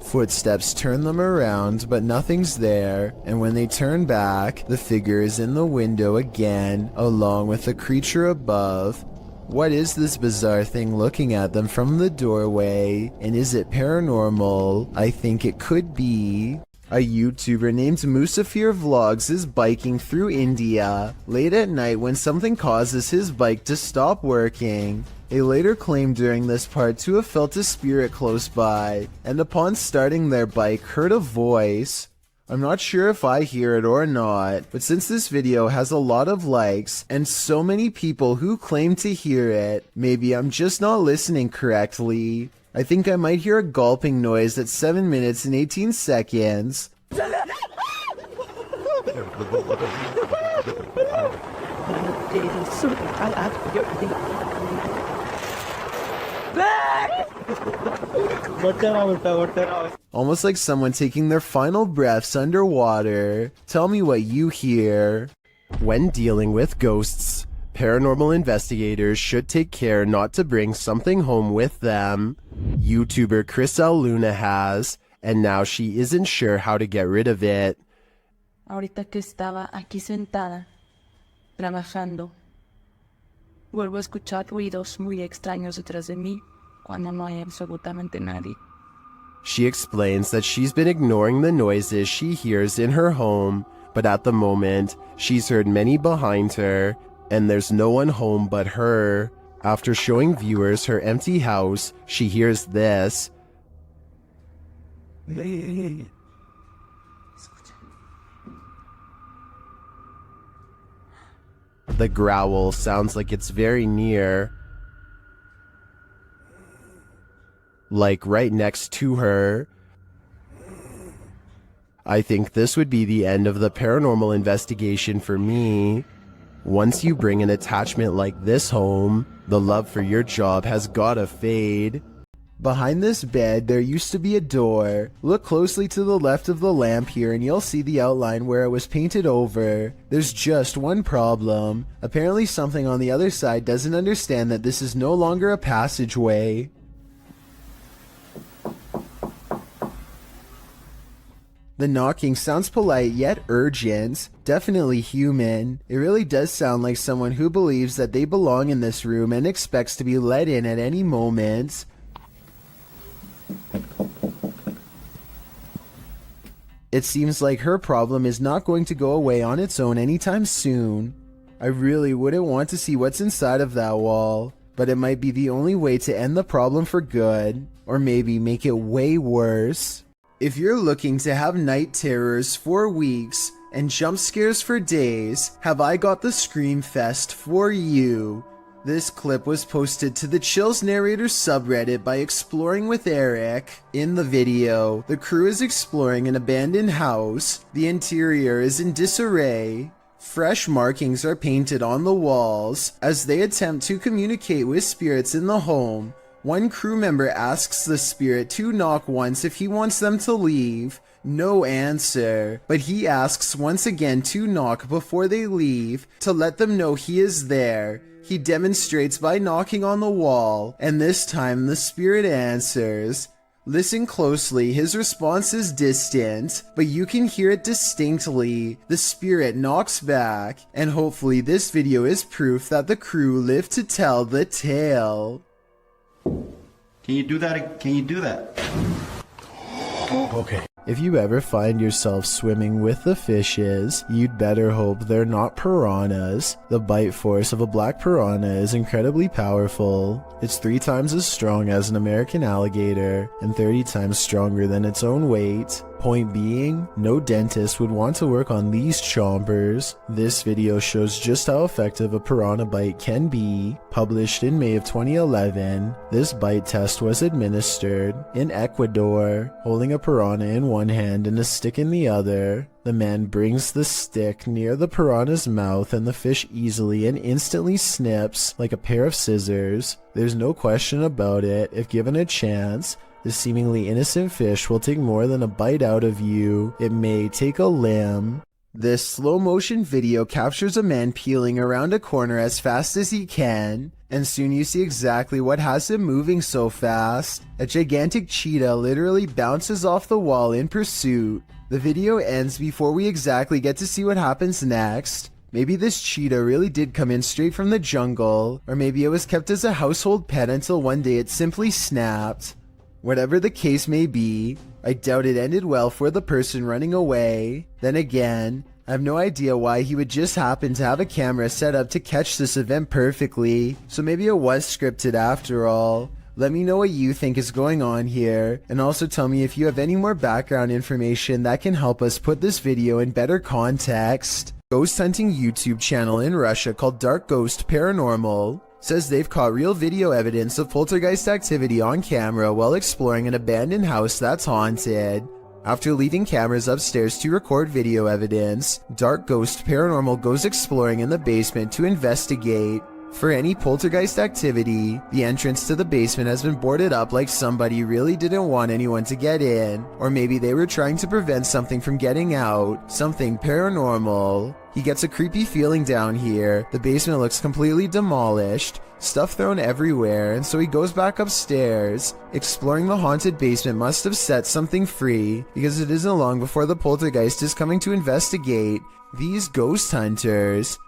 Footsteps turn them around, but nothing's there, and when they turn back, the figure is in the window again, along with the creature above. What is this bizarre thing looking at them from the doorway, and is it paranormal? I think it could be. A YouTuber named Musafir Vlogs is biking through India late at night when something causes his bike to stop working. They later claimed during this part to have felt a spirit close by, and upon starting their bike heard a voice. I'm not sure if I hear it or not, but since this video has a lot of likes and so many people who claim to hear it, maybe I'm just not listening correctly. I think I might hear a gulping noise at 7 minutes and 18 seconds. Almost like someone taking their final breaths underwater. Tell me what you hear. When dealing with ghosts, paranormal investigators should take care not to bring something home with them. YouTuber Chris Luna has, and now she isn't sure how to get rid of it. Ahorita que estaba aquí sentada, trabajando, vuelvo a escuchar ruidos muy extraños detrás de mí cuando no hay absolutamente nadie. She explains that she's been ignoring the noises she hears in her home, but at the moment, she's heard many behind her, and there's no one home but her. After showing viewers her empty house, she hears this. The growl sounds like it's very near, like right next to her. I think this would be the end of the paranormal investigation for me. Once you bring an attachment like this home, the love for your job has gotta fade. Behind this bed, there used to be a door. Look closely to the left of the lamp here and you'll see the outline where it was painted over. There's just one problem. Apparently something on the other side doesn't understand that this is no longer a passageway. The knocking sounds polite yet urgent, definitely human. It really does sound like someone who believes that they belong in this room and expects to be let in at any moment. It seems like her problem is not going to go away on its own anytime soon. I really wouldn't want to see what's inside of that wall, but it might be the only way to end the problem for good, or maybe make it way worse. If you're looking to have night terrors for weeks and jump scares for days, have I got the Scream Fest for you. This clip was posted to the Chills Narrator subreddit by Exploring with Eric. In the video, the crew is exploring an abandoned house. The interior is in disarray. Fresh markings are painted on the walls as they attempt to communicate with spirits in the home. One crew member asks the spirit to knock once if he wants them to leave. No answer, but he asks once again to knock before they leave to let them know he is there. He demonstrates by knocking on the wall, and this time the spirit answers. Listen closely, his response is distant, but you can hear it distinctly. The spirit knocks back, and hopefully this video is proof that the crew lived to tell the tale. Can you do that? Can you do that? Okay. If you ever find yourself swimming with the fishes, you'd better hope they're not piranhas. The bite force of a black piranha is incredibly powerful. It's 3 times as strong as an American alligator, and 30 times stronger than its own weight. Point being, no dentist would want to work on these chompers. This video shows just how effective a piranha bite can be. Published in May of 2011, this bite test was administered in Ecuador, holding a piranha in one hand and a stick in the other. The man brings the stick near the piranha's mouth and the fish easily and instantly snips like a pair of scissors. There's no question about it. If given a chance, the seemingly innocent fish will take more than a bite out of you. It may take a limb. This slow motion video captures a man peeling around a corner as fast as he can, and soon you see exactly what has him moving so fast. A gigantic cheetah literally bounces off the wall in pursuit. The video ends before we exactly get to see what happens next. Maybe this cheetah really did come in straight from the jungle, or maybe it was kept as a household pet until one day it simply snapped. Whatever the case may be, I doubt it ended well for the person running away. Then again, I have no idea why he would just happen to have a camera set up to catch this event perfectly, so maybe it was scripted after all. Let me know what you think is going on here, and also tell me if you have any more background information that can help us put this video in better context. Ghost hunting YouTube channel in Russia called Dark Ghost Paranormal says they've caught real video evidence of poltergeist activity on camera while exploring an abandoned house that's haunted. After leaving cameras upstairs to record video evidence, Dark Ghost Paranormal goes exploring in the basement to investigate. For any poltergeist activity, the entrance to the basement has been boarded up like somebody really didn't want anyone to get in, or maybe they were trying to prevent something from getting out, something paranormal. He gets a creepy feeling down here. The basement looks completely demolished, stuff thrown everywhere, and so he goes back upstairs. Exploring the haunted basement must have set something free, because it isn't long before the poltergeist is coming to investigate these ghost hunters.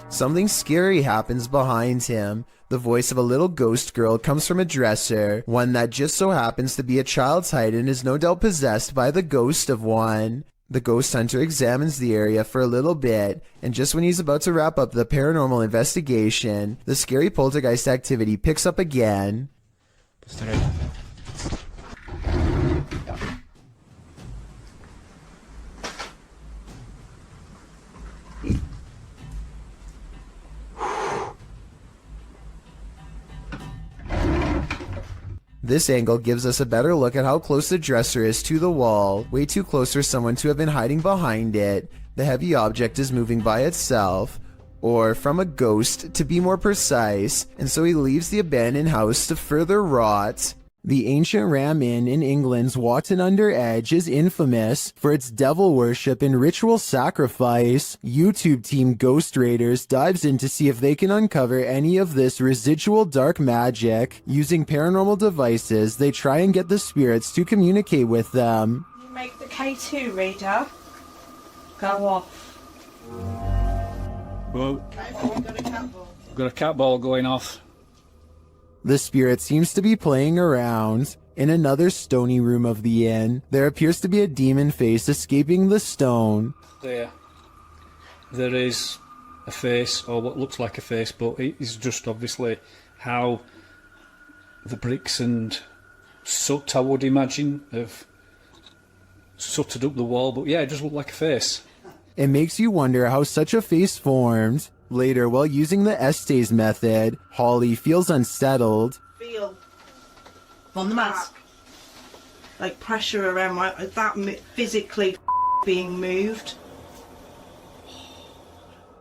Something scary happens behind him. The voice of a little ghost girl comes from a dresser, one that just so happens to be a child's height and is no doubt possessed by the ghost of one. The ghost hunter examines the area for a little bit, and just when he's about to wrap up the paranormal investigation, the scary poltergeist activity picks up again. This angle gives us a better look at how close the dresser is to the wall, way too close for someone to have been hiding behind it. The heavy object is moving by itself, or from a ghost to be more precise, and so he leaves the abandoned house to further rot. The ancient Ram Inn in England's Watton-under-Edge is infamous for its devil worship and ritual sacrifice. YouTube team Ghost Raiders dives in to see if they can uncover any of this residual dark magic. Using paranormal devices, they try and get the spirits to communicate with them. You make the K2 reader go off. Well, got a cat ball going off. The spirit seems to be playing around. In another stony room of the inn, there appears to be a demon face escaping the stone. There is a face, or what looks like a face, but it is just obviously how the bricks and soot, I would imagine, have sooted up the wall. But yeah, it does look like a face. It makes you wonder how such a face formed. Later, while using the Estes method, Holly feels unsettled. Feel on the mask, like pressure around that physically being moved.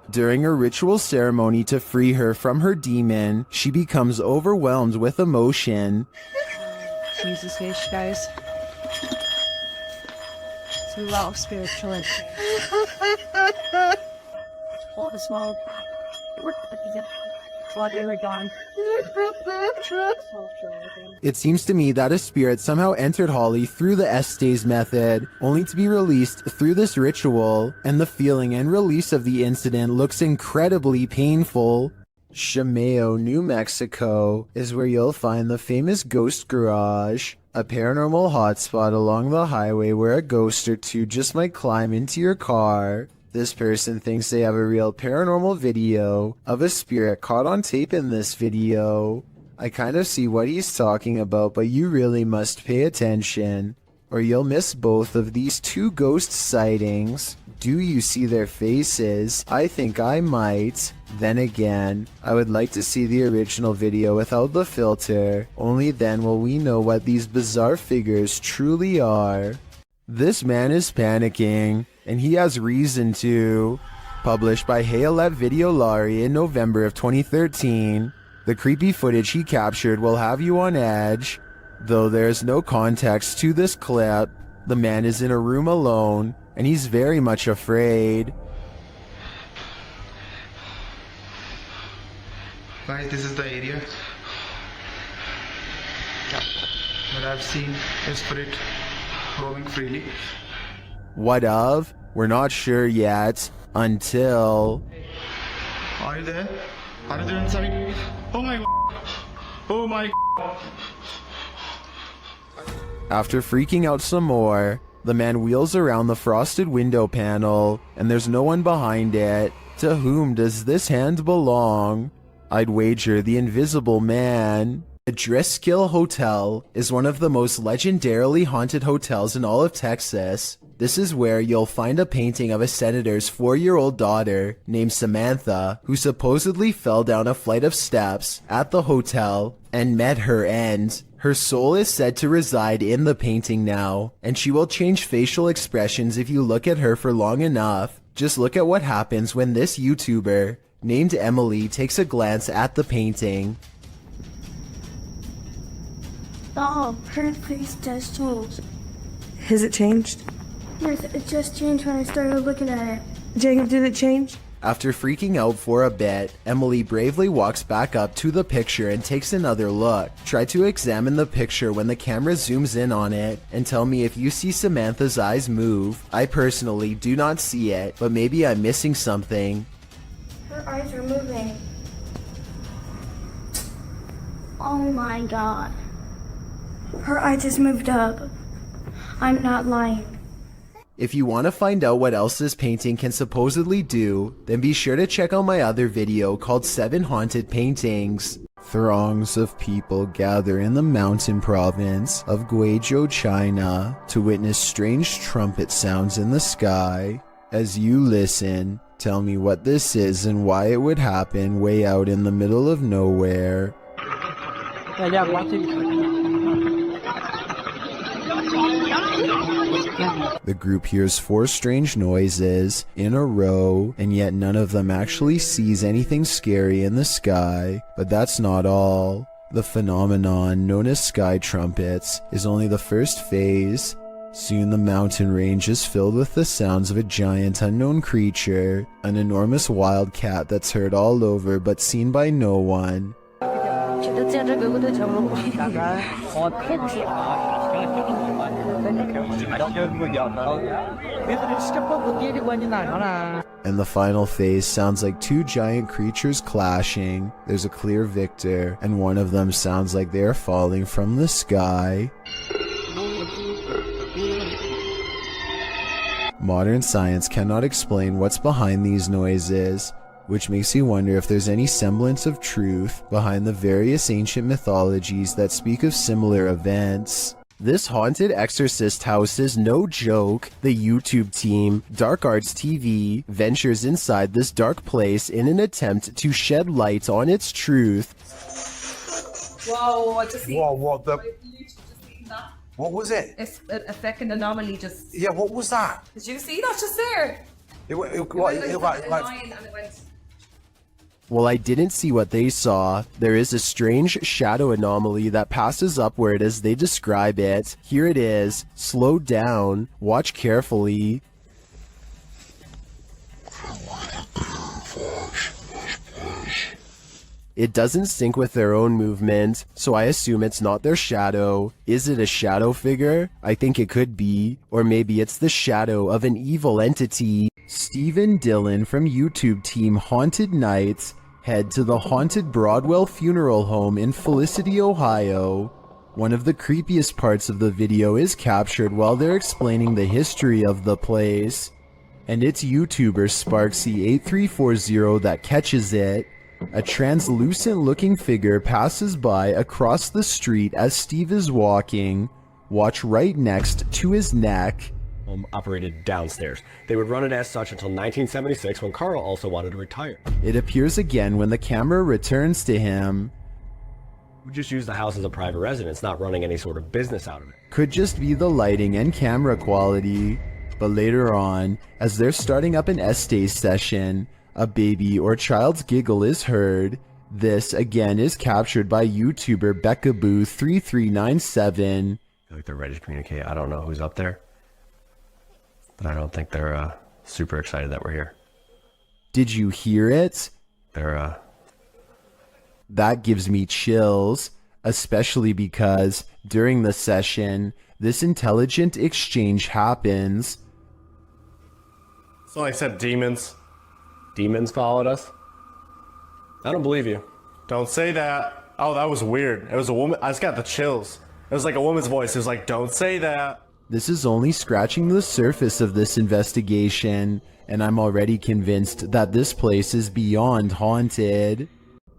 During a ritual ceremony to free her from her demon, she becomes overwhelmed with emotion. Jesus H, guys. It's a lot of spiritual energy. All the small. It seems to me that a spirit somehow entered Holly through the Estes method, only to be released through this ritual, and the feeling and release of the incident looks incredibly painful. Chameo, New Mexico is where you'll find the famous Ghost Garage, a paranormal hotspot along the highway where a ghost or two just might climb into your car. This person thinks they have a real paranormal video of a spirit caught on tape in this video. I kind of see what he's talking about, but you really must pay attention, or you'll miss both of these two ghost sightings. Do you see their faces? I think I might. Then again, I would like to see the original video without the filter. Only then will we know what these bizarre figures truly are. This man is panicking, and he has reason to. Published by Hayalet Videolari in November of 2013. The creepy footage he captured will have you on edge. Though there's no context to this clip, the man is in a room alone, and he's very much afraid. Guys, this is the area that I've seen a spirit roaming freely. What of? We're not sure yet, until... Are you there? Are you there inside? Oh my God. Oh my God. After freaking out some more, the man wheels around the frosted window panel, and there's no one behind it. To whom does this hand belong? I'd wager the Invisible Man. The Driscoll Hotel is one of the most legendarily haunted hotels in all of Texas. This is where you'll find a painting of a senator's 4-year-old daughter named Samantha, who supposedly fell down a flight of steps at the hotel and met her end. Her soul is said to reside in the painting now, and she will change facial expressions if you look at her for long enough. Just look at what happens when this YouTuber, named Emily, takes a glance at the painting. Oh, her face does change. Has it changed? Yes, it just changed when I started looking at it. Jacob, did it change? After freaking out for a bit, Emily bravely walks back up to the picture and takes another look. Try to examine the picture when the camera zooms in on it, and tell me if you see Samantha's eyes move. I personally do not see it, but maybe I'm missing something. Her eyes are moving. Oh my God. Her eye just moved up. I'm not lying. If you want to find out what else this painting can supposedly do, then be sure to check out my other video called 7 Haunted Paintings. Throngs of people gather in the mountain province of Guizhou, China, to witness strange trumpet sounds in the sky. As you listen, tell me what this is and why it would happen way out in the middle of nowhere. The group hears 4 strange noises in a row, and yet none of them actually sees anything scary in the sky. But that's not all. The phenomenon known as sky trumpets is only the first phase. Soon the mountain range is filled with the sounds of a giant unknown creature, an enormous wild cat that's heard all over but seen by no one. And the final phase sounds like 2 giant creatures clashing. There's a clear victor, and one of them sounds like they are falling from the sky. Modern science cannot explain what's behind these noises, which makes you wonder if there's any semblance of truth behind the various ancient mythologies that speak of similar events. This haunted exorcist house is no joke. The YouTube team, Dark Arts TV, ventures inside this dark place in an attempt to shed light on its truth. Whoa, I just see. Whoa, what the? What was it? It's a second anomaly just. Yeah, what was that? Did you see that just there? It went a like, line and it went. Well, I didn't see what they saw. There is a strange shadow anomaly that passes upward as they describe it. Here it is. Slow down. Watch carefully. It doesn't sync with their own movement, so I assume it's not their shadow. Is it a shadow figure? I think it could be. Or maybe it's the shadow of an evil entity. Stephen Dillon from YouTube team Haunted Nights head to the haunted Broadwell Funeral Home in Felicity, Ohio. One of the creepiest parts of the video is captured while they're explaining the history of the place. And it's YouTuber Sparksy8340 that catches it. A translucent looking figure passes by across the street as Steve is walking. Watch right next to his neck. Operated downstairs. They would run it as such until 1976 when Carl also wanted to retire. It appears again when the camera returns to him. We just use the house as a private residence, not running any sort of business out of it. Could just be the lighting and camera quality. But later on, as they're starting up an estate session, a baby or child's giggle is heard. This again is captured by YouTuber Beckaboo3397. I feel like they're ready to communicate. I don't know who's up there, but I don't think they're super excited that we're here. Did you hear it? They're That gives me chills, especially because during the session, this intelligent exchange happens. So I said demons. Demons followed us? I don't believe you. Don't say that. Oh, that was weird. It was a woman. I just got the chills. It was like a woman's voice. It was like, don't say that. This is only scratching the surface of this investigation, and I'm already convinced that this place is beyond haunted.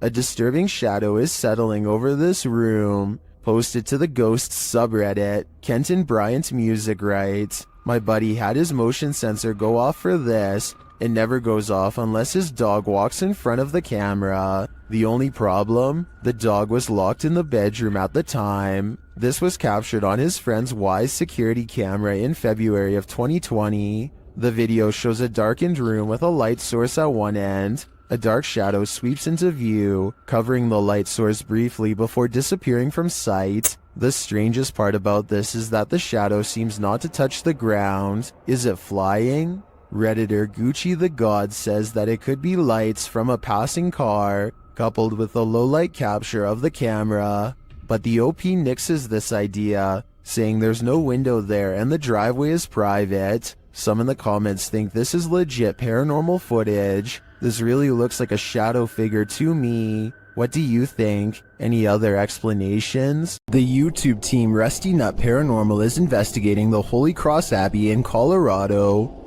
A disturbing shadow is settling over this room. Posted to the Ghosts subreddit, Kenton Bryant Music writes, "My buddy had his motion sensor go off for this. It never goes off unless his dog walks in front of the camera. The only problem? The dog was locked in the bedroom at the time. This was captured on his friend's Wise security camera in February of 2020. The video shows a darkened room with a light source at one end. A dark shadow sweeps into view, covering the light source briefly before disappearing from sight. The strangest part about this is that the shadow seems not to touch the ground. Is it flying?" Redditor Gucci the God says that it could be lights from a passing car, coupled with a low-light capture of the camera. But the OP nixes this idea, saying there's no window there and the driveway is private. Some in the comments think this is legit paranormal footage. This really looks like a shadow figure to me. What do you think? Any other explanations? The YouTube team Rusty Nut Paranormal is investigating the Holy Cross Abbey in Colorado.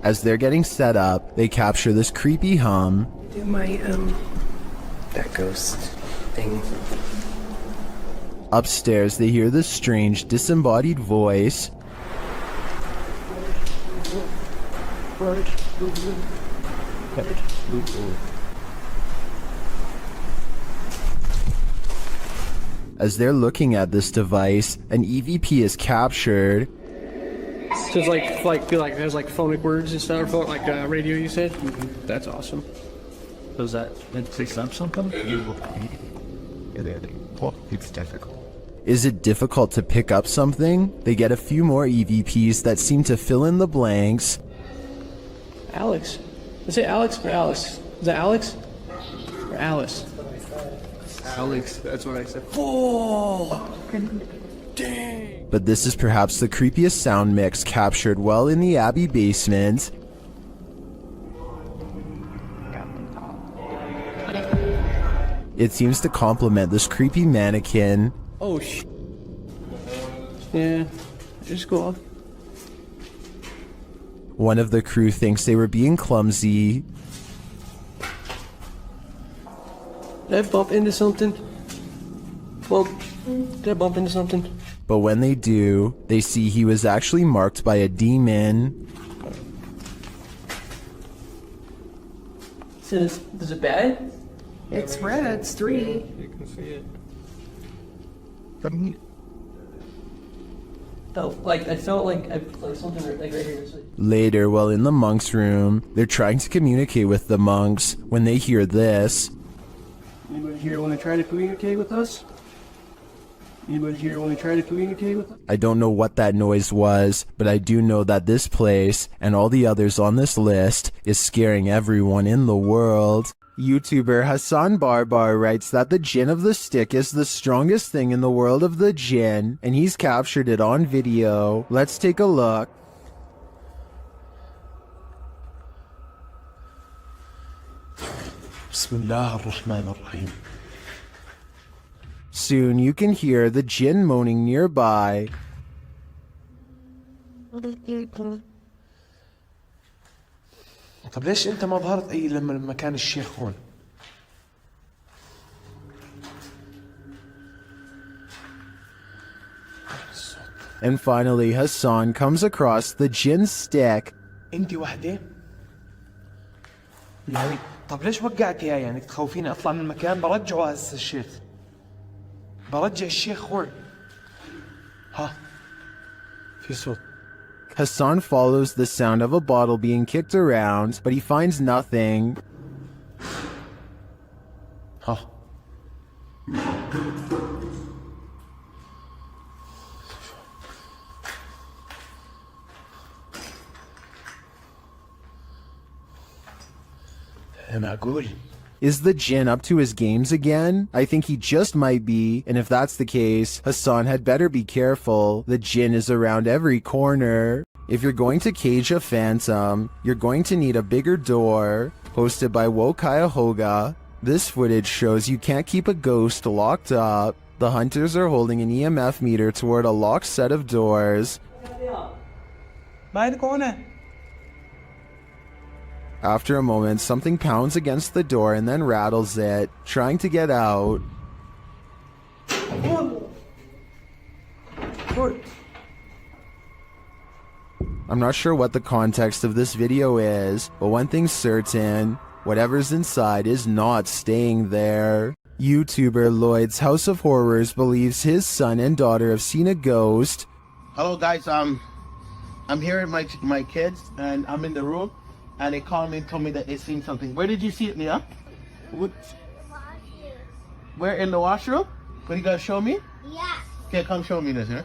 As they're getting set up, they capture this creepy hum. Do my, that ghost thing. Upstairs, they hear this strange, disembodied voice. As they're looking at this device, an EVP is captured. So it's like there's like phonic words and stuff, like radio you said? Mm-hmm. That's awesome. So is that meant to say something? It's difficult. Is it difficult to pick up something? They get a few more EVPs that seem to fill in the blanks. Alex. Is it Alex or Alice? Is that Alex? Or Alice? Alex, that's what I said. Oh! Dang! But this is perhaps the creepiest sound mix captured well in the Abbey basement. It seems to complement this creepy mannequin. Oh, yeah, just go off. One of the crew thinks they were being clumsy. Did I bump into something? Well, did I bump into something? But when they do, they see he was actually marked by a demon. So is it bad? It's red, it's 3. You can see it. I felt like something like right here. Later, while in the monks' room, they're trying to communicate with the monks when they hear this. Anybody here want to try to communicate with us? Anybody here want to try to communicate with us? I don't know what that noise was, but I do know that this place, and all the others on this list, is scaring everyone in the world. YouTuber Hassan Barbar writes that the Jinn of the Stick is the strongest thing in the world of the Jinn, and he's captured it on video. Let's take a look. Soon you can hear the Jinn moaning nearby. طب ليش انت ما ظهرت اي لما كان الشيخ هون؟ And finally, Hassan comes across the Jinn stick. انت وحده؟ يعني طب ليش وقعت اياه؟ يعني تخوفيني اطلع من المكان؟ برجعه هسه الشيخ. برجع الشيخ هون. ها في صوت. Hassan follows the sound of a bottle being kicked around, but he finds nothing. Is the djinn up to his games again? I think he just might be, and if that's the case, Hassan had better be careful. The djinn is around every corner. If you're going to cage a phantom, you're going to need a bigger door. Posted by Wokayahoga. This footage shows you can't keep a ghost locked up. The hunters are holding an EMF meter toward a locked set of doors. After a moment, something pounds against the door and then rattles it, trying to get out. I'm not sure what the context of this video is, but one thing's certain, whatever's inside is not staying there. YouTuber Lloyd's House of Horrors believes his son and daughter have seen a ghost. Hello guys, I'm here with my kids and I'm in the room and they called me and told me that they seen something. Where did you see it, Nia? Where, in the washroom? What, you gonna show me? Yeah. Okay, come show me this here.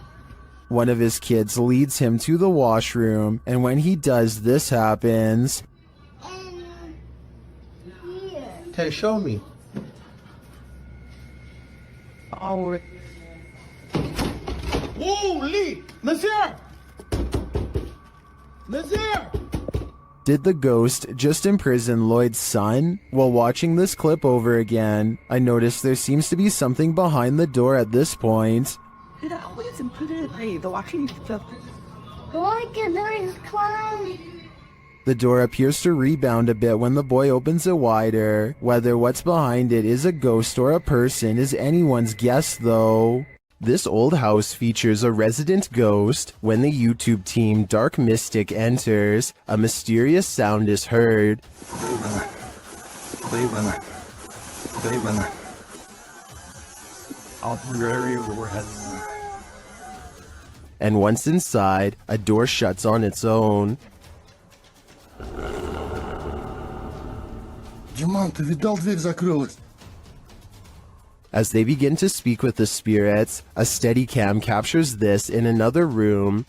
One of his kids leads him to the washroom, and when he does, this happens. Okay, show me. Oh, holy! Nazir! Nazir! Did the ghost just imprison Lloyd's son? While watching this clip over again, I noticed there seems to be something behind the door at this point. It always included the washing stuff. Look at those clowns. The door appears to rebound a bit when the boy opens it wider. Whether what's behind it is a ghost or a person is anyone's guess though. This old house features a resident ghost. When the YouTube team Dark Mystic enters, a mysterious sound is heard. And once inside, a door shuts on its own. As they begin to speak with the spirits, a Steadicam captures this in another room.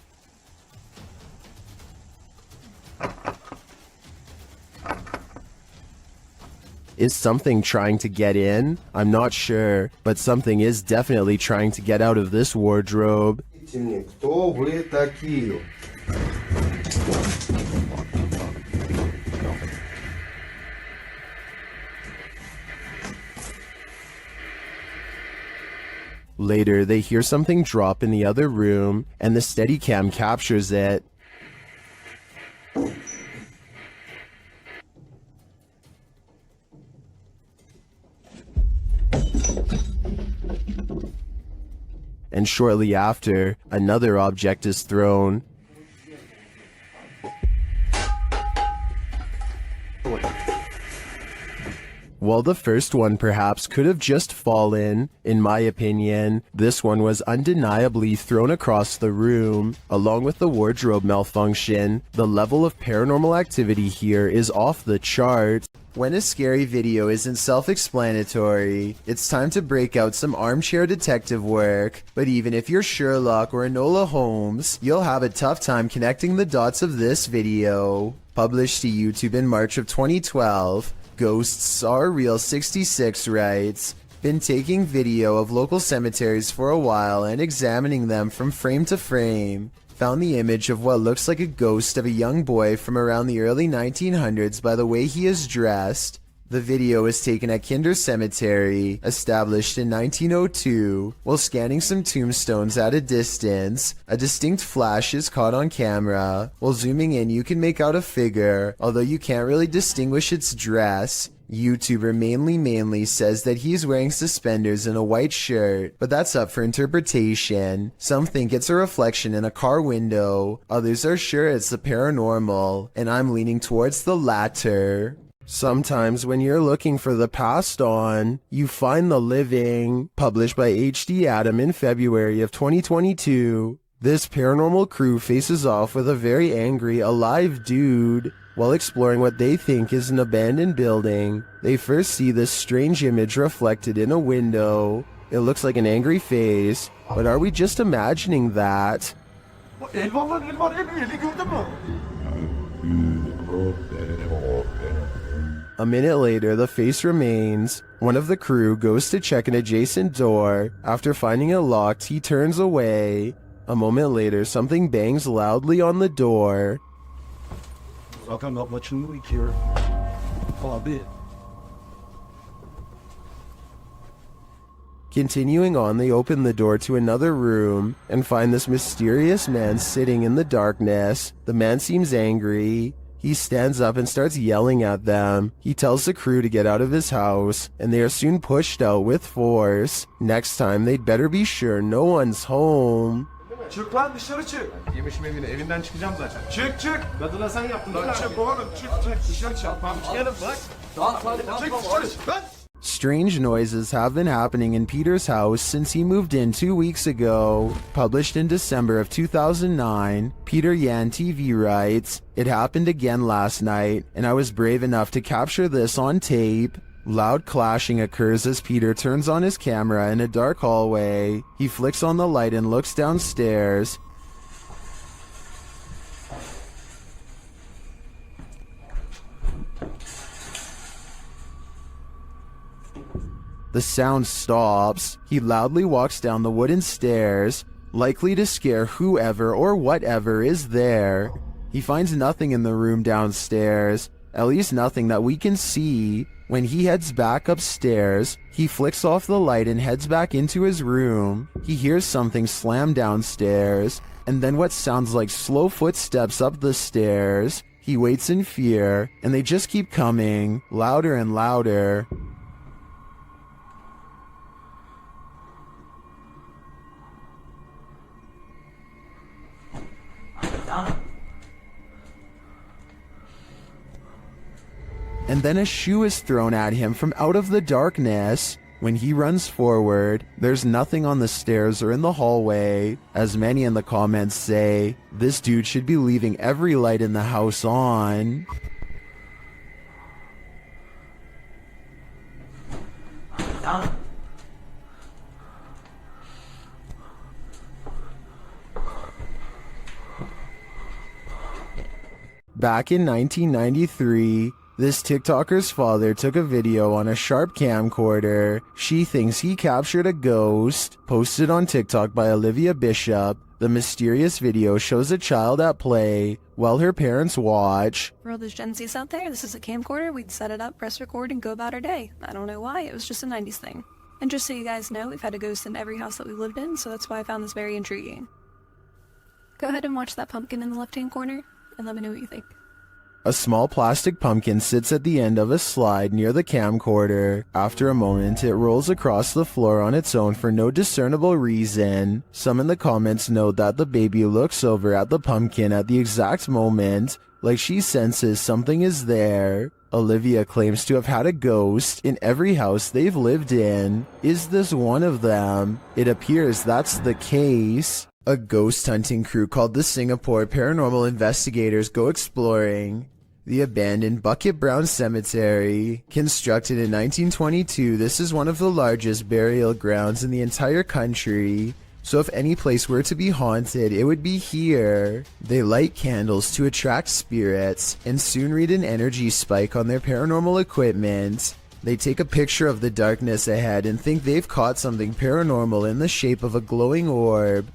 Is something trying to get in? I'm not sure, but something is definitely trying to get out of this wardrobe. Later, they hear something drop in the other room, and the Steadicam captures it. And shortly after, another object is thrown. While the first one perhaps could have just fallen, in my opinion, this one was undeniably thrown across the room. Along with the wardrobe malfunction, the level of paranormal activity here is off the chart. When a scary video isn't self-explanatory, it's time to break out some armchair detective work. But even if you're Sherlock or Enola Holmes, you'll have a tough time connecting the dots of this video. Published to YouTube in March of 2012, Ghosts Are Real 66 writes, "Been taking video of local cemeteries for a while and examining them from frame to frame. Found the image of what looks like a ghost of a young boy from around the early 1900s by the way he is dressed. The video was taken at Kinder Cemetery, established in 1902. While scanning some tombstones at a distance, a distinct flash is caught on camera. While zooming in, you can make out a figure, although you can't really distinguish its dress. YouTuber Mainly says that he's wearing suspenders and a white shirt, but that's up for interpretation. Some think it's a reflection in a car window, others are sure it's the paranormal, and I'm leaning towards the latter." Sometimes when you're looking for the past on, you find the living. Published by HD Adam in February of 2022. This paranormal crew faces off with a very angry, alive dude. While exploring what they think is an abandoned building, they first see this strange image reflected in a window. It looks like an angry face, but are we just imagining that? A minute later, the face remains. One of the crew goes to check an adjacent door. After finding it locked, he turns away. A moment later, something bangs loudly on the door. I'm not much in the week here. Far be it. Continuing on, they open the door to another room and find this mysterious man sitting in the darkness. The man seems angry. He stands up and starts yelling at them. He tells the crew to get out of his house, and they are soon pushed out with force. Next time, they'd better be sure no one's home. Çık lan dışarı çık. Yemişim evine. Evinden çıkacağım zaten. Çık çık. Kadına sen yaptın. Lan çık oğlum. Çık çık. Dışarı çık. Tamam çıkarım bak. Çık dışarı. Lan. Strange noises have been happening in Peter's house since he moved in 2 weeks ago. Published in December of 2009, Peter Yan TV writes, "It happened again last night, and I was brave enough to capture this on tape." Loud clashing occurs as Peter turns on his camera in a dark hallway. He flicks on the light and looks downstairs. The sound stops. He loudly walks down the wooden stairs, likely to scare whoever or whatever is there. He finds nothing in the room downstairs, at least nothing that we can see. When he heads back upstairs, he flicks off the light and heads back into his room. He hears something slam downstairs, and then what sounds like slow footsteps up the stairs. He waits in fear, and they just keep coming, louder and louder. And then a shoe is thrown at him from out of the darkness. When he runs forward, there's nothing on the stairs or in the hallway. As many in the comments say, this dude should be leaving every light in the house on. Back in 1993, this TikToker's father took a video on a Sharp camcorder. She thinks he captured a ghost. Posted on TikTok by Olivia Bishop, the mysterious video shows a child at play while her parents watch. For all those Gen Zs out there, this is a camcorder. We'd set it up, press record, and go about our day. I don't know why, it was just a 90s thing. And just so you guys know, we've had a ghost in every house that we lived in, so that's why I found this very intriguing. Go ahead and watch that pumpkin in the left-hand corner, and let me know what you think. A small plastic pumpkin sits at the end of a slide near the camcorder. After a moment, it rolls across the floor on its own for no discernible reason. Some in the comments note that the baby looks over at the pumpkin at the exact moment, like she senses something is there. Olivia claims to have had a ghost in every house they've lived in. Is this one of them? It appears that's the case. A ghost hunting crew called the Singapore Paranormal Investigators go exploring the abandoned Bucket Brown Cemetery. Constructed in 1922, this is one of the largest burial grounds in the entire country. So if any place were to be haunted, it would be here. They light candles to attract spirits and soon read an energy spike on their paranormal equipment. They take a picture of the darkness ahead and think they've caught something paranormal in the shape of a glowing orb.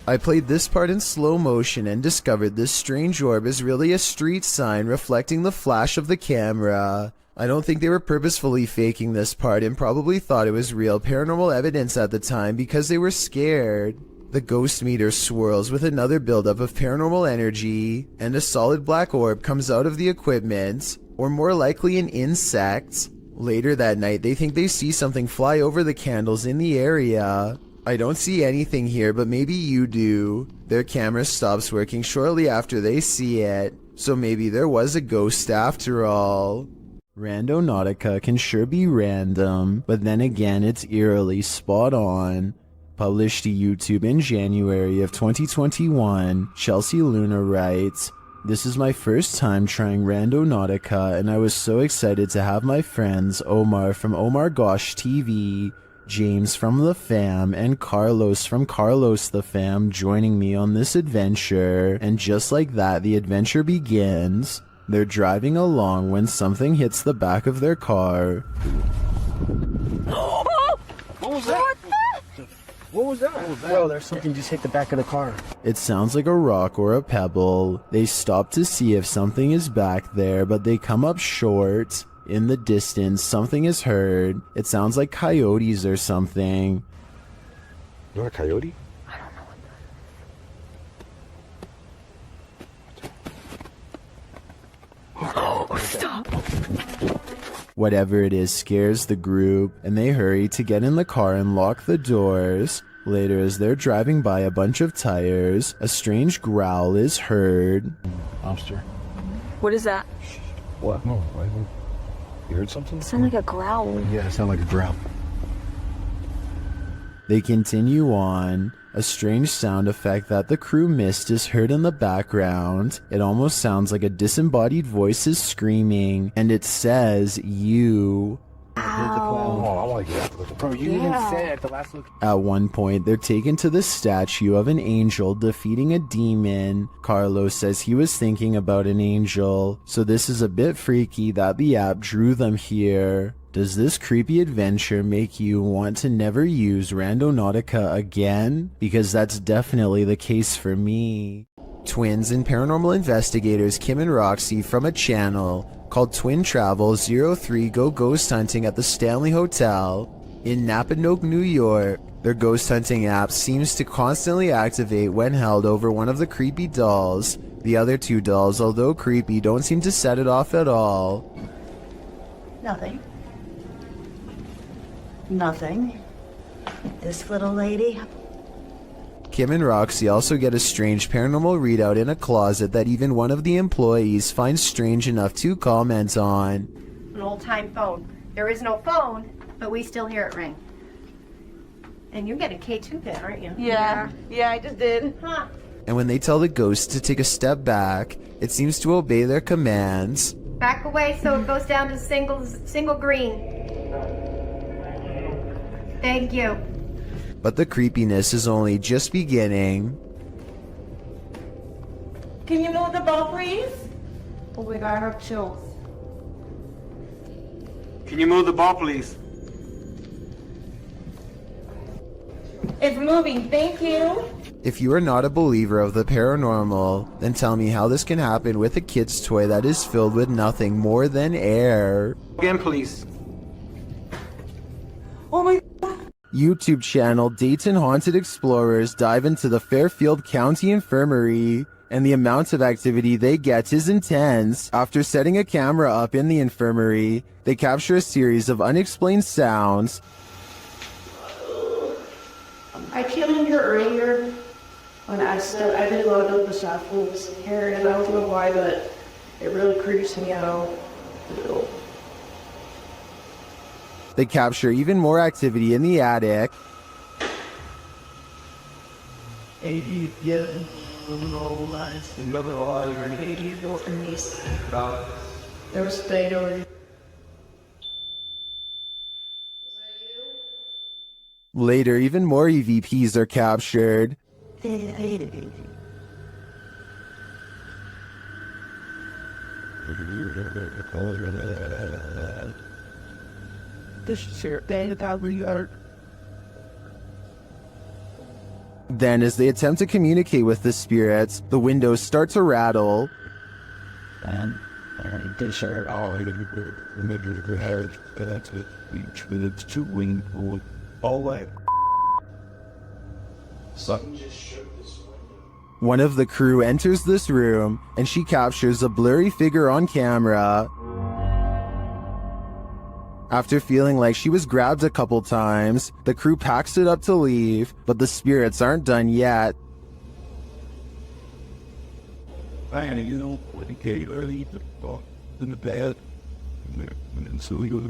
I played this part in slow motion and discovered this strange orb is really a street sign reflecting the flash of the camera. I don't think they were purposefully faking this part and probably thought it was real paranormal evidence at the time because they were scared. The ghost meter swirls with another buildup of paranormal energy, and a solid black orb comes out of the equipment, or more likely an insect. Later that night, they think they see something fly over the candles in the area. I don't see anything here, but maybe you do. Their camera stops working shortly after they see it, so maybe there was a ghost after all. Randonautica can sure be random, but then again it's eerily spot on. Published to YouTube in January of 2021, Chelsea Luna writes, "This is my first time trying Randonautica, and I was so excited to have my friends Omar from Omar Gosh TV James from the fam and Carlos from Carlos the fam joining me on this adventure, and just like that, the adventure begins. They're driving along when something hits the back of their car. What was that? What was that? Bro, there's something just hit the back of the car. It sounds like a rock or a pebble. They stop to see if something is back there, but they come up short. In the distance, something is heard. It sounds like coyotes or something. Not a coyote? Oh, stop. Whatever it is scares the group, and they hurry to get in the car and lock the doors. Later, as they're driving by a bunch of tires, a strange growl is heard. Lobster. What is that? What? No, you heard something? It sounded like a growl. Yeah, it sounded like a growl. They continue on. A strange sound effect that the crew missed is heard in the background. It almost sounds like a disembodied voice is screaming, and it says, "You." Oh, I like that. Bro, you even said at the last look. At one point, they're taken to the statue of an angel defeating a demon. Carlos says he was thinking about an angel, so this is a bit freaky that the app drew them here. Does this creepy adventure make you want to never use Randonautica again? Because that's definitely the case for me. Twins and paranormal investigators Kim and Roxy from a channel called Twin Travel 03 go ghost hunting at the Stanley Hotel in Napanoke, New York. Their ghost hunting app seems to constantly activate when held over one of the creepy dolls. The other two dolls, although creepy, don't seem to set it off at all. Nothing. Nothing. This little lady. Kim and Roxy also get a strange paranormal readout in a closet that even one of the employees finds strange enough to comment on. An old-time phone. There is no phone, but we still hear it ring. And you're getting K2 then, aren't you? Yeah, I just did. Huh. And when they tell the ghost to take a step back, it seems to obey their commands. Back away so it goes down to single green. Thank you. But the creepiness is only just beginning. Can you move the ball, please? Oh my God, I have chills. Can you move the ball, please? It's moving, thank you. If you are not a believer of the paranormal, then tell me how this can happen with a kid's toy that is filled with nothing more than air. Again, please. Oh my YouTube channel Dayton Haunted Explorers dive into the Fairfield County Infirmary, and the amount of activity they get is intense. After setting a camera up in the infirmary, they capture a series of unexplained sounds. I came in here earlier on accident. I didn't load up the staff rooms in here, and I don't know why, but it really creeps me out. They capture even more activity in the attic. There was a thing over. Later, even more EVPs are captured. Then, as they attempt to communicate with the spirits, the windows start to rattle. And I did share all of it's two wing all way. One of the crew enters this room, and she captures a blurry figure on camera. After feeling like she was grabbed a couple times, the crew packs it up to leave, but the spirits aren't done yet. And you know, when he came early in the bed, and so he was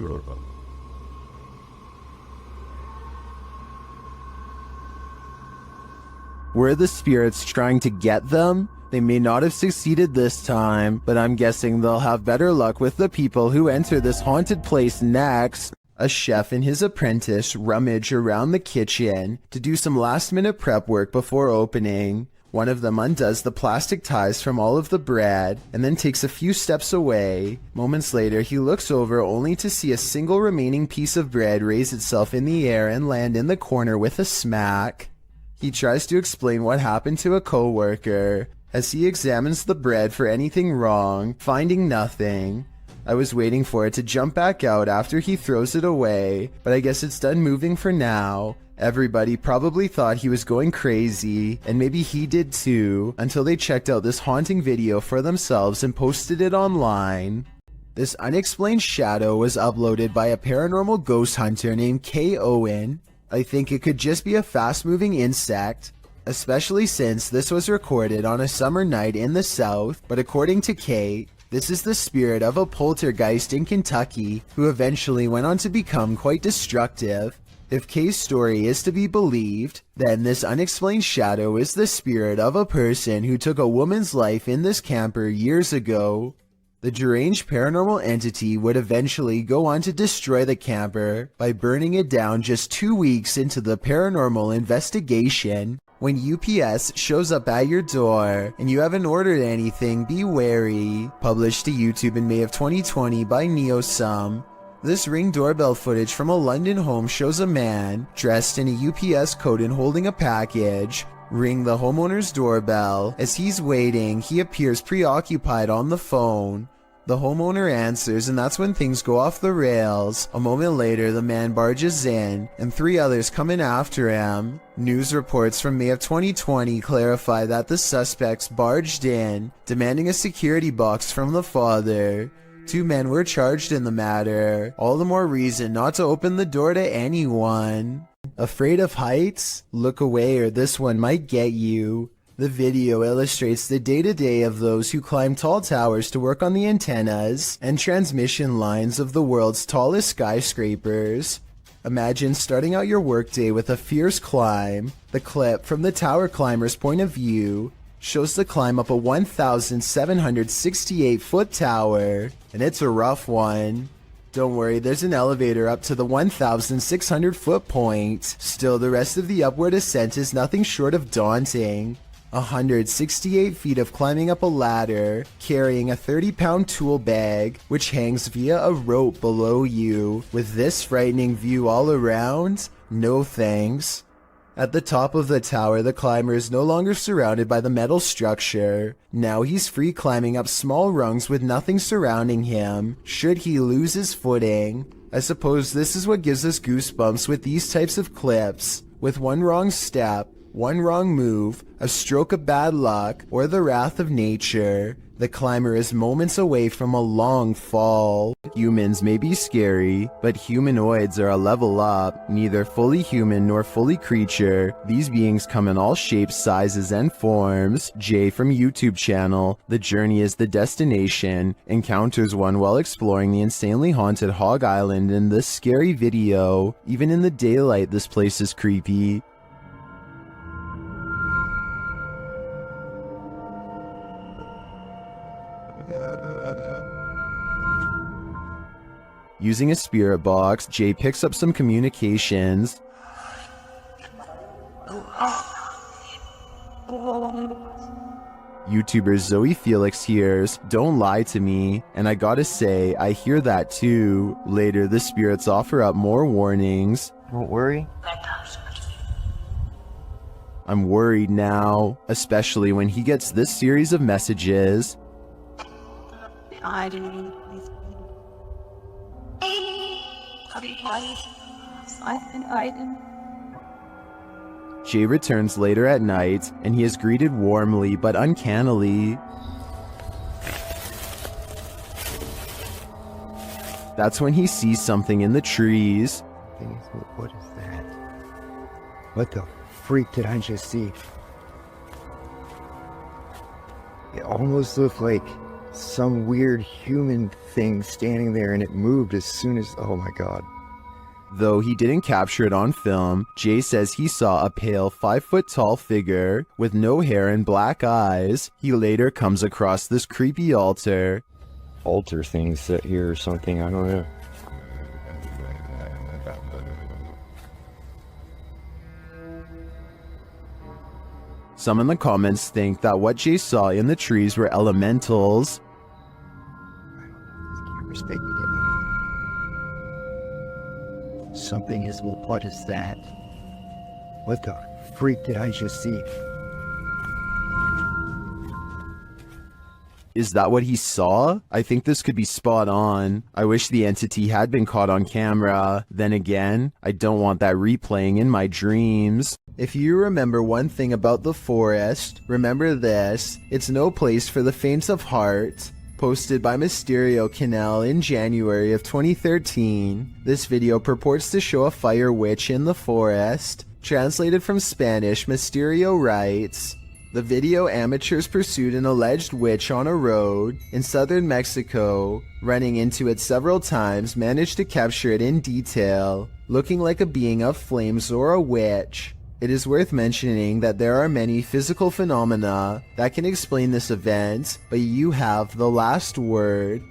Were the spirits trying to get them? They may not have succeeded this time, but I'm guessing they'll have better luck with the people who enter this haunted place next. A chef and his apprentice rummage around the kitchen to do some last-minute prep work before opening. One of them undoes the plastic ties from all of the bread and then takes a few steps away. Moments later, he looks over only to see a single remaining piece of bread raise itself in the air and land in the corner with a smack. He tries to explain what happened to a coworker as he examines the bread for anything wrong, finding nothing. I was waiting for it to jump back out after he throws it away, but I guess it's done moving for now. Everybody probably thought he was going crazy, and maybe he did too, until they checked out this haunting video for themselves and posted it online. This unexplained shadow was uploaded by a paranormal ghost hunter named K. Owen. I think it could just be a fast-moving insect, especially since this was recorded on a summer night in the South, but according to Kay, this is the spirit of a poltergeist in Kentucky who eventually went on to become quite destructive. If Kay's story is to be believed, then this unexplained shadow is the spirit of a person who took a woman's life in this camper years ago. The deranged paranormal entity would eventually go on to destroy the camper by burning it down just 2 weeks into the paranormal investigation. When UPS shows up at your door and you haven't ordered anything, be wary. Published to YouTube in May of 2020 by NeoSum. This Ring doorbell footage from a London home shows a man dressed in a UPS coat and holding a package ring the homeowner's doorbell. As he's waiting, he appears preoccupied on the phone. The homeowner answers, and that's when things go off the rails. A moment later, the man barges in, and 3 others come in after him. News reports from May of 2020 clarify that the suspects barged in, demanding a security box from the father. 2 men were charged in the matter. All the more reason not to open the door to anyone. Afraid of heights? Look away or this one might get you. The video illustrates the day-to-day of those who climb tall towers to work on the antennas and transmission lines of the world's tallest skyscrapers. Imagine starting out your workday with a fierce climb. The clip, from the tower climber's point of view, shows the climb up a 1,768-foot tower, and it's a rough one. Don't worry, there's an elevator up to the 1,600-foot point. Still, the rest of the upward ascent is nothing short of daunting. 168 feet of climbing up a ladder, carrying a 30-pound tool bag, which hangs via a rope below you. With this frightening view all around, no thanks. At the top of the tower, the climber is no longer surrounded by the metal structure. Now he's free climbing up small rungs with nothing surrounding him, should he lose his footing. I suppose this is what gives us goosebumps with these types of clips. With one wrong step, one wrong move, a stroke of bad luck, or the wrath of nature, the climber is moments away from a long fall. Humans may be scary, but humanoids are a level up. Neither fully human nor fully creature. These beings come in all shapes, sizes, and forms. Jay from YouTube channel, The Journey is the Destination, encounters one while exploring the insanely haunted Hog Island in this scary video. Even in the daylight, this place is creepy. Using a spirit box, Jay picks up some communications. YouTuber Zoe Felix hears, "Don't lie to me," and I gotta say, I hear that too. Later, the spirits offer up more warnings. Don't worry. I'm worried now, especially when he gets this series of messages. I didn't. Jay returns later at night, and he is greeted warmly but uncannily. That's when he sees something in the trees. What is that? What the freak did I just see? It almost looked like some weird human thing standing there, and it moved as soon as... oh my god. Though he didn't capture it on film, Jay says he saw a pale 5-foot-tall figure with no hair and black eyes. He later comes across this creepy altar. Altar things set here or something, I don't know. Some in the comments think that what Jay saw in the trees were elementals. Something is, well, what is that? What the freak did I just see? Is that what he saw? I think this could be spot on. I wish the entity had been caught on camera. Then again, I don't want that replaying in my dreams. If you remember one thing about the forest, remember this: it's no place for the faint of heart. Posted by Mysterio Canal in January of 2013, this video purports to show a fire witch in the forest. Translated from Spanish, Mysterio writes, the video amateurs pursued an alleged witch on a road in southern Mexico. Running into it several times, managed to capture it in detail, looking like a being of flames or a witch. It is worth mentioning that there are many physical phenomena that can explain this event, but you have the last word.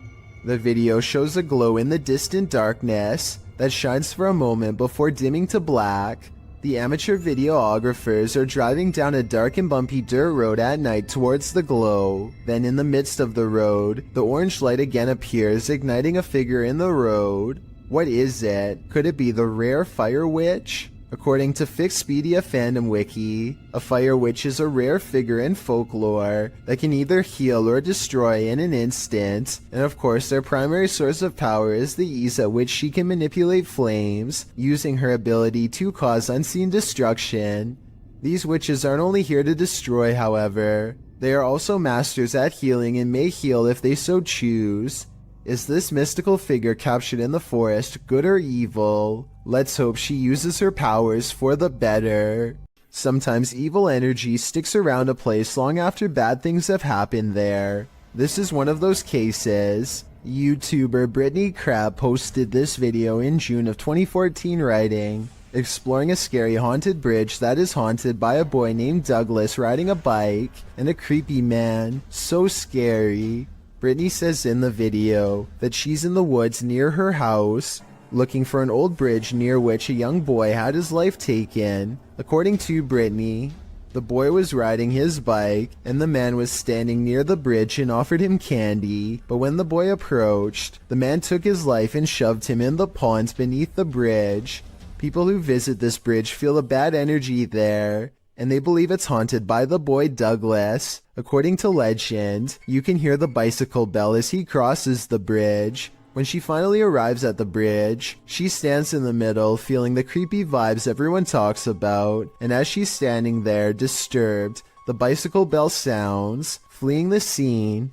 The video shows a glow in the distant darkness that shines for a moment before dimming to black. The amateur videographers are driving down a dark and bumpy dirt road at night towards the glow. Then in the midst of the road, the orange light again appears, igniting a figure in the road. What is it? Could it be the rare fire witch? According to Fixpedia Fandom Wiki, a fire witch is a rare figure in folklore that can either heal or destroy in an instant, and of course their primary source of power is the ease at which she can manipulate flames, using her ability to cause unseen destruction. These witches aren't only here to destroy, however. They are also masters at healing and may heal if they so choose. Is this mystical figure captured in the forest good or evil? Let's hope she uses her powers for the better. Sometimes evil energy sticks around a place long after bad things have happened there. This is one of those cases. YouTuber Brittany Crab posted this video in June of 2014 writing, exploring a scary haunted bridge that is haunted by a boy named Douglas riding a bike and a creepy man. So scary. Brittany says in the video that she's in the woods near her house, looking for an old bridge near which a young boy had his life taken. According to Brittany, the boy was riding his bike and the man was standing near the bridge and offered him candy, but when the boy approached, the man took his life and shoved him in the pond beneath the bridge. People who visit this bridge feel a bad energy there, and they believe it's haunted by the boy Douglas. According to legend, you can hear the bicycle bell as he crosses the bridge. When she finally arrives at the bridge, she stands in the middle, feeling the creepy vibes everyone talks about, and as she's standing there, disturbed, the bicycle bell sounds. Fleeing the scene,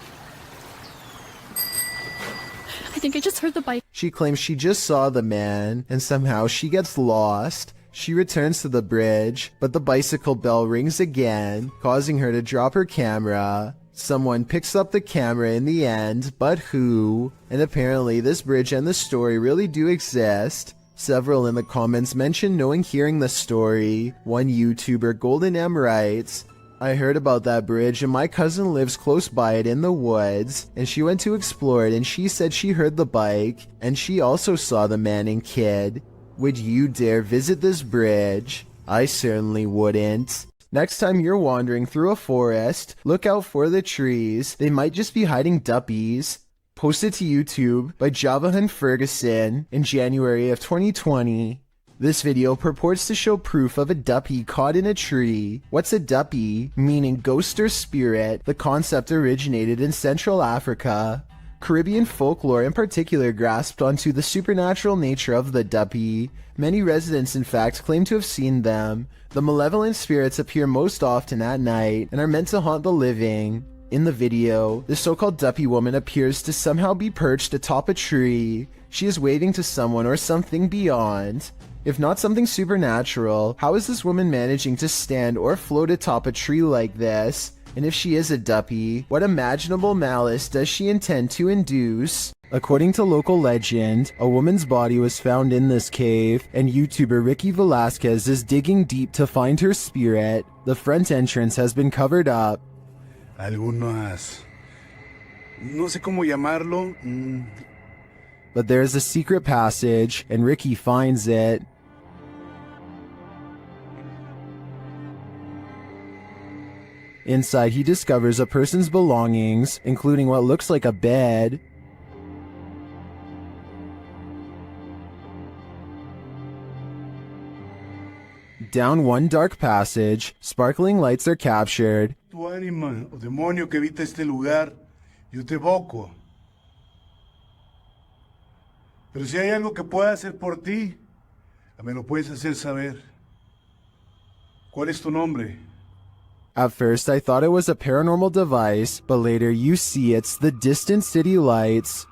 I think I just heard the bike. She claims she just saw the man, and somehow she gets lost. She returns to the bridge, but the bicycle bell rings again, causing her to drop her camera. Someone picks up the camera in the end, but who? And apparently this bridge and the story really do exist. Several in the comments mention knowing hearing the story. One YouTuber, Golden M, writes, I heard about that bridge and my cousin lives close by it in the woods, and she went to explore it and she said she heard the bike, and she also saw the man and kid. Would you dare visit this bridge? I certainly wouldn't. Next time you're wandering through a forest, look out for the trees. They might just be hiding duppies. Posted to YouTube by Javahan Ferguson in January of 2020. This video purports to show proof of a duppy caught in a tree. What's a duppy? Meaning ghost or spirit. The concept originated in Central Africa. Caribbean folklore in particular grasped onto the supernatural nature of the duppy. Many residents in fact claim to have seen them. The malevolent spirits appear most often at night and are meant to haunt the living. In the video, the so-called duppy woman appears to somehow be perched atop a tree. She is waving to someone or something beyond. If not something supernatural, how is this woman managing to stand or float atop a tree like this? And if she is a duppy, what imaginable malice does she intend to induce? According to local legend, a woman's body was found in this cave, and YouTuber Ricky Velasquez is digging deep to find her spirit. The front entrance has been covered up. Algunas, no sé cómo llamarlo. But there's a secret passage, and Ricky finds it. Inside, he discovers a person's belongings, including what looks like a bed. Down one dark passage, sparkling lights are captured. Tu ánima o demonio que habita este lugar, yo te evoco. Pero si hay algo que pueda hacer por ti, me lo puedes hacer saber. ¿Cuál es tu nombre? At first, I thought it was a paranormal device, but later you see it's the distant city lights.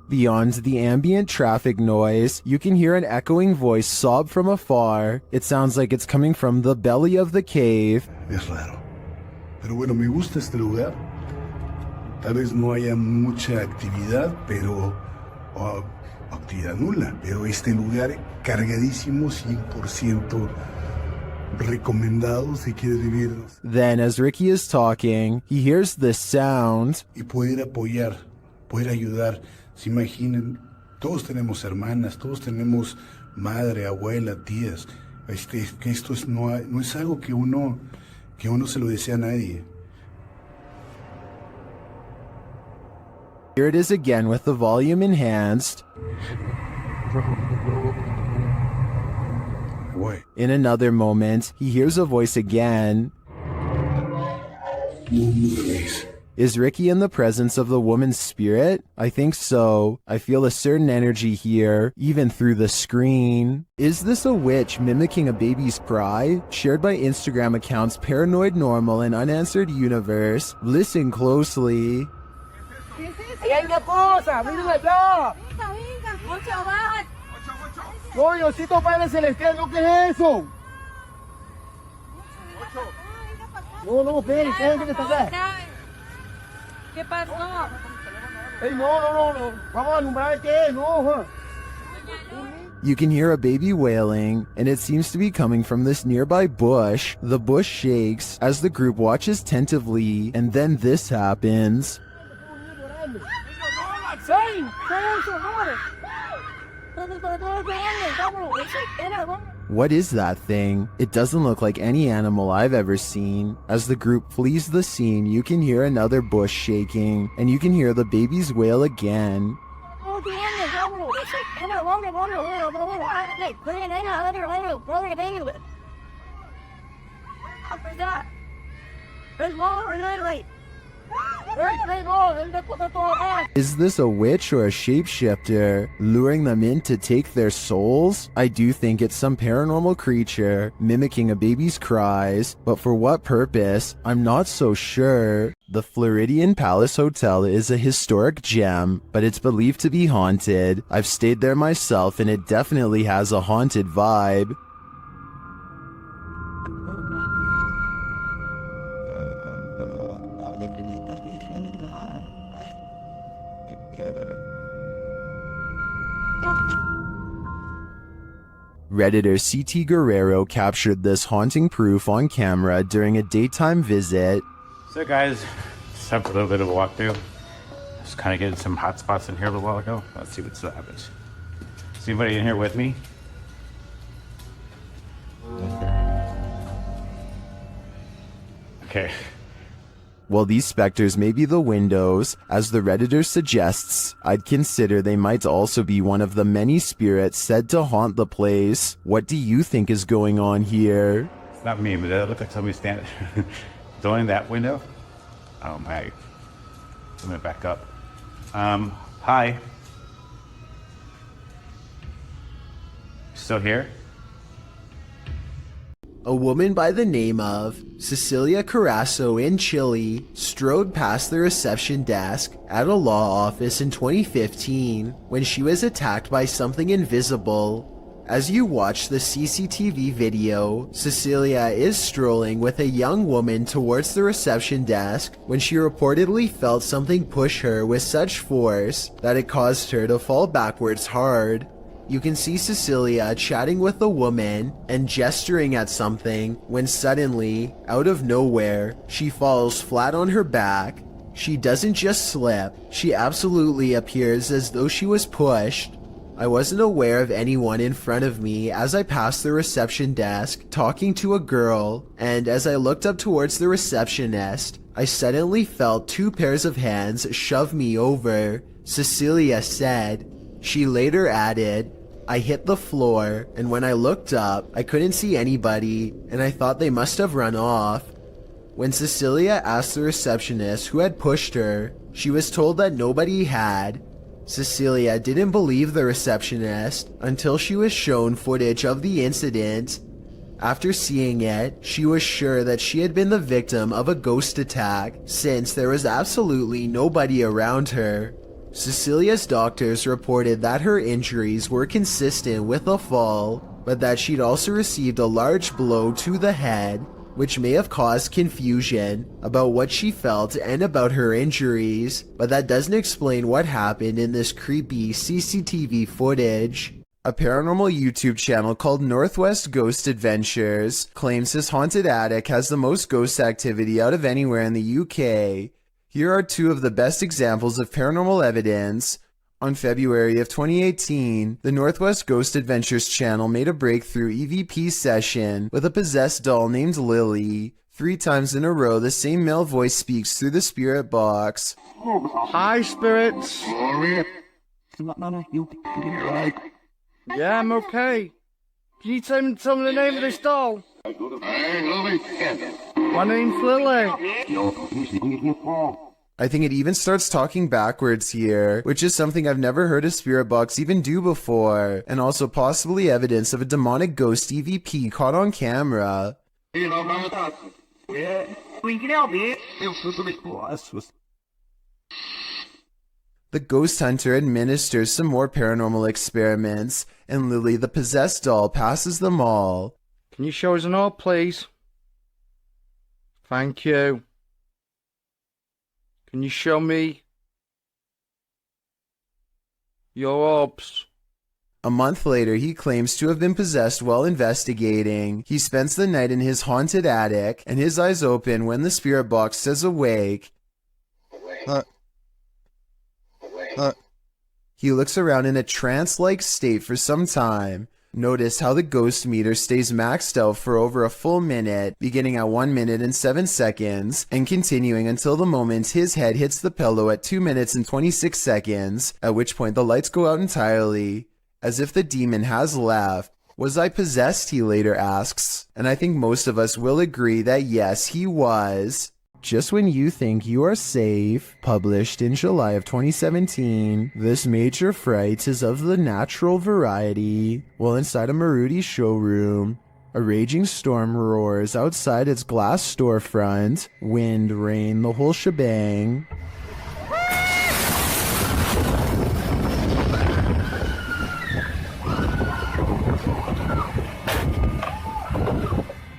Beyond the ambient traffic noise, you can hear an echoing voice sob from afar. It sounds like it's coming from the belly of the cave. Es raro. Pero bueno, me gusta este lugar. Tal vez no haya mucha actividad, pero... actividad nula. Pero este lugar cargadísimo, 100% recomendado si quieres vivir. Then, as Ricky is talking, he hears this sound. Y poder apoyar, poder ayudar. Se imaginen, todos tenemos hermanas, todos tenemos madre, abuela, tías. Que esto no es algo que uno se lo desea a nadie. Here it is again with the volume enhanced. In another moment, he hears a voice again. Is Ricky in the presence of the woman's spirit? I think so. I feel a certain energy here, even through the screen. Is this a witch mimicking a baby's cry? Shared by Instagram accounts Paranoid Normal and Unanswered Universe. Listen closely. ¡Ahí hay una cosa! ¡Mírenla allá! ¡No, Diosito Padre Celestial! ¿No qué es eso? No, esperen, ¿qué está acá? ¿Qué pasó? ¡Ey, no! ¡Vamos a alumbrar qué es! ¡No! You can hear a baby wailing, and it seems to be coming from this nearby bush. The bush shakes as the group watches tentatively, and then this happens. What is that thing? It doesn't look like any animal I've ever seen. As the group flees the scene, you can hear another bush shaking, and you can hear the baby's wail again. Is this a witch or a shapeshifter, luring them in to take their souls? I do think it's some paranormal creature, mimicking a baby's cries, but for what purpose? I'm not so sure. The Floridian Palace Hotel is a historic gem, but it's believed to be haunted. I've stayed there myself and it definitely has a haunted vibe. Redditor CT Guerrero captured this haunting proof on camera during a daytime visit. So guys, just have a little bit of a walkthrough. Just kind of getting some hot spots in here a little while ago. Let's see what still happens. Is anybody in here with me? Okay. While these specters may be the windows, as the Redditor suggests, I'd consider they might also be one of the many spirits said to haunt the place. What do you think is going on here? It's not me, but that looks like somebody standing. Going in that window? Oh my. Let me back up. Hi. Still here? A woman by the name of Cecilia Carasso in Chile strode past the reception desk at a law office in 2015 when she was attacked by something invisible. As you watch the CCTV video, Cecilia is strolling with a young woman towards the reception desk when she reportedly felt something push her with such force that it caused her to fall backwards hard. You can see Cecilia chatting with a woman and gesturing at something when suddenly, out of nowhere, she falls flat on her back. She doesn't just slip, she absolutely appears as though she was pushed. I wasn't aware of anyone in front of me as I passed the reception desk talking to a girl, and as I looked up towards the receptionist, I suddenly felt 2 pairs of hands shove me over, Cecilia said. She later added, I hit the floor, and when I looked up, I couldn't see anybody, and I thought they must have run off. When Cecilia asked the receptionist who had pushed her, she was told that nobody had. Cecilia didn't believe the receptionist until she was shown footage of the incident. After seeing it, she was sure that she had been the victim of a ghost attack since there was absolutely nobody around her. Cecilia's doctors reported that her injuries were consistent with a fall, but that she'd also received a large blow to the head, which may have caused confusion about what she felt and about her injuries, but that doesn't explain what happened in this creepy CCTV footage. A paranormal YouTube channel called Northwest Ghost Adventures claims his haunted attic has the most ghost activity out of anywhere in the UK. Here are 2 of the best examples of paranormal evidence. On February of 2018, the Northwest Ghost Adventures channel made a breakthrough EVP session with a possessed doll named Lily. 3 times in a row, the same male voice speaks through the spirit box. Hi, spirits. Yeah, I'm okay. Can you tell me the name of this doll? My name's Lily. I think it even starts talking backwards here, which is something I've never heard a spirit box even do before, and also possibly evidence of a demonic ghost EVP caught on camera. The ghost hunter administers some more paranormal experiments, and Lily the possessed doll passes them all. Can you show us an orb, please? Thank you. Can you show me your orbs? A month later, he claims to have been possessed while investigating. He spends the night in his haunted attic, and his eyes open when the spirit box says awake. He looks around in a trance-like state for some time. Notice how the ghost meter stays maxed out for over a full minute, beginning at 1 minute and 7 seconds, and continuing until the moment his head hits the pillow at 2 minutes and 26 seconds, at which point the lights go out entirely. As if the demon has left. Was I possessed, he later asks, and I think most of us will agree that yes, he was. Just When You Think You Are Safe, published in July of 2017, this major fright is of the natural variety. While inside a Maruti showroom, a raging storm roars outside its glass storefront, wind, rain, the whole shebang.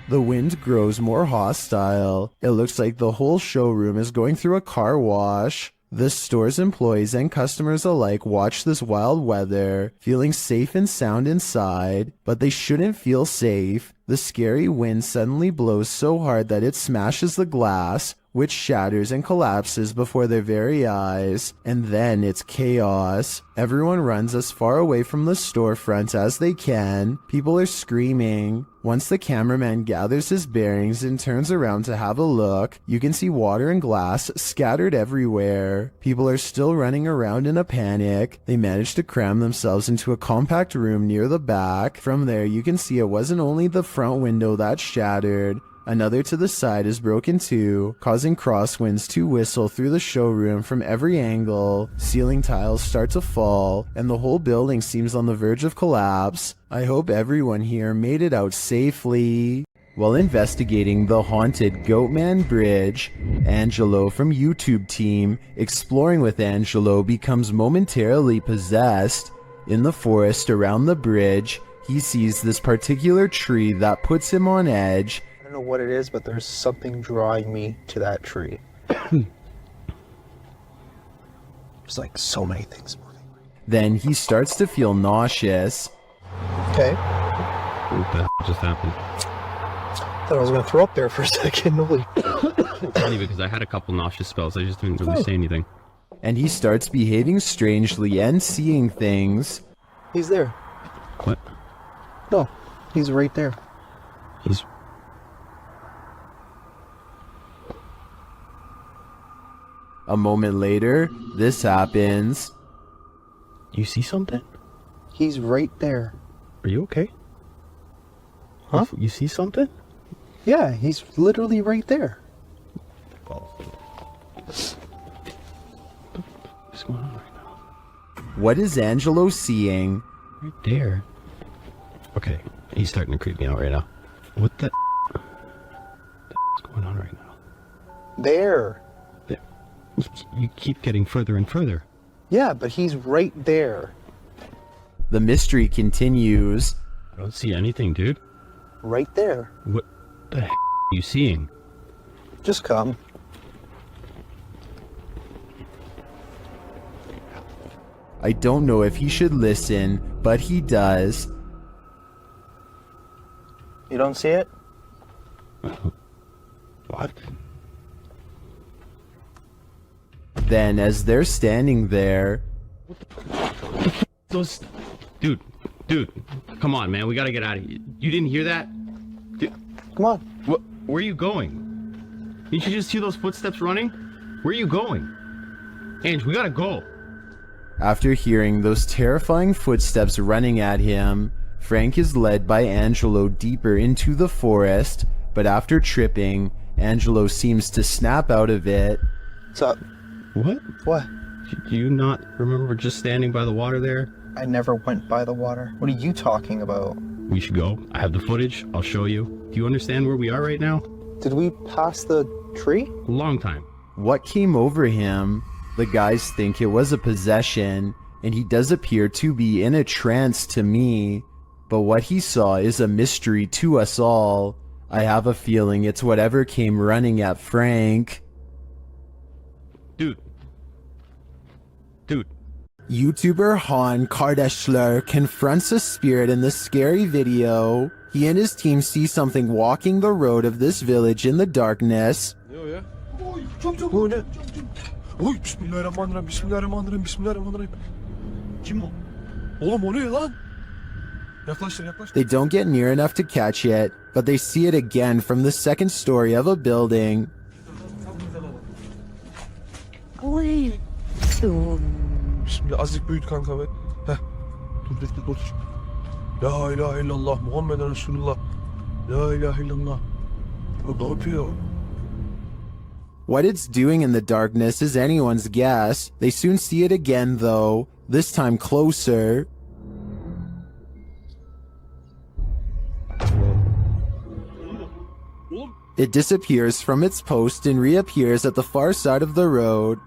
The wind grows more hostile. It looks like the whole showroom is going through a car wash. The store's employees and customers alike watch this wild weather, feeling safe and sound inside, but they shouldn't feel safe. The scary wind suddenly blows so hard that it smashes the glass, which shatters and collapses before their very eyes, and then it's chaos. Everyone runs as far away from the storefront as they can. People are screaming. Once the cameraman gathers his bearings and turns around to have a look, you can see water and glass scattered everywhere. People are still running around in a panic. They manage to cram themselves into a compact room near the back. From there, you can see it wasn't only the front window that shattered. Another to the side is broken too, causing crosswinds to whistle through the showroom from every angle. Ceiling tiles start to fall, and the whole building seems on the verge of collapse. I hope everyone here made it out safely. While investigating the haunted Goatman Bridge, Angelo from YouTube team Exploring with Angelo becomes momentarily possessed. In the forest around the bridge, he sees this particular tree that puts him on edge. I don't know what it is, but there's something drawing me to that tree. There's like so many things moving. Then he starts to feel nauseous. Okay. What the just happened? Thought I was gonna throw up there for a second. Holy. It's funny because I had a couple nauseous spells. I just didn't really say anything. And he starts behaving strangely and seeing things. He's there. What? No, he's right there. He's... A moment later, this happens. You see something? He's right there. Are you okay? Huh? You see something? Yeah, he's literally right there. What's going on right now? What is Angelo seeing? Right there. Okay, he's starting to creep me out right now. What the what's going on right now? There. You keep getting further and further. Yeah, but he's right there. The mystery continues. I don't see anything, dude. Right there. What the heck are you seeing? Just come. I don't know if he should listen, but he does. You don't see it? What? Then, as they're standing there... Those... Dude, come on, man. We gotta get out of here. You didn't hear that? Dude, come on. Where are you going? Didn't you just hear those footsteps running? Where are you going? Ange, we gotta go. After hearing those terrifying footsteps running at him, Frank is led by Angelo deeper into the forest, but after tripping, Angelo seems to snap out of it. What's up? What? What? Do you not remember just standing by the water there? I never went by the water. What are you talking about? We should go. I have the footage. I'll show you. Do you understand where we are right now? Did we pass the tree? A long time. What came over him? The guys think it was a possession, and he does appear to be in a trance to me. But what he saw is a mystery to us all. I have a feeling it's whatever came running at Frank. Dude. YouTuber Han Kardashler confronts a spirit in the scary video. He and his team see something walking the road of this village in the darkness. Ya. Bu ne? Oy bismillahirrahmanirrahim. Bismillahirrahmanirrahim. Bismillahirrahmanirrahim. Kim o? Oğlum o ne lan? Yaklaştır. They don't get near enough to catch it, but they see it again from the second story of a building. Bismillah. Azıcık büyüt kanka be. Heh. Dur. La ilahe illallah. Muhammeden Resulullah. La ilahe illallah. Ne yapıyor? What it's doing in the darkness is anyone's guess. They soon see it again though, this time closer. It disappears from its post and reappears at the far side of the road.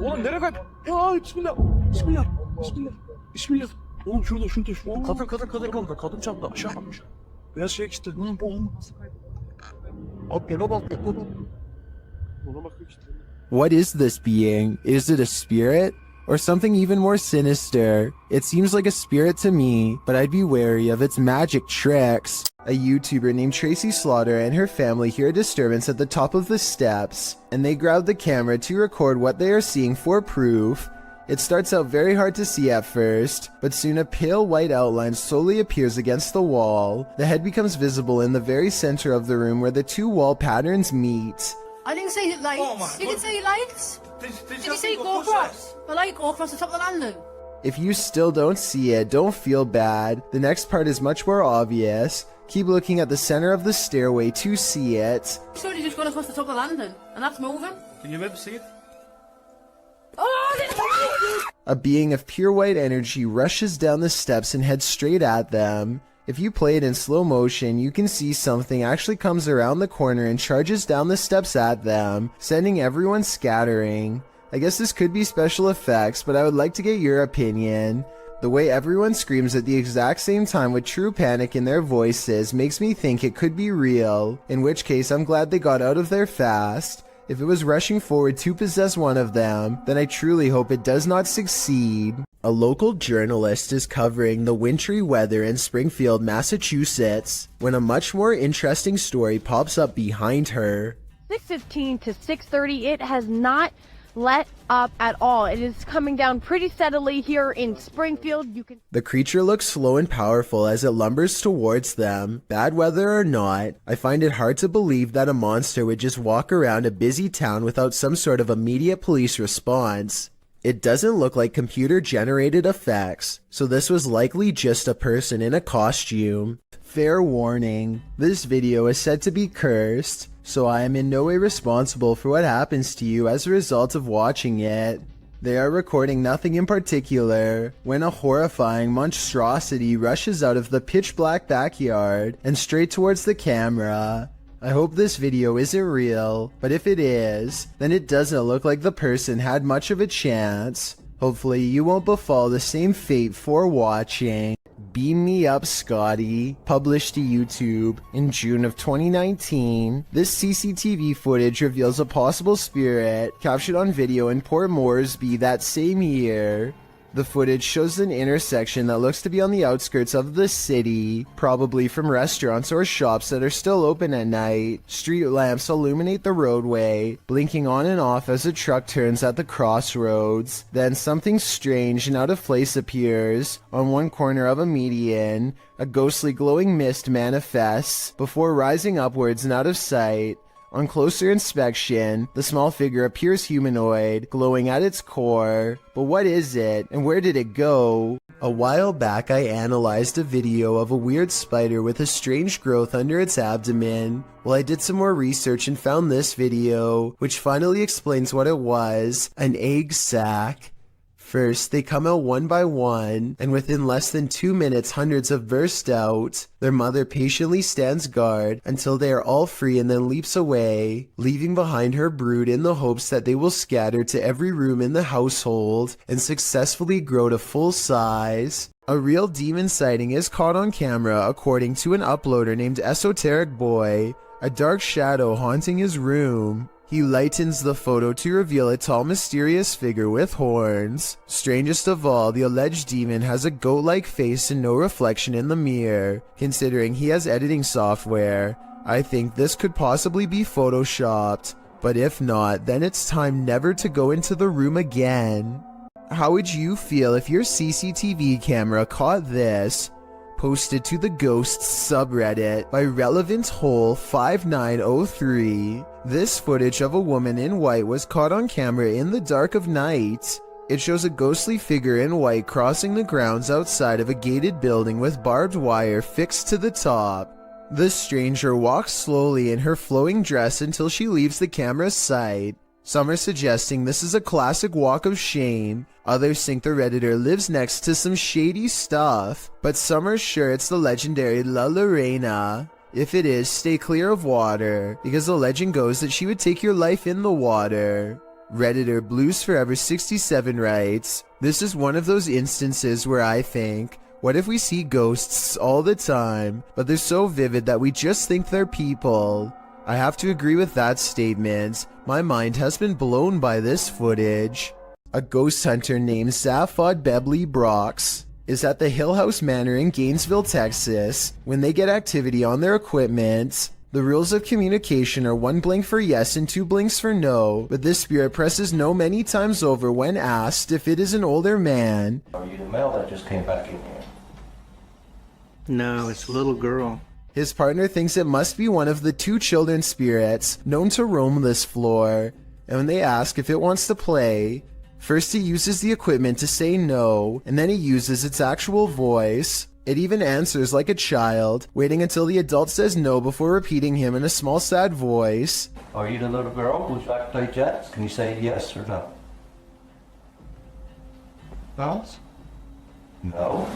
Oğlum nereye kayıp? Ya bismillah. Bismillah. Oğlum şurada. Kadın çarptı. Aşağı bakmış. Beyaz şeye gitti. Abi yana bak. Ona bakıyor işte. What is this being? Is it a spirit? Or something even more sinister? It seems like a spirit to me, but I'd be wary of its magic tricks. A YouTuber named Tracy Slaughter and her family hear a disturbance at the top of the steps, and they grab the camera to record what they are seeing for proof. It starts out very hard to see at first, but soon a pale white outline slowly appears against the wall. The head becomes visible in the very center of the room where the two wall patterns meet. I didn't say lights. Oh you didn't say lights. Did you say go across? The light go across the top of the landing. If you still don't see it, don't feel bad. The next part is much more obvious. Keep looking at the center of the stairway to see it. Surely just gone across the top of the landing, and that's moving. Can you maybe see it? Oh, A being of pure white energy rushes down the steps and heads straight at them. If you play it in slow motion, you can see something actually comes around the corner and charges down the steps at them, sending everyone scattering. I guess this could be special effects, but I would like to get your opinion. The way everyone screams at the exact same time with true panic in their voices makes me think it could be real, in which case I'm glad they got out of there fast. If it was rushing forward to possess one of them, then I truly hope it does not succeed. A local journalist is covering the wintry weather in Springfield, Massachusetts, when a much more interesting story pops up behind her. 6:15 to 6:30, it has not let up at all. It is coming down pretty steadily here in Springfield. You can. The creature looks slow and powerful as it lumbers towards them. Bad weather or not, I find it hard to believe that a monster would just walk around a busy town without some sort of immediate police response. It doesn't look like computer-generated effects, so this was likely just a person in a costume. Fair warning, this video is said to be cursed, so I am in no way responsible for what happens to you as a result of watching it. They are recording nothing in particular when a horrifying monstrosity rushes out of the pitch-black backyard and straight towards the camera. I hope this video isn't real, but if it is, then it doesn't look like the person had much of a chance. Hopefully you won't befall the same fate for watching. Beam Me Up Scotty, published to YouTube in June of 2019. This CCTV footage reveals a possible spirit captured on video in Port Moresby that same year. The footage shows an intersection that looks to be on the outskirts of the city, probably from restaurants or shops that are still open at night. Street lamps illuminate the roadway, blinking on and off as a truck turns at the crossroads. Then something strange and out of place appears. On one corner of a median, a ghostly glowing mist manifests before rising upwards and out of sight. On closer inspection, the small figure appears humanoid, glowing at its core. But what is it, and where did it go? A while back I analyzed a video of a weird spider with a strange growth under its abdomen. Well, I did some more research and found this video, which finally explains what it was: an egg sac. First, they come out one by one, and within less than 2 minutes, hundreds have burst out. Their mother patiently stands guard until they are all free and then leaps away, leaving behind her brood in the hopes that they will scatter to every room in the household and successfully grow to full size. A real demon sighting is caught on camera according to an uploader named Esoteric Boy, a dark shadow haunting his room. He lightens the photo to reveal a tall, mysterious figure with horns. Strangest of all, the alleged demon has a goat-like face and no reflection in the mirror. Considering he has editing software, I think this could possibly be photoshopped. But if not, then it's time never to go into the room again. How would you feel if your CCTV camera caught this? Posted to the Ghosts subreddit by Relevant Hole 5903. This footage of a woman in white was caught on camera in the dark of night. It shows a ghostly figure in white crossing the grounds outside of a gated building with barbed wire fixed to the top. The stranger walks slowly in her flowing dress until she leaves the camera's sight. Some are suggesting this is a classic walk of shame. Others think the Redditor lives next to some shady stuff. But some are sure it's the legendary La Lorena. If it is, stay clear of water, because the legend goes that she would take your life in the water. Redditor Blues Forever 67 writes, "This is one of those instances where I think, what if we see ghosts all the time, but they're so vivid that we just think they're people?" I have to agree with that statement. My mind has been blown by this footage. A ghost hunter named Zaphod Bebley Brox is at the Hill House Manor in Gainesville, Texas. When they get activity on their equipment, the rules of communication are 1 blink for yes and 2 blinks for no, but this spirit presses no many times over when asked if it is an older man. Are you the male that just came back in here? No, it's a little girl. His partner thinks it must be one of the 2 children spirits known to roam this floor, and when they ask if it wants to play, first he uses the equipment to say no, and then he uses its actual voice. It even answers like a child, waiting until the adult says no before repeating him in a small sad voice. Are you the little girl who's back to play jets? Can you say yes or no? Alice? No.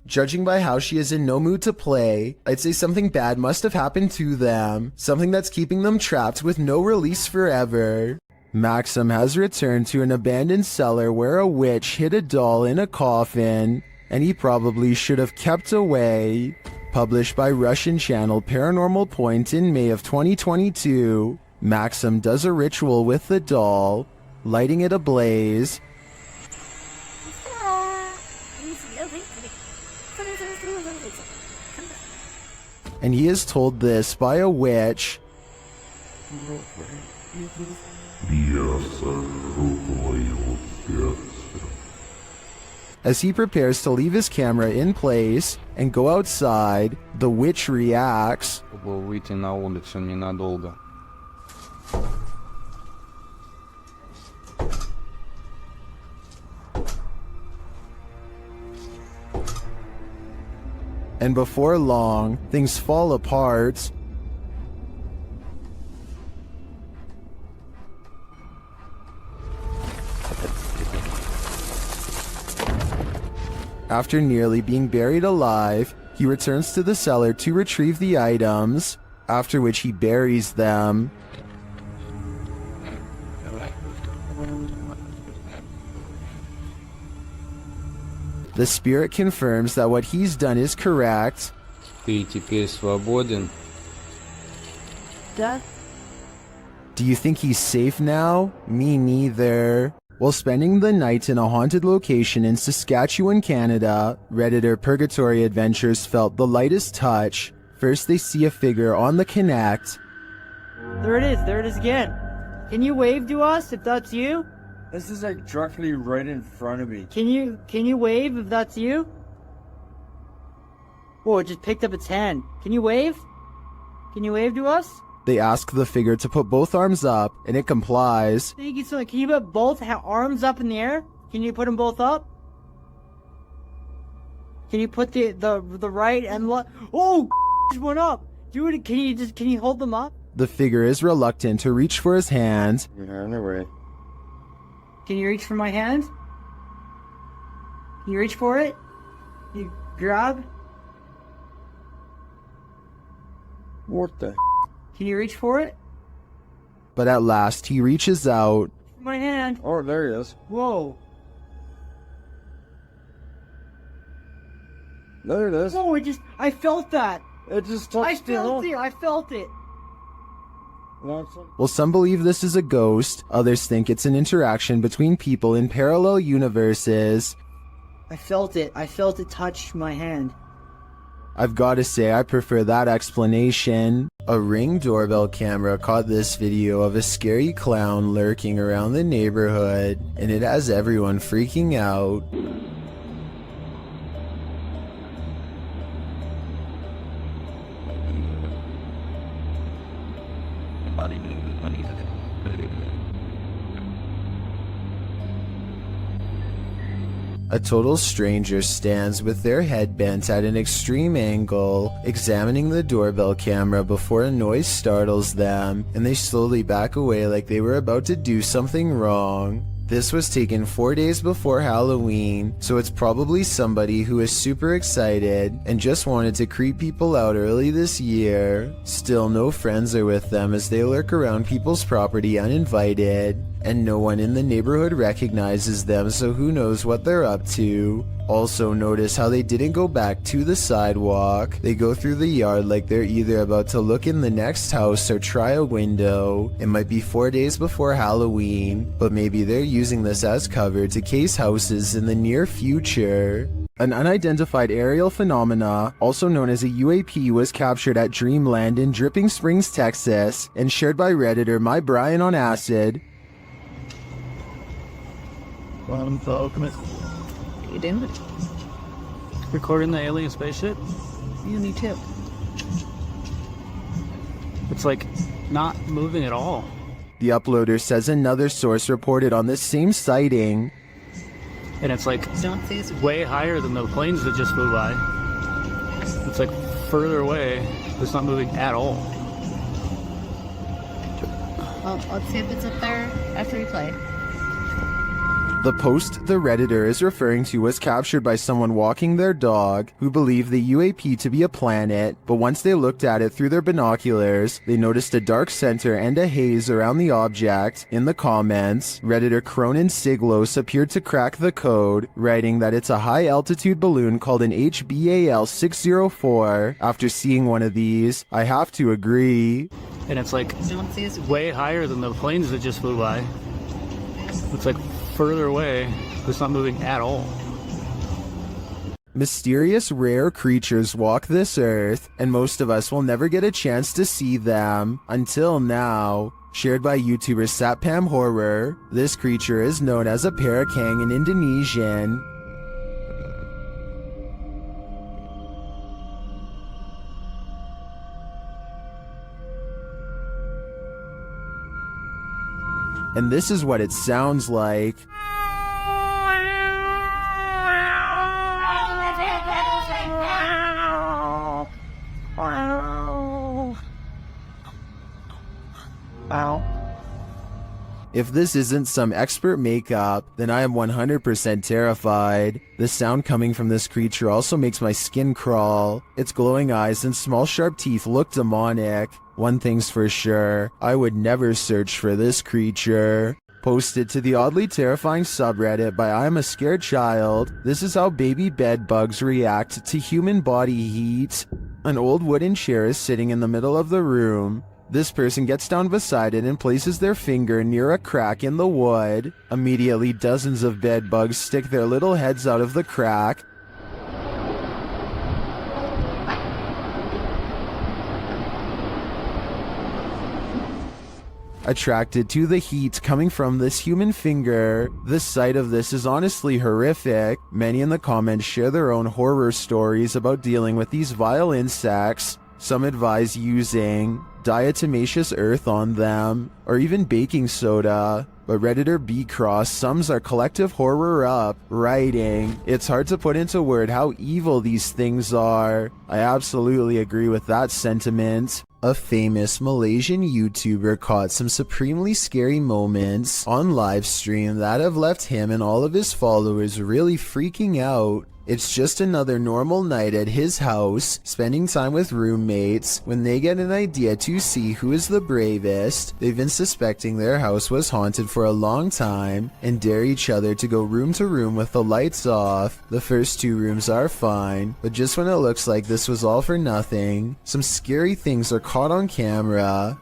Judging by how she is in no mood to play, I'd say something bad must have happened to them, something that's keeping them trapped with no release forever. Maxim has returned to an abandoned cellar where a witch hid a doll in a coffin, and he probably should have kept away. Published by Russian channel Paranormal Point in May of 2022, Maxim does a ritual with the doll, lighting it ablaze. And he is told this by a witch. As he prepares to leave his camera in place and go outside, the witch reacts. Выйти на улицу ненадолго. And before long, things fall apart. After nearly being buried alive, he returns to the cellar to retrieve the items, after which he buries them. The spirit confirms that what he's done is correct. Ты теперь свободен. Death? Do you think he's safe now? Me neither. While spending the night in a haunted location in Saskatchewan, Canada, Redditor Purgatory Adventures felt the lightest touch. First they see a figure on the Connect. There it is again. Can you wave to us if that's you? This is like directly right in front of me. Can you wave if that's you? Whoa, it just picked up its hand. Can you wave? Can you wave to us? They ask the figure to put both arms up, and it complies. Thank you so much. Can you put both arms up in the air? Can you put them both up? Can you put the right and left? Oh, just went up. Do it. Can you hold them up? The figure is reluctant to reach for his hand. Can you reach for my hand? Can you reach for it? You grab? What the? Can you reach for it? But at last he reaches out. My hand. Oh, there he is. Whoa. There it is. Whoa, I felt that. It just touched it. I felt it. While some believe this is a ghost, others think it's an interaction between people in parallel universes. I felt it. I felt it touch my hand. I've got to say I prefer that explanation. A Ring doorbell camera caught this video of a scary clown lurking around the neighborhood, and it has everyone freaking out. A total stranger stands with their head bent at an extreme angle, examining the doorbell camera before a noise startles them, and they slowly back away like they were about to do something wrong. This was taken 4 days before Halloween, so it's probably somebody who is super excited and just wanted to creep people out early this year. Still, no friends are with them as they lurk around people's property uninvited, and no one in the neighborhood recognizes them, so who knows what they're up to. Also, notice how they didn't go back to the sidewalk. They go through the yard like they're either about to look in the next house or try a window. It might be 4 days before Halloween, but maybe they're using this as cover to case houses in the near future. An unidentified aerial phenomena, also known as a UAP, was captured at Dreamland in Dripping Springs, Texas, and shared by Redditor My Brian on Acid. Bottom ultimate. You doing it? Recording the alien spaceship? You need too. It's like not moving at all. The uploader says another source reported on this same sighting. And it's like way higher than the planes that just flew by. It's like further away. It's not moving at all. Well, let's see if it's up there after we play. The post the Redditor is referring to was captured by someone walking their dog who believed the UAP to be a planet, but once they looked at it through their binoculars, they noticed a dark center and a haze around the object. In the comments, Redditor Cronin Siglos appeared to crack the code, writing that it's a high-altitude balloon called an HBAL 604. After seeing one of these, I have to agree. And it's like way higher than the planes that just flew by. It's like further away. It's not moving at all. Mysterious rare creatures walk this earth, and most of us will never get a chance to see them until now. Shared by YouTuber Satpam Horror, this creature is known as a parakang in Indonesian. And this is what it sounds like. Ow. If this isn't some expert makeup, then I am 100% terrified. The sound coming from this creature also makes my skin crawl. Its glowing eyes and small sharp teeth look demonic. One thing's for sure, I would never search for this creature. Posted to the oddly terrifying subreddit by I'm a Scared Child, this is how baby bed bugs react to human body heat. An old wooden chair is sitting in the middle of the room. This person gets down beside it and places their finger near a crack in the wood. Immediately, dozens of bed bugs stick their little heads out of the crack. Attracted to the heat coming from this human finger. The sight of this is honestly horrific. Many in the comments share their own horror stories about dealing with these vile insects. Some advise using diatomaceous earth on them, or even baking soda. But Redditor B Cross sums our collective horror up, writing, "It's hard to put into word how evil these things are." I absolutely agree with that sentiment. A famous Malaysian YouTuber caught some supremely scary moments on livestream that have left him and all of his followers really freaking out. It's just another normal night at his house, spending time with roommates, when they get an idea to see who is the bravest. They've been suspecting their house was haunted for a long time, and dare each other to go room to room with the lights off. The first 2 rooms are fine, but just when it looks like this was all for nothing, some scary things are caught on camera.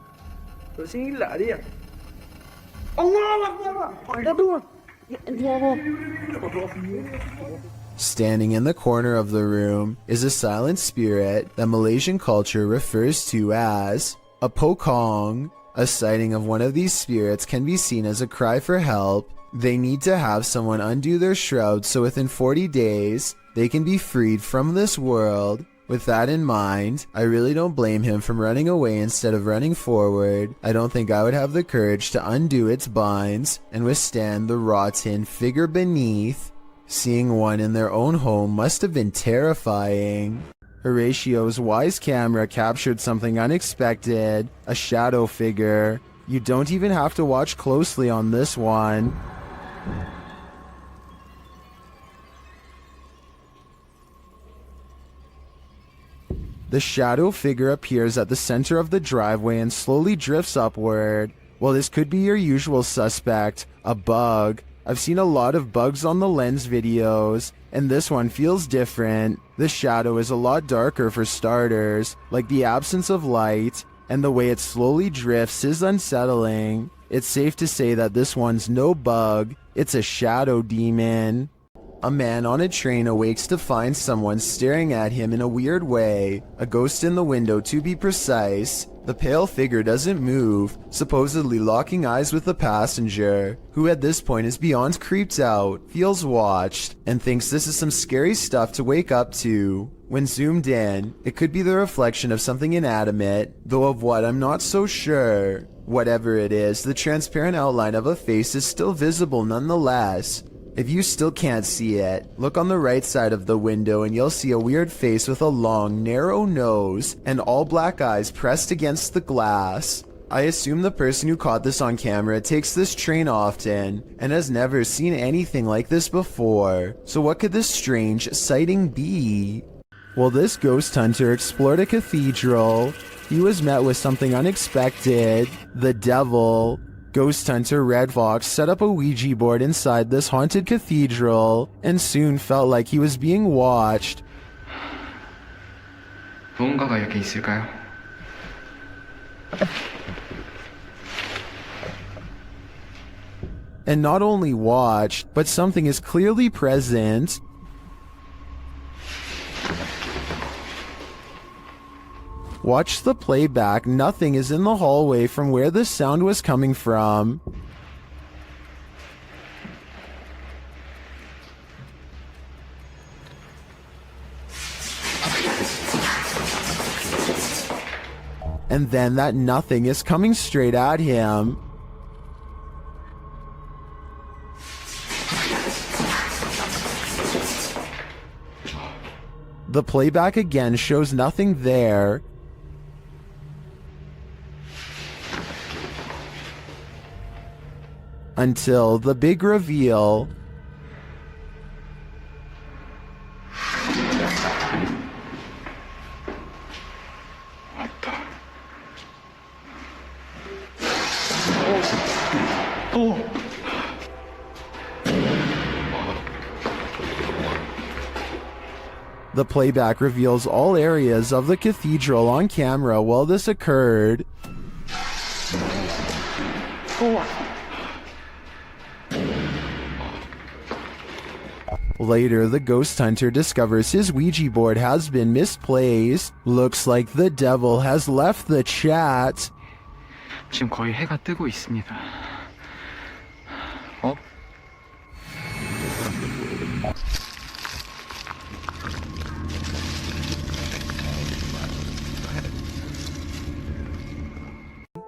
Standing in the corner of the room is a silent spirit that Malaysian culture refers to as a pokong. A sighting of one of these spirits can be seen as a cry for help. They need to have someone undo their shroud so within 40 days, they can be freed from this world. With that in mind, I really don't blame him from running away instead of running forward. I don't think I would have the courage to undo its binds and withstand the rotten figure beneath. Seeing one in their own home must have been terrifying. Horatio's wise camera captured something unexpected, a shadow figure. You don't even have to watch closely on this one. The shadow figure appears at the center of the driveway and slowly drifts upward. Well, this could be your usual suspect, a bug. I've seen a lot of bugs on the lens videos, and this one feels different. The shadow is a lot darker for starters, like the absence of light, and the way it slowly drifts is unsettling. It's safe to say that this one's no bug, it's a shadow demon. A man on a train awakes to find someone staring at him in a weird way, a ghost in the window to be precise. The pale figure doesn't move, supposedly locking eyes with the passenger, who at this point is beyond creeped out, feels watched, and thinks this is some scary stuff to wake up to. When zoomed in, it could be the reflection of something inanimate, though of what I'm not so sure. Whatever it is, the transparent outline of a face is still visible nonetheless. If you still can't see it, look on the right side of the window and you'll see a weird face with a long, narrow nose and all black eyes pressed against the glass. I assume the person who caught this on camera takes this train often and has never seen anything like this before. So what could this strange sighting be? Well, this ghost hunter explored a cathedral. He was met with something unexpected, the devil. Ghost hunter Red Fox set up a Ouija board inside this haunted cathedral and soon felt like he was being watched. 무언가가 여기 있을까요? And not only watched, but something is clearly present. Watch the playback. Nothing is in the hallway from where the sound was coming from. And then that nothing is coming straight at him. The playback again shows nothing there. Until the big reveal. The playback reveals all areas of the cathedral on camera while this occurred. Later, the ghost hunter discovers his Ouija board has been misplaced. Looks like the devil has left the chat. 지금 거의 해가 뜨고 있습니다. 어?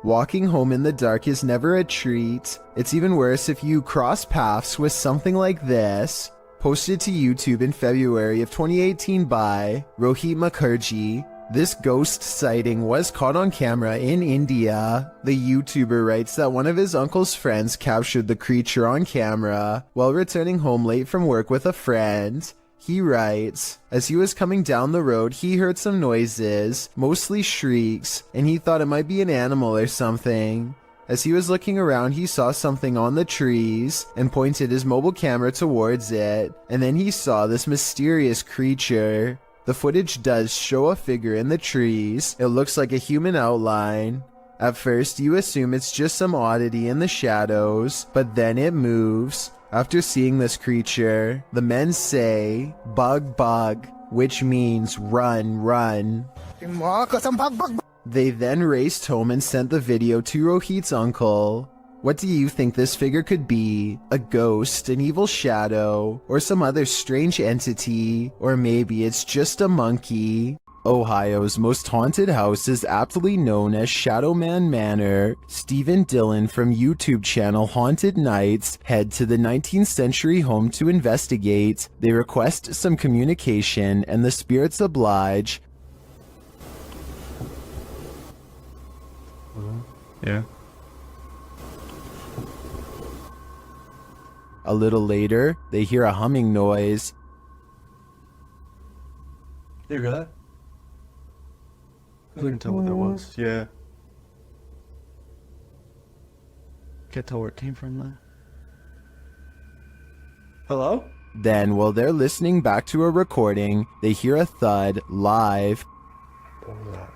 Walking home in the dark is never a treat. It's even worse if you cross paths with something like this. Posted to YouTube in February of 2018 by Rohit Mukherjee. This ghost sighting was caught on camera in India. The YouTuber writes that one of his uncle's friends captured the creature on camera while returning home late from work with a friend. He writes, as he was coming down the road, he heard some noises, mostly shrieks, and he thought it might be an animal or something. As he was looking around, he saw something on the trees and pointed his mobile camera towards it, and then he saw this mysterious creature. The footage does show a figure in the trees. It looks like a human outline. At first, you assume it's just some oddity in the shadows, but then it moves. After seeing this creature, the men say, "Bug, bug," which means run, run. They then raced home and sent the video to Rohit's uncle. What do you think this figure could be? A ghost, an evil shadow, or some other strange entity? Or maybe it's just a monkey? Ohio's most haunted house is aptly known as Shadowman Manor. Stephen Dillon from YouTube channel Haunted Nights head to the 19th century home to investigate. They request some communication and the spirits oblige. Yeah. A little later, they hear a humming noise. You hear that? I couldn't tell what that was. Yeah. Can't tell where it came from though. Hello? Then, while they're listening back to a recording, they hear a thud live. What was that?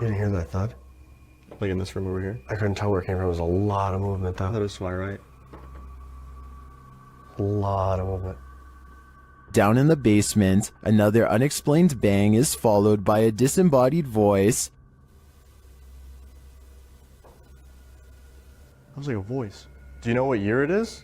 You didn't hear that thud? Like in this room over here? I couldn't tell where it came from. There was a lot of movement though. That was to my right. A lot of movement. Down in the basement, another unexplained bang is followed by a disembodied voice. Sounds like a voice. Do you know what year it is?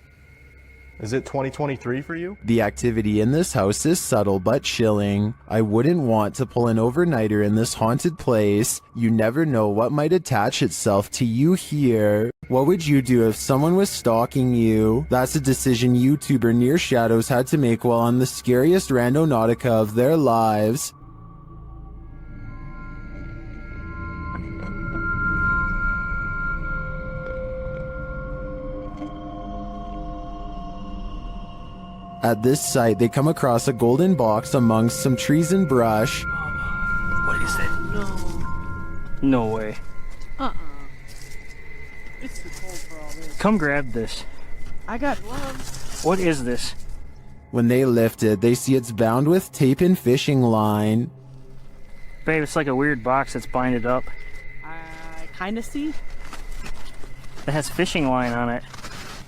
Is it 2023 for you? The activity in this house is subtle but chilling. I wouldn't want to pull an overnighter in this haunted place. You never know what might attach itself to you here. What would you do if someone was stalking you? That's a decision YouTuber Near Shadows had to make while on the scariest randonautica of their lives. At this site, they come across a golden box amongst some trees and brush. What is that? No way. It's too cold for all this. Come grab this. I got gloves. What is this? When they lift it, they see it's bound with tape and fishing line. Babe, it's like a weird box that's binded up. I kind of see. It has fishing line on it.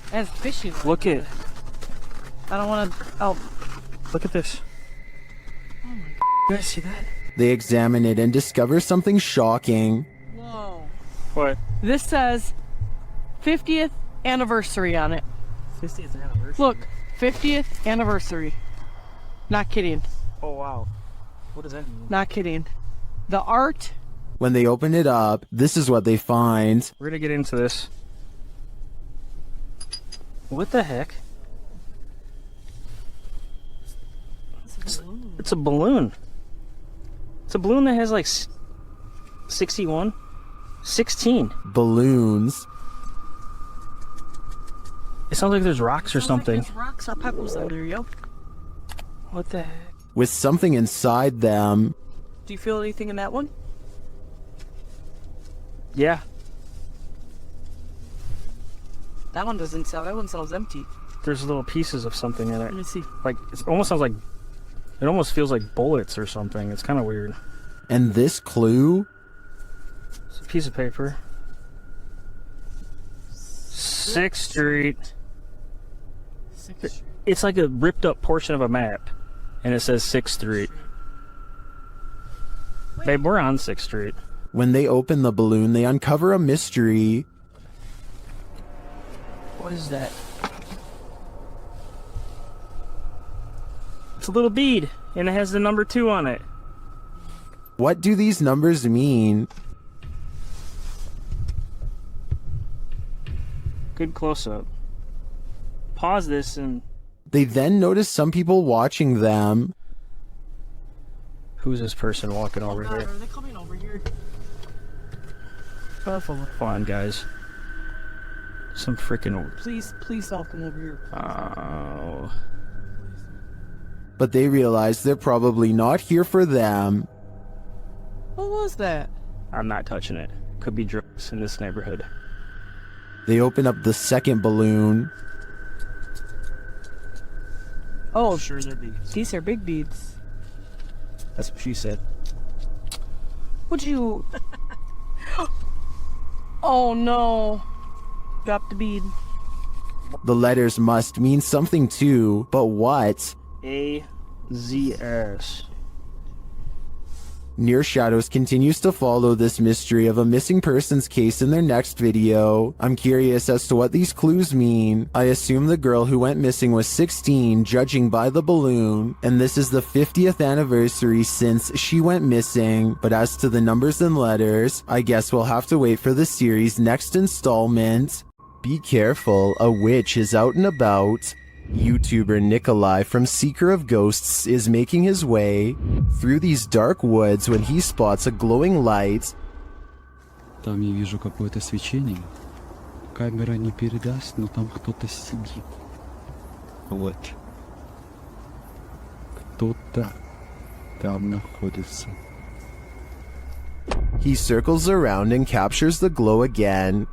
It has fishing line. Look it. I don't want to. Oh. Look at this. Oh my God. You guys see that? They examine it and discover something shocking. Whoa. What? This says 50th anniversary on it. 50th anniversary? Look, 50th anniversary. Not kidding. Oh, wow. What does that mean? Not kidding. The art. When they open it up, this is what they find. We're gonna get into this. What the heck? It's a balloon. It's a balloon that has like 61? 16. Balloons. It sounds like there's rocks or something. Like rocks or pebbles under, yo. What the heck? With something inside them. Do you feel anything in that one? Yeah. That one doesn't sound. That one sounds empty. There's little pieces of something in it. Let me see. Like, it almost sounds like, it almost feels like bullets or something. It's kind of weird. And this clue? It's a piece of paper. 6th Street. It's like a ripped up portion of a map. And it says 6th Street. Babe, we're on 6th Street. When they open the balloon, they uncover a mystery. What is that? It's a little bead, and it has the number 2 on it. What do these numbers mean? Good close-up. Pause this and... They then notice some people watching them. Who's this person walking over here? Are they coming over here? Come on, guys. Some freaking... Please don't come over here. Oh. But they realize they're probably not here for them. What was that? I'm not touching it. Could be drugs in this neighborhood. They open up the second balloon. Oh, sure they're beads. These are big beads. That's what she said. Would you... Oh no. Drop the bead. The letters must mean something too, but what? A-Z-S. Near Shadows continues to follow this mystery of a missing persons case in their next video. I'm curious as to what these clues mean. I assume the girl who went missing was 16, judging by the balloon, and this is the 50th anniversary since she went missing. But as to the numbers and letters, I guess we'll have to wait for the series' next installment. Be careful, a witch is out and about. YouTuber Nikolai from Seeker of Ghosts is making his way through these dark woods when he spots a glowing light. Там я вижу какое-то свечение. Камера не передаст, но там кто-то сидит. Вот. Кто-то там находится. He circles around and captures the glow again.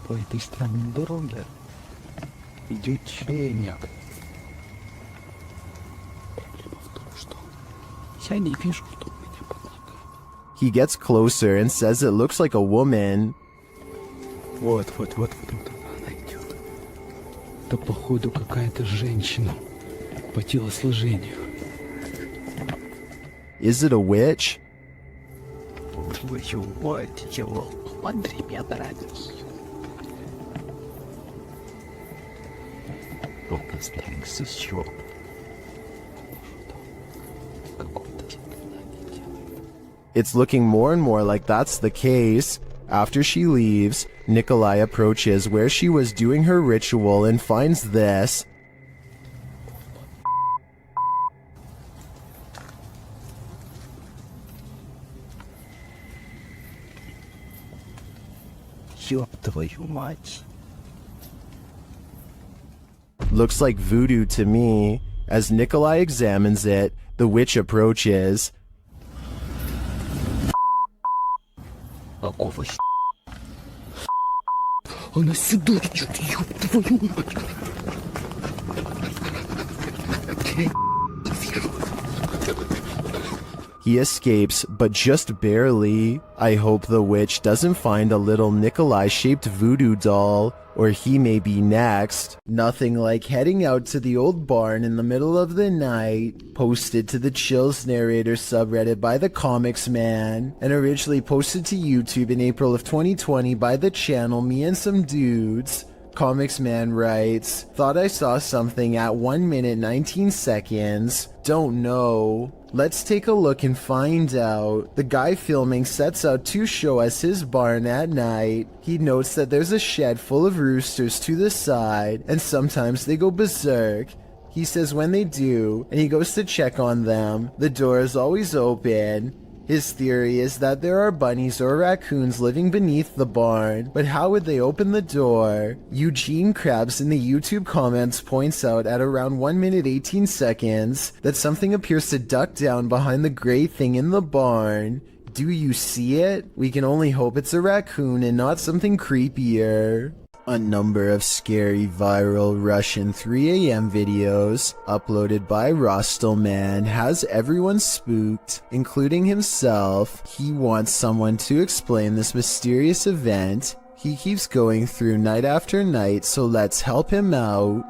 По этой странной дороге идет течение. Проблема в том, что я не вижу, что у меня под ногами. He gets closer and says it looks like a woman. Вот она идет. Это походу какая-то женщина по телосложению. Is it a witch? Твою мать, его, смотри, меня нравится. It's looking more and more like that's the case. After she leaves, Nikolai approaches where she was doing her ritual and finds this. Ёб твою мать. Looks like voodoo to me. As Nikolai examines it, the witch approaches. Какого Она сюда идет, ёб твою мать. He escapes, but just barely. I hope the witch doesn't find a little Nikolai-shaped voodoo doll, or he may be next. Nothing like heading out to the old barn in the middle of the night. Posted to the Chills Narrator subreddit by the Comics Man, and originally posted to YouTube in April of 2020 by the channel Me and Some Dudes. Comics Man writes, thought I saw something at 1 minute 19 seconds. Don't know. Let's take a look and find out. The guy filming sets out to show us his barn at night. He notes that there's a shed full of roosters to the side, and sometimes they go berserk. He says when they do, and he goes to check on them, the door is always open. His theory is that there are bunnies or raccoons living beneath the barn, but how would they open the door? Eugene Krabs in the YouTube comments points out at around 1 minute 18 seconds that something appears to duck down behind the gray thing in the barn. Do you see it? We can only hope it's a raccoon and not something creepier. A number of scary viral Russian 3 a.m. videos uploaded by Rostelman has everyone spooked, including himself. He wants someone to explain this mysterious event. He keeps going through night after night, so let's help him out.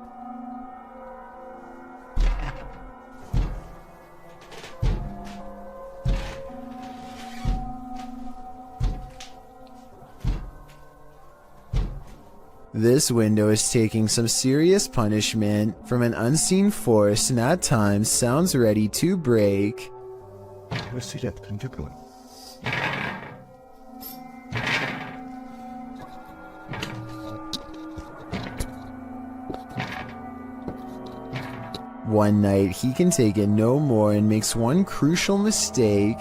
This window is taking some serious punishment from an unseen force and at times sounds ready to break. One night he can take it no more and makes one crucial mistake.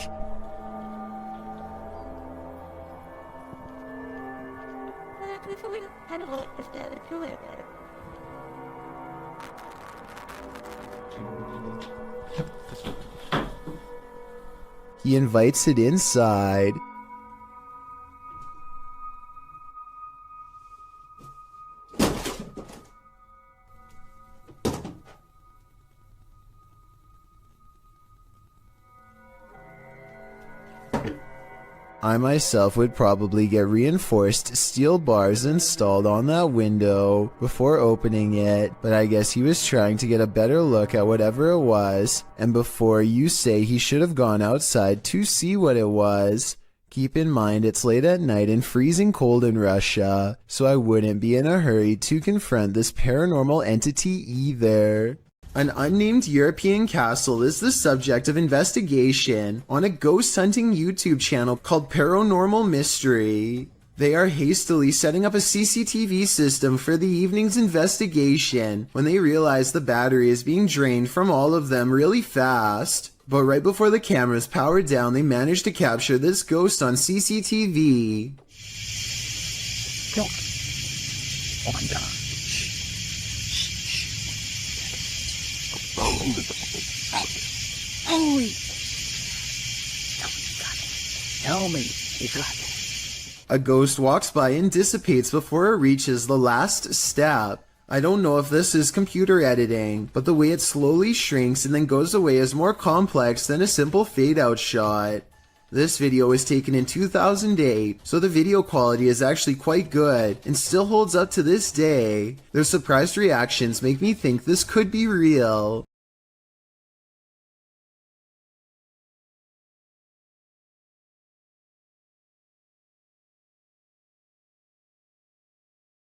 He invites it inside. I myself would probably get reinforced steel bars installed on that window before opening it, but I guess he was trying to get a better look at whatever it was, and before you say he should have gone outside to see what it was, keep in mind it's late at night and freezing cold in Russia, so I wouldn't be in a hurry to confront this paranormal entity either. An unnamed European castle is the subject of investigation on a ghost hunting YouTube channel called Paranormal Mystery. They are hastily setting up a CCTV system for the evening's investigation when they realize the battery is being drained from all of them really fast. But right before the cameras power down, they manage to capture this ghost on CCTV. Oh my god. Holy! Tell me you got it. A ghost walks by and dissipates before it reaches the last step. I don't know if this is computer editing, but the way it slowly shrinks and then goes away is more complex than a simple fade-out shot. This video was taken in 2008, so the video quality is actually quite good and still holds up to this day. Their surprised reactions make me think this could be real.